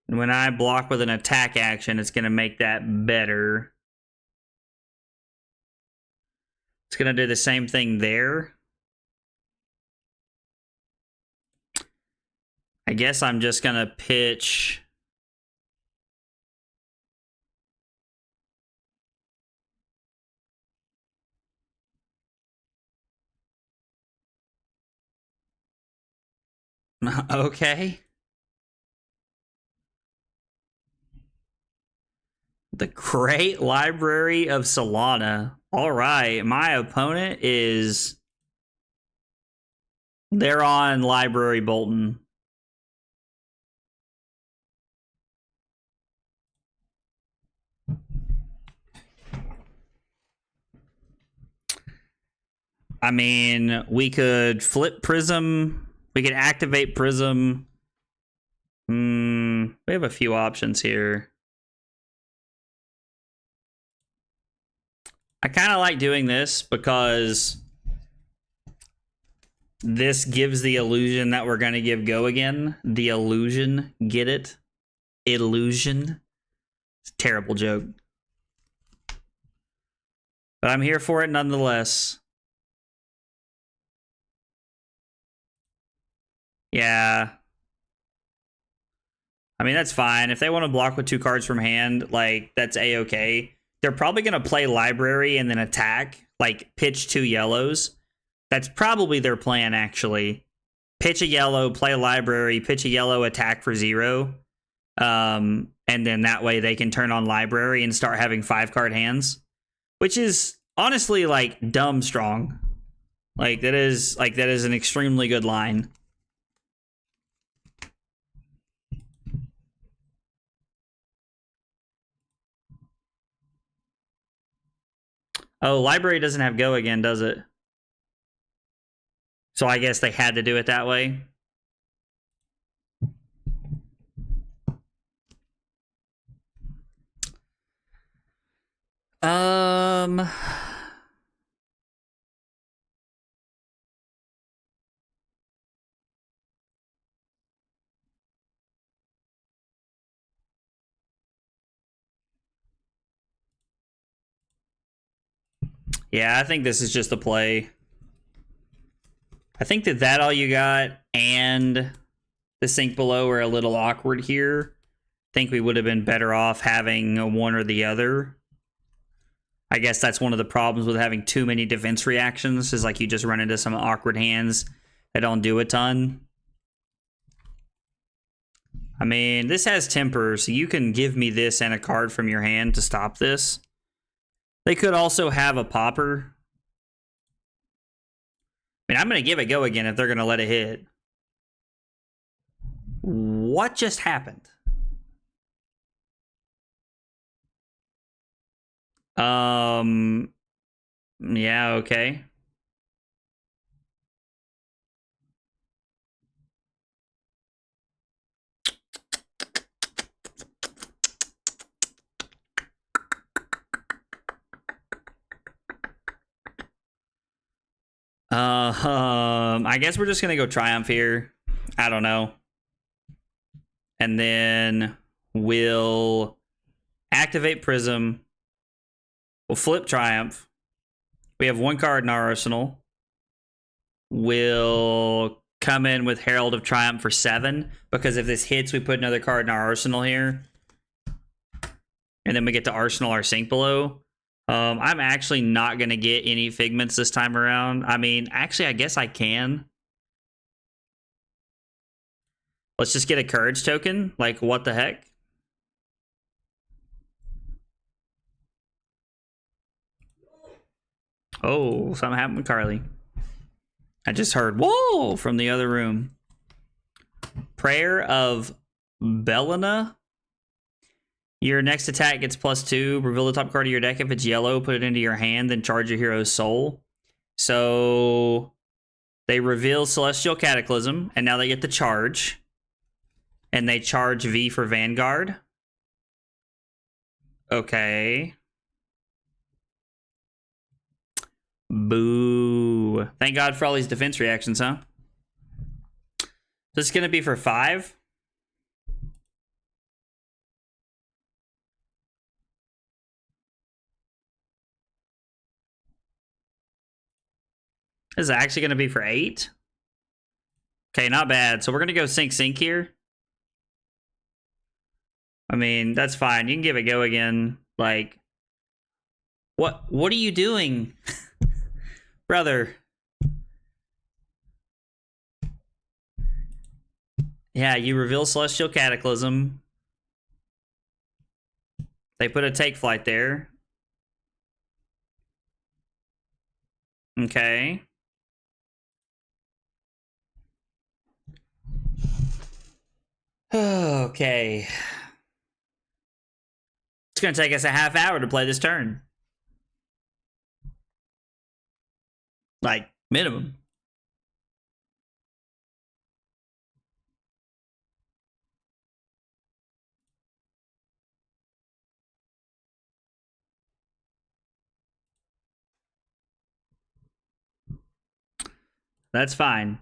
And when I block with an attack action, it's going to make that better. It's going to do the same thing there. I guess I'm just going to pitch... Okay. The Great Library of Solana. All right, my opponent is... They're on Library Boltyn. I mean, we could flip Prism. We could activate Prism. We have a few options here. I kind of like doing this because this gives the illusion that we're going to give go again. The illusion. Get it? Illusion. It's a terrible joke. But I'm here for it nonetheless. Yeah. I mean, that's fine. If they want to block with 2 cards from hand, like, that's A-okay. They're probably going to play Library and then attack, like, pitch 2 yellows. That's probably their plan, actually. Pitch a yellow, play Library, pitch a yellow, attack for 0. And then that way they can turn on Library and start having 5-card hands. Which is, honestly, like, dumb strong. Like, that is an extremely good line. Oh, Library doesn't have go again, does it? So I guess they had to do it that way. Yeah, I think this is just a play. I think that all you got and the sink below are a little awkward here. I think we would have been better off having one or the other. I guess that's one of the problems with having too many defense reactions, is like you just run into some awkward hands that don't do a ton. I mean, this has temper, so you can give me this and a card from your hand to stop this. They could also have a popper. I mean, I'm going to give it go again if they're going to let it hit. What just happened? Yeah, okay. I guess we're just gonna go Triumph here. I don't know. And then we'll activate Prism. We'll flip Triumph. We have 1 card in our arsenal. We'll come in with Herald of Triumph for 7, because if this hits, we put another card in our arsenal here. And then we get to arsenal our sink below. I'm actually not going to get any Figments this time around. I mean, actually, I guess I can. Let's just get a Courage token. Like, what the heck? Oh, something happened with Carly. I just heard, whoa, from the other room. Prayer of Belena. Your next attack gets +2. Reveal the top card of your deck. If it's yellow, put it into your hand, then charge your hero's soul. So they reveal Celestial Cataclysm, and now they get the charge. And they charge V for Vanguard. Okay. Boo. Thank God for all these defense reactions, huh? This is going to be for 5. This is actually going to be for 8. Okay, not bad. So we're going to go sink here. I mean, that's fine. You can give it go again. Like, what are you doing? Brother. Yeah, you reveal Celestial Cataclysm. They put a take flight there. Okay. Okay. It's going to take us a half hour to play this turn. Like, minimum. That's fine.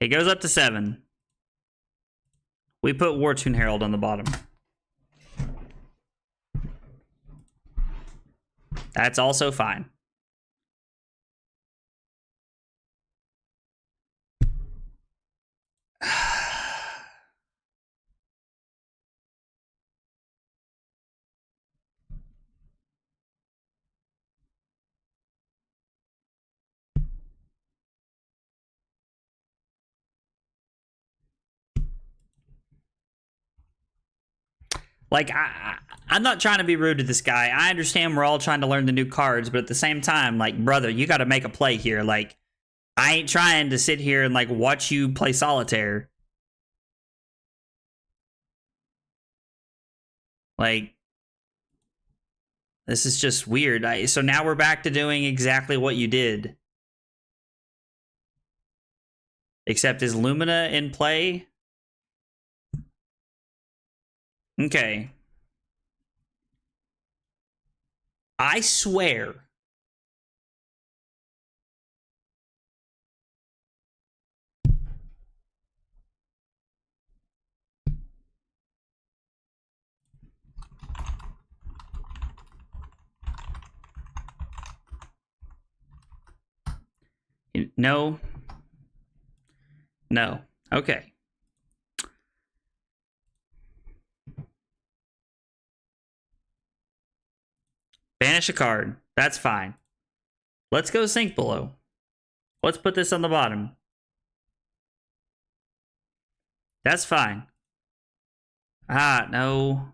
It goes up to 7. We put Wartune Herald on the bottom. That's also fine. Like, I'm not trying to be rude to this guy. I understand we're all trying to learn the new cards, but at the same time, like, brother, you got to make a play here. Like, I ain't trying to sit here and, like, watch you play solitaire. Like, this is just weird. So now we're back to doing exactly what you did. Except is Lumina in play? Okay. I swear. No. No. Okay. Banish a card. That's fine. Let's go Sink Below. Let's put this on the bottom. That's fine. Ah, no.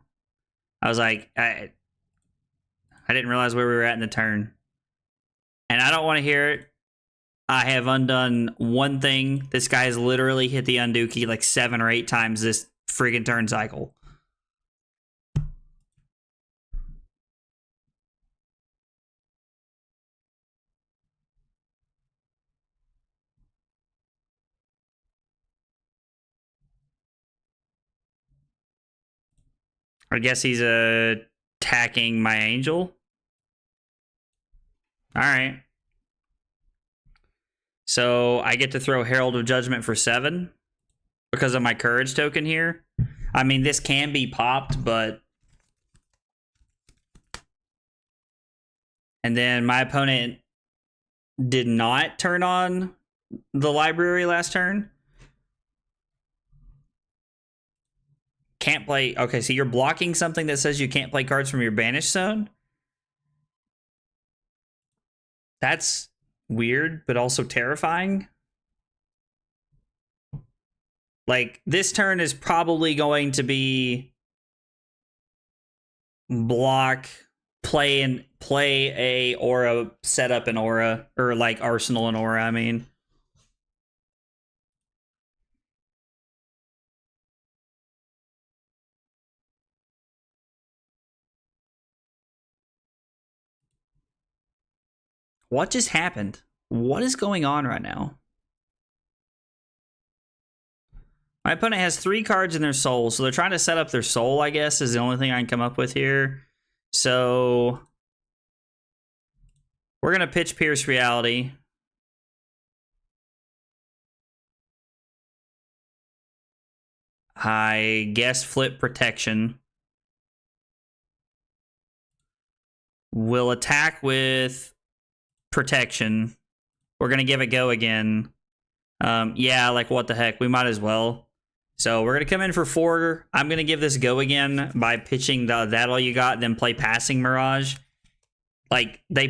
I was like, I didn't realize where we were at in the turn. And I don't want to hear it. I have undone one thing. This guy has literally hit the undo key like 7 or 8 times this friggin' turn cycle. I guess he's attacking my angel. All right. So I get to throw Herald of Judgment for 7 because of my courage token here. I mean, this can be popped, but... And then my opponent did not turn on the library last turn. Can't play... Okay, so you're blocking something that says you can't play cards from your banished zone? That's weird, but also terrifying. Like, this turn is probably going to be block, play a aura, set up an aura, or like arsenal an aura, I mean. What just happened? What is going on right now? My opponent has 3 cards in their soul, so they're trying to set up their soul, I guess, is the only thing I can come up with here. So we're going to pitch Pierce Reality. I guess flip Protection. We'll attack with Protection. We're going to give it go again. Yeah, like what the heck? We might as well. So we're going to come in for 4. I'm going to give this go again by pitching the That All You Got, then play Passing Mirage. Like, they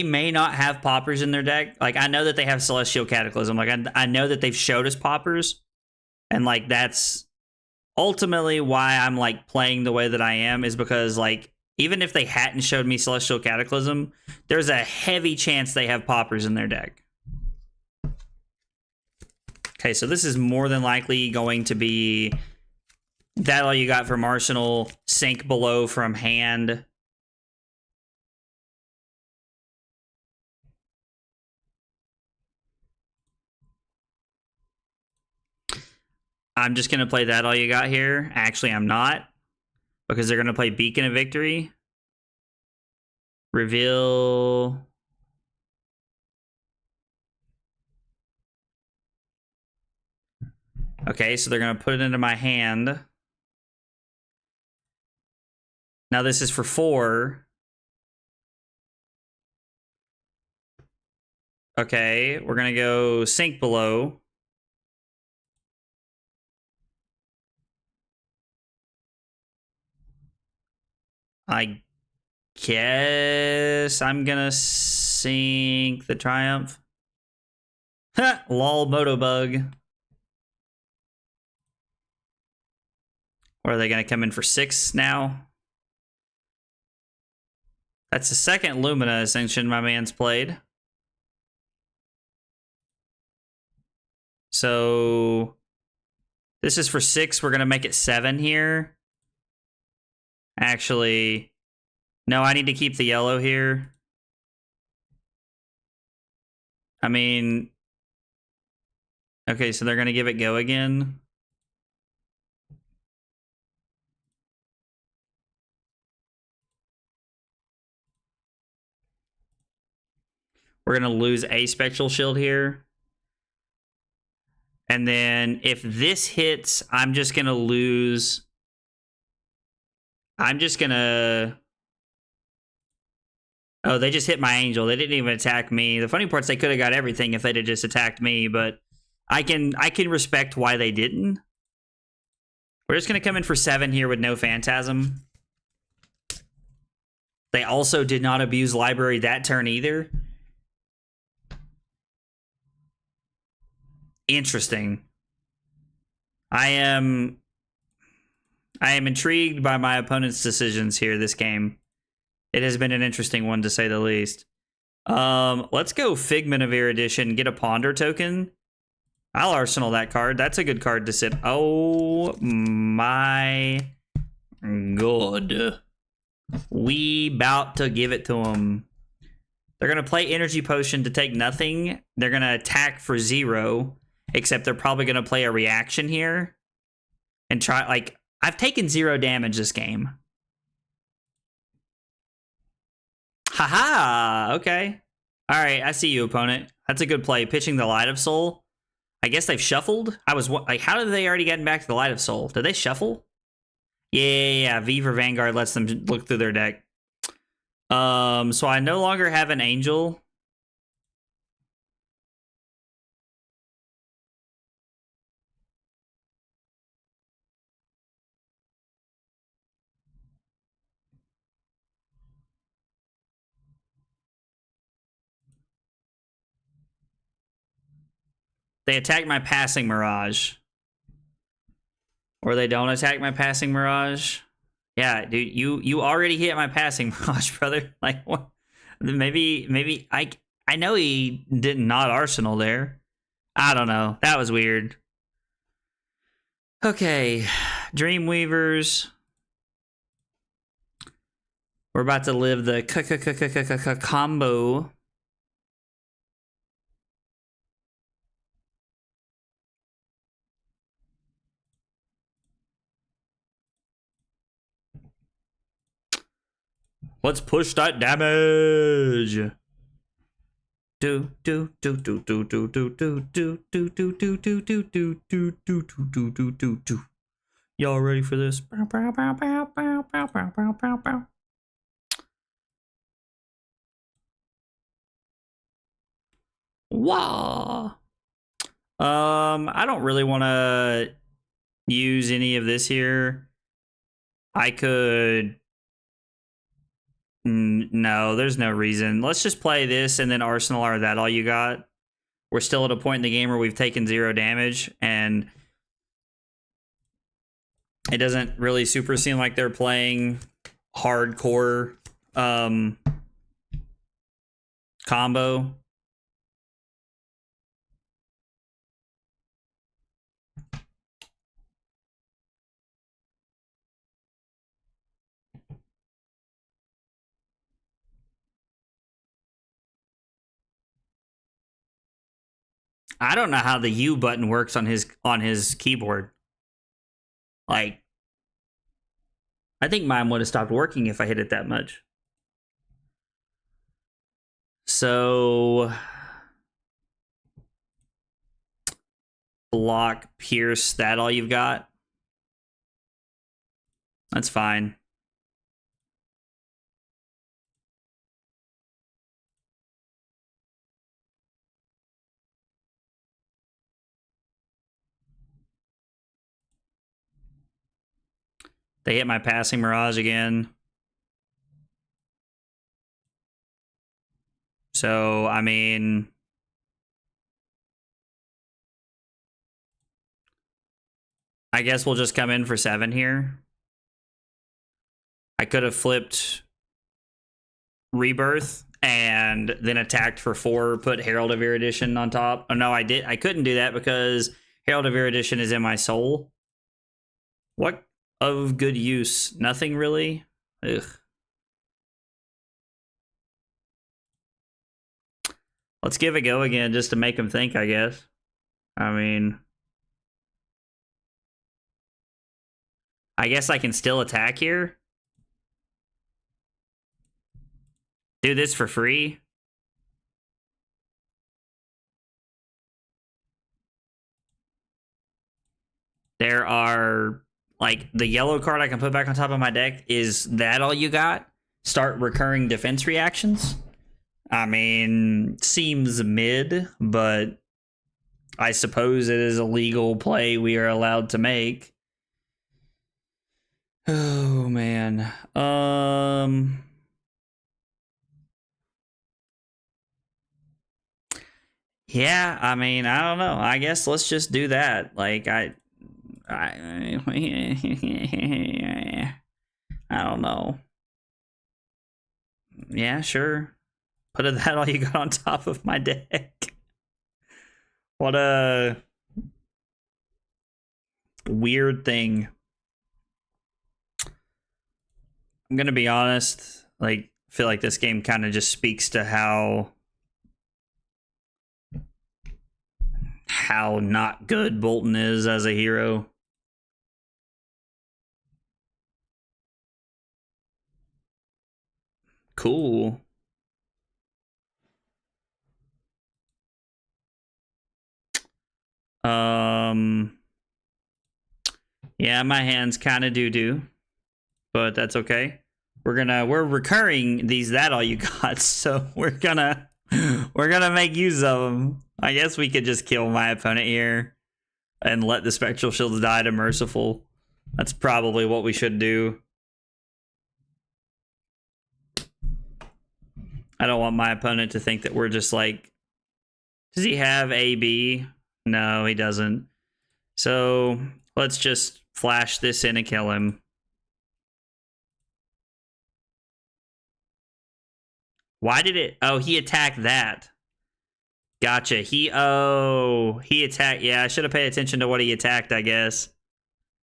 may not have poppers in their deck. Like, I know that they have Celestial Cataclysm. Like, I know that they've showed us poppers. And, like, that's ultimately why I'm, like, playing the way that I am, is because, like, even if they hadn't showed me Celestial Cataclysm, there's a heavy chance they have poppers in their deck. Okay, so this is more than likely going to be that all you got from Arsenal, sink below from hand. I'm just going to play that all you got here. Actually, I'm not, because they're going to play Beacon of Victory. Reveal. Okay, so they're going to put it into my hand. Now this is for 4. Okay, we're going to go sink below. I guess I'm gonna sink the Triumph. Ha! Lol, Motobug. Or are they gonna come in for 6 now? That's the second Lumina Ascension my man's played. So this is for 6. We're gonna make it 7 here. Actually, no, I need to keep the yellow here. I mean, okay, so they're going to give it go again. We're going to lose a Spectral Shield here. And then if this hits, I'm just going to lose. I'm just going to. Oh, they just hit my Angel. They didn't even attack me. The funny part is they could have got everything if they'd have just attacked me, but I can respect why they didn't. We're just going to come in for 7 here with no Phantasm. They also did not abuse Library that turn either. Interesting. I am intrigued by my opponent's decisions here this game. It has been an interesting one, to say the least. Let's go Figment of Erudition, get a Ponder token. I'll Arsenal that card. That's a good card to sit. Oh my god. We about to give it to them. They're going to play Energy Potion to take nothing. They're going to attack for 0, except they're probably going to play a reaction here. And try, like, I've taken 0 damage this game. Haha, okay. All right, I see you, opponent. That's a good play. Pitching the Light of Soul. I guess they've shuffled. I was like, how did they already get back to the Light of Soul? Did they shuffle? Yeah. V for Vanguard lets them look through their deck. So I no longer have an Angel. They attack my Passing Mirage. Or they don't attack my Passing Mirage. Yeah, dude, you already hit my Passing Mirage, brother. Like, what? Maybe I know he did not Arsenal there. I don't know. That was weird. Okay, Dreamweavers. We're about to live the combo. Let's push that damage. Y'all ready for this? Wow. I don't really want to use any of this here. I could no, there's no reason. Let's just play this and then Arsenal. Are that all you got? We're still at a point in the game where we've taken 0 damage, and it doesn't really super seem like they're playing hardcore combo. I don't know how the U button works on his keyboard. Like, I think mine would have stopped working if I hit it that much. So, block, pierce, that all you've got? That's fine. They hit my passing mirage again. So, I mean, I guess we'll just come in for 7 here. I could have flipped Rebirth and then attacked for 4, put Herald of Erudition on top. Oh, no, I couldn't do that because Herald of Erudition is in my soul. What of good use? Nothing really? Ugh. Let's give it a go again just to make him think, I guess. I mean, I guess I can still attack here. Do this for free. There are, like, the yellow card I can put back on top of my deck. Is that all you got? Start recurring defense reactions? I mean, seems mid, but I suppose it is a legal play we are allowed to make. Oh, man. Yeah, I mean, I don't know. I guess let's just do that. Like, I don't know. Yeah, sure. Put that all you got on top of my deck. What a weird thing. I'm gonna be honest. Like, I feel like this game kind of just speaks to how not good Boltyn is as a hero. Cool. Yeah, my hand's kind of doo-doo, but that's okay. We're recurring these that all you got, so we're gonna make use of them. I guess we could just kill my opponent here and let the Spectral Shields die to Merciful. That's probably what we should do. I don't want my opponent to think that we're just like, does he have AB? No, he doesn't. So let's just flash this in and kill him. Why did it? Oh, he attacked that. Gotcha. He attacked. Yeah, I should have paid attention to what he attacked, I guess.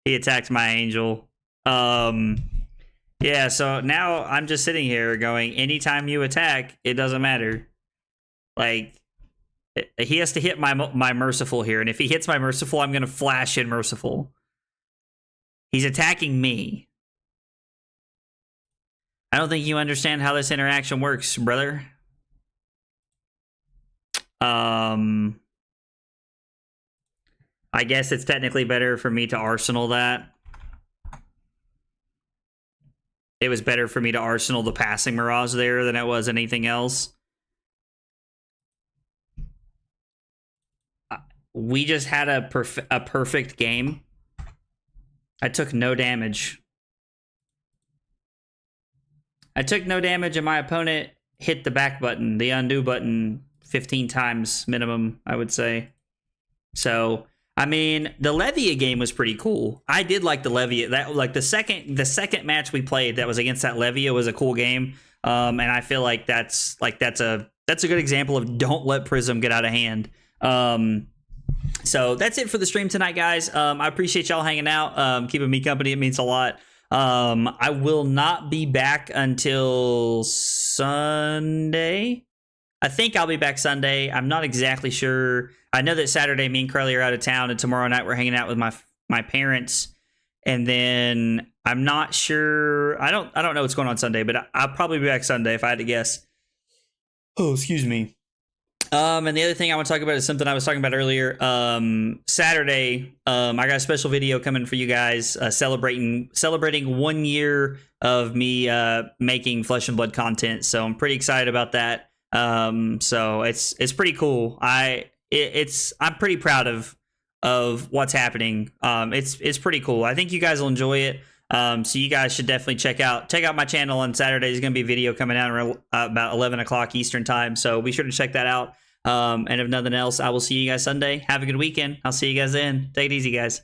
He attacked my angel. Yeah, so now I'm just sitting here going, anytime you attack, it doesn't matter. Like, he has to hit my Merciful here, and if he hits my Merciful, I'm going to flash in Merciful. He's attacking me. I don't think you understand how this interaction works, brother. I guess it's technically better for me to Arsenal that. It was better for me to Arsenal the passing Mirage there than it was anything else. We just had a perfect game. I took no damage. I took no damage, and my opponent hit the back button, the undo button, 15 times minimum, I would say. So, I mean, the Levia game was pretty cool. I did like the Levia. That like the second match we played that was against that Levia was a cool game. And I feel like that's a good example of don't let Prism get out of hand. So that's it for the stream tonight, guys. I appreciate y'all hanging out, keeping me company. It means a lot. I will not be back until Sunday. I think I'll be back Sunday. I'm not exactly sure. I know that Saturday me and Carly are out of town, and tomorrow night we're hanging out with my parents. And then I'm not sure. I don't know what's going on Sunday, but I'll probably be back Sunday if I had to guess. Oh, excuse me. And the other thing I want to talk about is something I was talking about earlier. Saturday, I got a special video coming for you guys, celebrating 1 year of me making Flesh and Blood content. So I'm pretty excited about that. So it's pretty cool. I'm pretty proud of what's happening. It's pretty cool. I think you guys will enjoy it. So you guys should definitely check out my channel on Saturday. There's going to be a video coming out around about 11 o'clock Eastern time. So be sure to check that out. And if nothing else, I will see you guys Sunday. Have a good weekend. I'll see you guys then. Take it easy, guys.